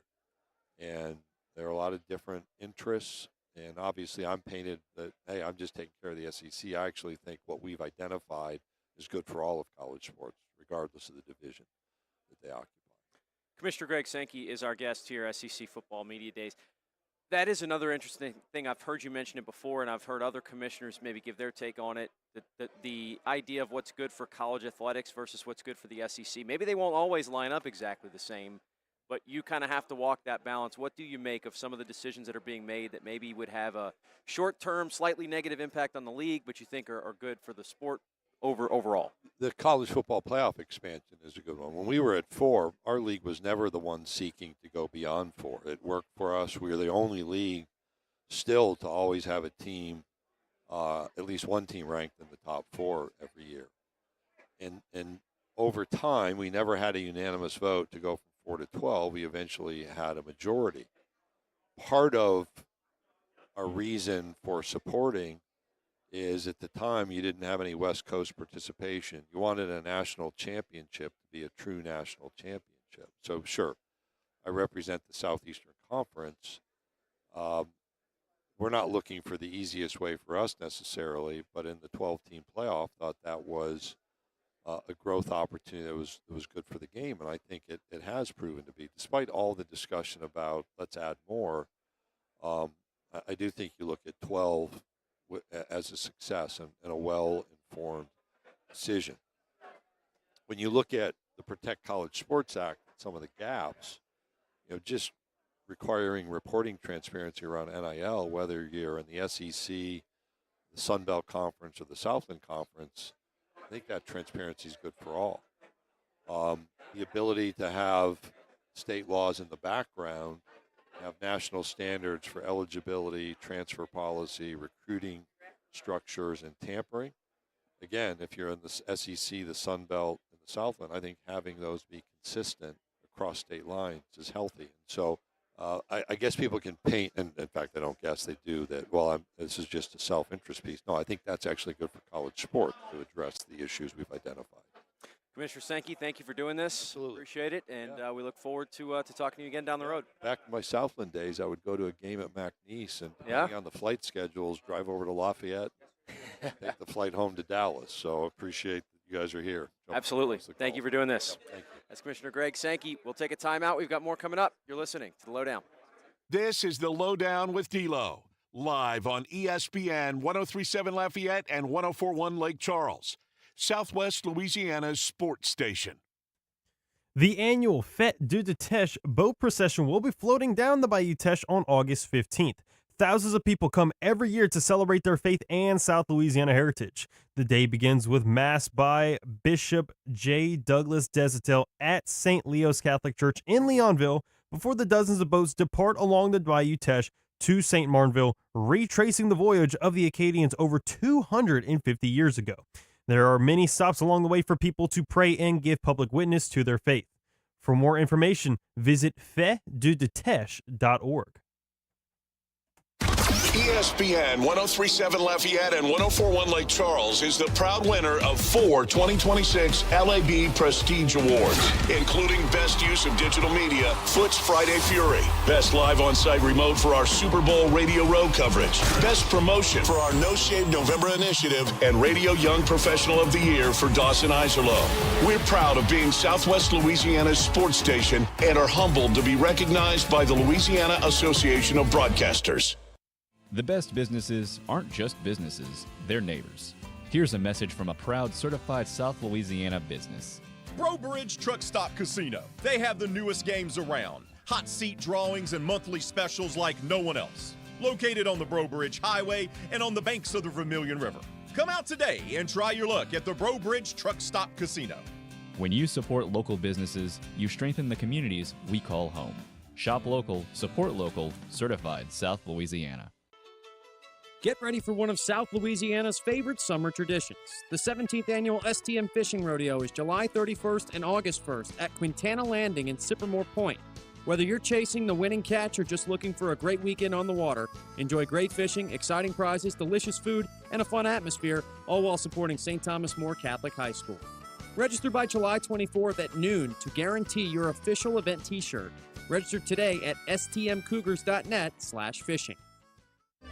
And there are a lot of different interests. And obviously, I'm painted that, hey, I'm just taking care of the SEC. I actually think what we've identified is good for all of college sports, regardless of the division that they occupy. Commissioner Greg Sankey is our guest here at SEC Football Media Days. That is another interesting thing. I've heard you mention it before, and I've heard other commissioners maybe give their take on it, the idea of what's good for college athletics versus what's good for the SEC. Maybe they won't always line up exactly the same, but you kind of have to walk that balance. What do you make of some of the decisions that are being made that maybe would have a short-term, slightly negative impact on the league, but you think are good for the sport overall? The college football playoff expansion is a good one. When we were at 4, our league was never the one seeking to go beyond 4. It worked for us. We were the only league still to always have a team, at least one team ranked in the top 4 every year. And over time, we never had a unanimous vote to go from 4 to 12. We eventually had a majority. Part of our reason for supporting is at the time you didn't have any West Coast participation. You wanted a national championship to be a true national championship. So sure, I represent the Southeastern Conference. We're not looking for the easiest way for us necessarily, but in the 12-team playoff, thought that was a growth opportunity that was good for the game, and I think it has proven to be. Despite all the discussion about let's add more, I do think you look at 12 as a success and a well-informed decision. When you look at the Protect College Sports Act, some of the gaps, just requiring reporting transparency around NIL, whether you're in the SEC, the Sun Belt Conference, or the Southland Conference, I think that transparency is good for all. The ability to have state laws in the background, have national standards for eligibility, transfer policy, recruiting structures, and tampering. Again, if you're in the SEC, the Sun Belt, and the Southland, I think having those be consistent across state lines is healthy. And so I guess people can paint, and in fact, I don't guess they do, that, well, this is just a self-interest piece. No, I think that's actually good for college sport to address the issues we've identified. Commissioner Sankey, thank you for doing this. Absolutely. Appreciate it, and we look forward to talking to you again down the road. Back in my Southland days, I would go to a game at McNeese, and depending on the flight schedules, drive over to Lafayette, take the flight home to Dallas. So appreciate that you guys are here. Absolutely. Thank you for doing this. Thank you. That's Commissioner Greg Sankey. We'll take a timeout. We've got more coming up. You're listening to the LohDown. This is the LohDown with D-Loh, live on ESPN 103.7 Lafayette and 104.1 Lake Charles, Southwest Louisiana's sports station. The annual Fête du Teche boat procession will be floating down the Bayou Teche on August 15th. Thousands of people come every year to celebrate their faith and South Louisiana heritage. The day begins with Mass by Bishop J. Douglas Desatel at St. Leo's Catholic Church in Leonville before the dozens of boats depart along the Bayou Teche to St. Martinville, retracing the voyage of the Acadians over 250 years ago. There are many stops along the way for people to pray and give public witness to their faith. For more information, visit faitdudetêche.org. ESPN 1037 Lafayette and 1041 Lake Charles is the proud winner of 4 2026 LAB Prestige Awards, including Best Use of Digital Media, Foot's Friday Fury, Best Live On-Site Remote for our Super Bowl Radio Road coverage, Best Promotion for our No Shave November initiative, and Radio Young Professional of the Year for Dawson Iserloh. We're proud of being Southwest Louisiana's sports station and are humbled to be recognized by the Louisiana Association of Broadcasters. The best businesses aren't just businesses, they're neighbors. Here's a message from a proud certified South Louisiana business. Bro Bridge Truck Stop Casino. They have the newest games around. Hot seat drawings and monthly specials like no one else. Located on the Bro Bridge Highway and on the banks of the Vermilion River. Come out today and try your luck at the Bro Bridge Truck Stop Casino. When you support local businesses, you strengthen the communities we call home. Shop local, support local, certified South Louisiana. Get ready for one of South Louisiana's favorite summer traditions. The 17th annual STM Fishing Rodeo is July 31st and August 1st at Quintana Landing in Sippermore Point. Whether you're chasing the winning catch or just looking for a great weekend on the water, enjoy great fishing, exciting prizes, delicious food, and a fun atmosphere, all while supporting St. Thomas More Catholic High School. Register by July 24th at noon to guarantee your official event t-shirt. Register today at stmcougars.net/fishing.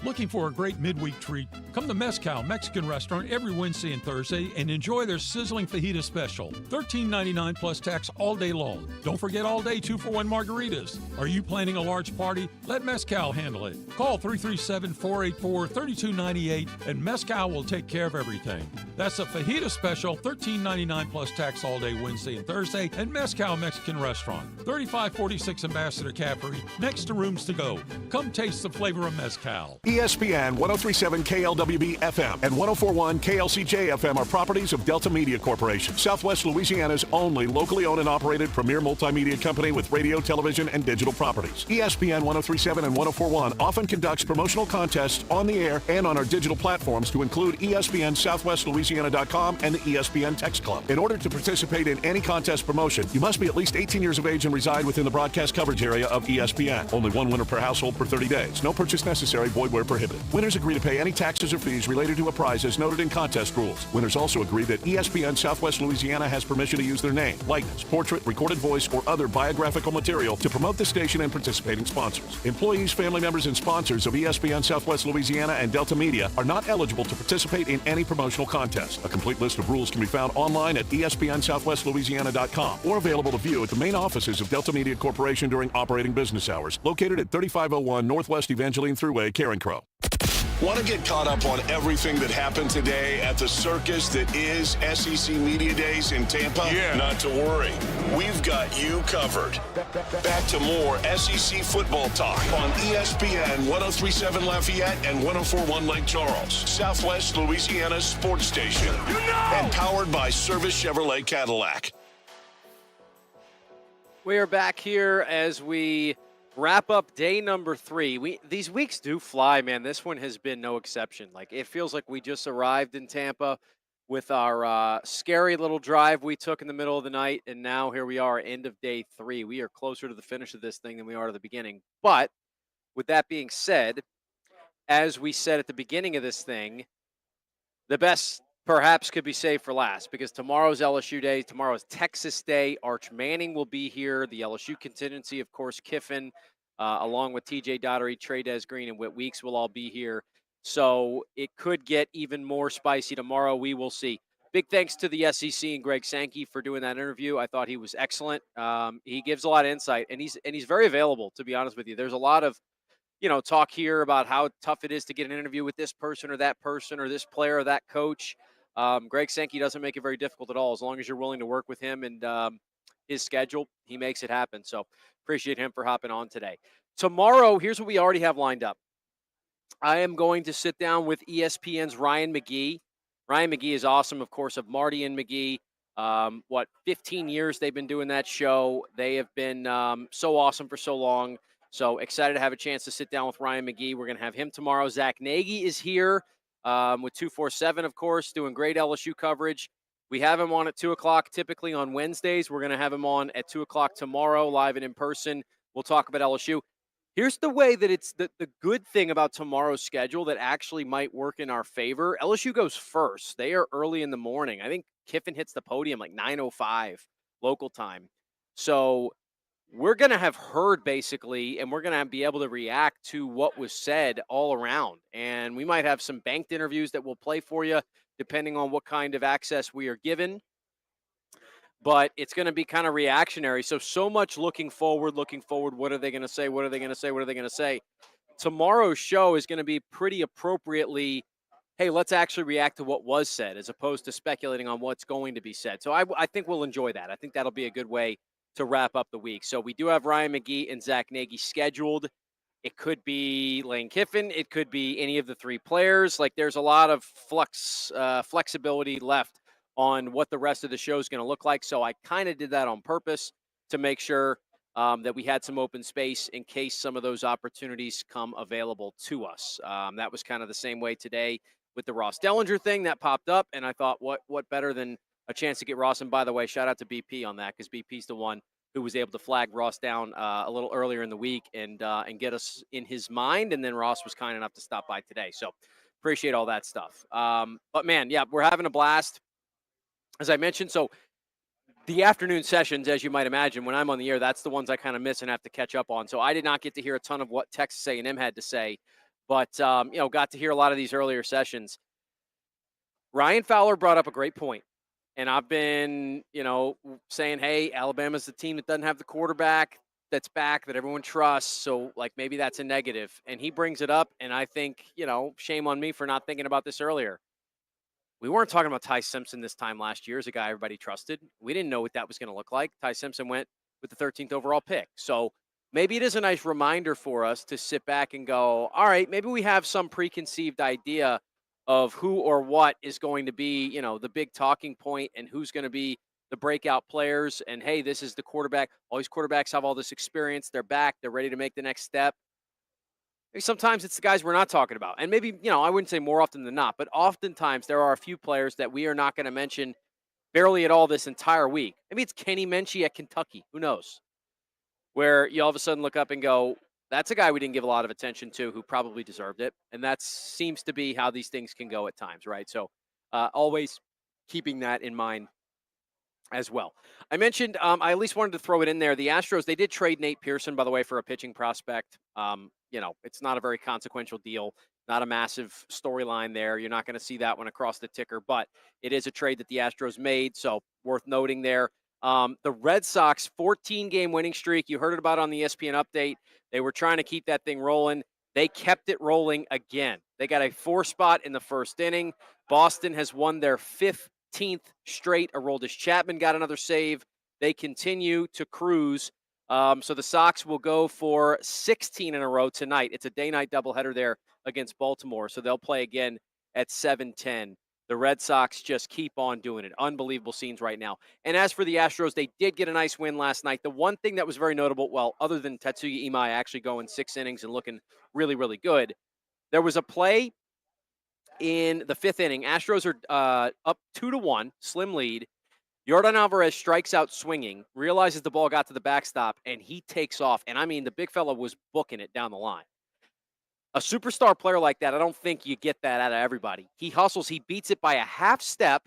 Looking for a great midweek treat? Come to Mezcal Mexican Restaurant every Wednesday and Thursday and enjoy their sizzling fajita special. $13.99 plus tax all day long. Don't forget all day 2-for-1 margaritas. Are you planning a large party? Let Mezcal handle it. Call 337-484-3298 and Mezcal will take care of everything. That's a fajita special, $13.99 plus tax all day Wednesday and Thursday at Mezcal Mexican Restaurant, 3546 Ambassador Caffrey, next to Rooms to Go. Come taste the flavor of Mezcal. ESPN 1037 KLWB FM and 1041 KLCJ FM are properties of Delta Media Corporation, Southwest Louisiana's only locally owned and operated premier multimedia company with radio, television, and digital properties. ESPN 1037 and 1041 often conducts promotional contests on the air and on our digital platforms to include ESPN SouthwestLouisiana.com and the ESPN Text Club. In order to participate in any contest promotion, you must be at least 18 years of age and reside within the broadcast coverage area of ESPN. Only one winner per household per 30 days. No purchase necessary. Void where prohibited. Winners agree to pay any taxes or fees related to a prize as noted in contest rules. Winners also agree that ESPN Southwest Louisiana has permission to use their name, likeness, portrait, recorded voice, or other biographical material to promote the station and participating sponsors. Employees, family members, and sponsors of ESPN Southwest Louisiana and Delta Media are not eligible to participate in any promotional contest. A complete list of rules can be found online at ESPNSouthwestLouisiana.com or available to view at the main offices of Delta Media Corporation during operating business hours, located at 3501 Northwest Evangeline Thruway, Carencro. Want to get caught up on everything that happened today at the circus that is SEC Media Days in Tampa? Yeah. Not to worry. We've got you covered. Back to more SEC football talk on ESPN 1037 Lafayette and 1041 Lake Charles, Southwest Louisiana's sports station. And powered by Service Chevrolet Cadillac. We are back here as we wrap up day number 3. These weeks do fly, man. This one has been no exception. Like, it feels like we just arrived in Tampa with our scary little drive we took in the middle of the night, and now here we are, end of day 3. We are closer to the finish of this thing than we are to the beginning. But with that being said, as we said at the beginning of this thing, the best perhaps could be saved for last, because tomorrow's LSU Day, tomorrow's Texas Day. Arch Manning will be here. The LSU contingency, of course, Kiffin, along with TJ Daugherty, Trey Green, and Whit Weeks will all be here. So it could get even more spicy tomorrow. We will see. Big thanks to the SEC and Greg Sankey for doing that interview. I thought he was excellent. He gives a lot of insight, and he's very available, to be honest with you. There's a lot of talk here about how tough it is to get an interview with this person or this player or that coach. Greg Sankey doesn't make it very difficult at all. As long as you're willing to work with him and his schedule, he makes it happen. So appreciate him for hopping on today. Tomorrow, here's what we already have lined up. I am going to sit down with ESPN's Ryan McGee. Ryan McGee is awesome, of course, of Marty and McGee. 15 years they've been doing that show. They have been so awesome for so long. So excited to have a chance to sit down with Ryan McGee. We're going to have him tomorrow. Zach Nagy is here with 247, of course, doing great LSU coverage. We have him on at 2 o'clock typically on Wednesdays. We're going to have him on at 2 o'clock tomorrow, live and in person. We'll talk about LSU. Here's the way that it's the good thing about tomorrow's schedule that actually might work in our favor. LSU goes first. They are early in the morning. I think Kiffin hits the podium like 9:05 local time. So we're going to have heard basically, and we're going to be able to react to what was said all around. And we might have some banked interviews that we'll play for you, depending on what kind of access we are given. But it's going to be kind of reactionary. So much looking forward. What are they going to say? What are they going to say? What are they going to say? Tomorrow's show is going to be pretty appropriately, hey, let's actually react to what was said as opposed to speculating on what's going to be said. So I think we'll enjoy that. I think that'll be a good way to wrap up the week. So we do have Ryan McGee and Zach Nagy scheduled. It could be Lane Kiffin. It could be any of the three players. Like there's a lot of flexibility left on what the rest of the show is going to look like. So I kind of did that on purpose to make sure that we had some open space in case some of those opportunities come available to us. That was kind of the same way today with the Ross Dellinger thing that popped up. And I thought, what better than a chance to get Ross? And by the way, shout out to BP on that because BP's the one who was able to flag Ross down a little earlier in the week and get us in his mind. And then Ross was kind enough to stop by today. So appreciate all that stuff. But, man, yeah, we're having a blast. As I mentioned, so the afternoon sessions, as you might imagine, when I'm on the air, that's the ones I kind of miss and have to catch up on. So I did not get to hear a ton of what Texas A&M had to say, but, got to hear a lot of these earlier sessions. Ryan Fowler brought up a great point. And I've been, saying, hey, Alabama's the team that doesn't have the quarterback that's back that everyone trusts. So, like, maybe that's a negative. And he brings it up, and I think, shame on me for not thinking about this earlier. We weren't talking about Ty Simpson this time last year as a guy everybody trusted. We didn't know what that was going to look like. Ty Simpson went with the 13th overall pick. So maybe it is a nice reminder for us to sit back and go, all right, maybe we have some preconceived idea of who or what is going to be, the big talking point and who's going to be the breakout players. And, hey, this is the quarterback. All these quarterbacks have all this experience. They're back. They're ready to make the next step. Maybe sometimes it's the guys we're not talking about. And maybe, I wouldn't say more often than not, but oftentimes there are a few players that we are not going to mention barely at all this entire week. Maybe it's Kenny Minchie at Kentucky. Who knows? Where you all of a sudden look up and go, that's a guy we didn't give a lot of attention to who probably deserved it. And that seems to be how these things can go at times, right? So always keeping that in mind as well. I mentioned, I at least wanted to throw it in there. The Astros, they did trade Nate Pearson, by the way, for a pitching prospect. It's not a very consequential deal, not a massive storyline there. You're not going to see that one across the ticker, but it is a trade that the Astros made, so worth noting there. The Red Sox 14-game winning streak, you heard it about on the ESPN update. They were trying to keep that thing rolling. They kept it rolling again. They got a 4 spot in the first inning. Boston has won their 15th straight. Aroldis Chapman got another save. They continue to cruise. So the Sox will go for 16 in a row tonight. It's a day-night doubleheader there against Baltimore, so they'll play again at 7:10. The Red Sox just keep on doing it. Unbelievable scenes right now. And as for the Astros, they did get a nice win last night. The one thing that was very notable, well, other than Tatsuya Imai actually going 6 innings and looking really, really good, there was a play in the 5th inning. Astros are up 2-1, slim lead. Yordan Alvarez strikes out swinging, realizes the ball got to the backstop, and he takes off. And, I mean, the big fella was booking it down the line. A superstar player like that, I don't think you get that out of everybody. He hustles. He beats it by a half step,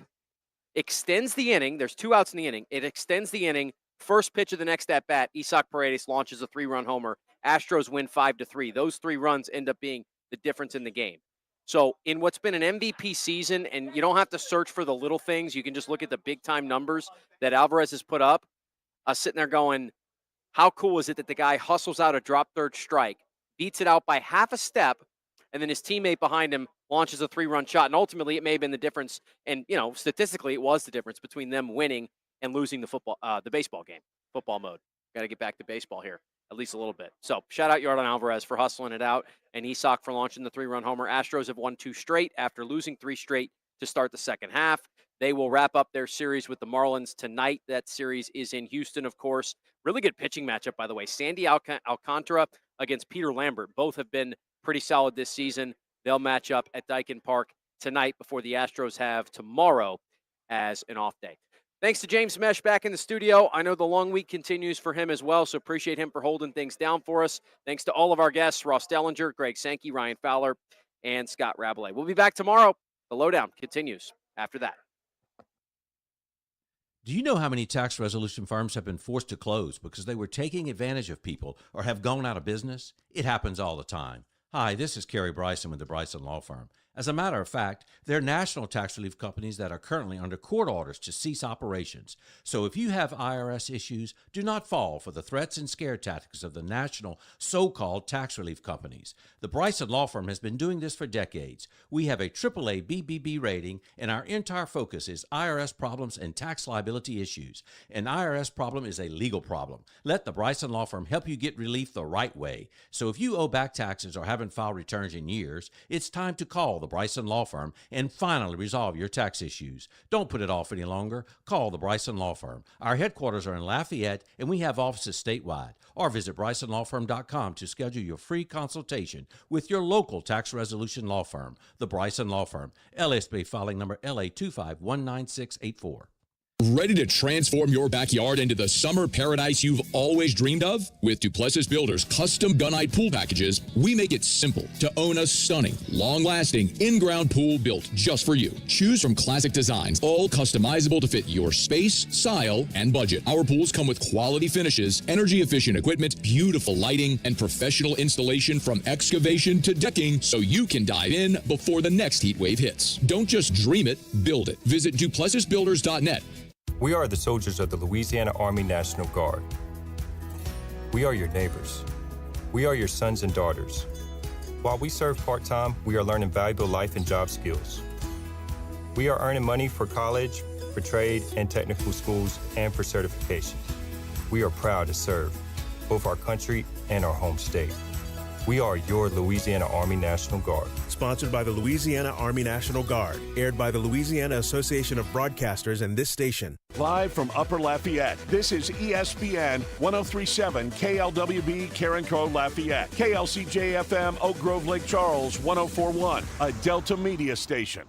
extends the inning. There's 2 outs in the inning. It extends the inning. First pitch of the next at-bat, Isaac Paredes launches a 3-run homer. Astros win 5-3. Those 3 runs end up being the difference in the game. So in what's been an MVP season, and you don't have to search for the little things, you can just look at the big-time numbers that Alvarez has put up. I was sitting there going, how cool is it that the guy hustles out a drop third strike, beats it out by half a step, and then his teammate behind him launches a 3-run shot. And ultimately, it may have been the difference. And, statistically, it was the difference between them winning and losing the baseball game, football mode. Got to get back to baseball here, at least a little bit. So shout out Yordan Alvarez for hustling it out and Isaac for launching the 3-run homer. Astros have won 2 straight after losing 3 straight to start the second half. They will wrap up their series with the Marlins tonight. That series is in Houston, of course. Really good pitching matchup, by the way. Sandy Alcantara against Peter Lambert. Both have been pretty solid this season. They'll match up at Daikin Park tonight before the Astros have tomorrow as an off day. Thanks to James Mesh back in the studio. I know the long week continues for him as well, so appreciate him for holding things down for us. Thanks to all of our guests, Ross Dellinger, Greg Sankey, Ryan Fowler, and Scott Rabelais. We'll be back tomorrow. The Lowdown continues after that. Do you know how many tax resolution firms have been forced to close because they were taking advantage of people or have gone out of business? It happens all the time. Hi, this is Kerry Bryson with the Bryson Law Firm. As a matter of fact, there are national tax relief companies that are currently under court orders to cease operations. So if you have IRS issues, do not fall for the threats and scare tactics of the national so-called tax relief companies. The Bryson Law Firm has been doing this for decades. We have a AAA BBB rating, and our entire focus is IRS problems and tax liability issues. An IRS problem is a legal problem. Let the Bryson Law Firm help you get relief the right way. So if you owe back taxes or haven't filed returns in years, it's time to call the Bryson Law Firm and finally resolve your tax issues. Don't put it off any longer. Call the Bryson Law Firm. Our headquarters are in Lafayette, and we have offices statewide. Or visit BrysonLawFirm.com to schedule your free consultation with your local tax resolution law firm, the Bryson Law Firm. LSB filing number LA2519684. Ready to transform your backyard into the summer paradise you've always dreamed of? With Duplessis Builders custom gunite pool packages, we make it simple to own a stunning, long-lasting, in-ground pool built just for you. Choose from classic designs, all customizable to fit your space, style, and budget. Our pools come with quality finishes, energy-efficient equipment, beautiful lighting, and professional installation from excavation to decking, so you can dive in before the next heat wave hits. Don't just dream it, build it. Visit DuplessisBuilders.net. We are the soldiers of the Louisiana Army National Guard. We are your neighbors. We are your sons and daughters. While we serve part-time, we are learning valuable life and job skills. We are earning money for college, for trade and technical schools, and for certifications. We are proud to serve both our country and our home state. We are your Louisiana Army National Guard. Sponsored by the Louisiana Army National Guard. Aired by the Louisiana Association of Broadcasters and this station. Live from Upper Lafayette, this is ESPN 1037 KLWB Carencro Lafayette, KLCJ FM Oak Grove Lake Charles 1041, a Delta Media station.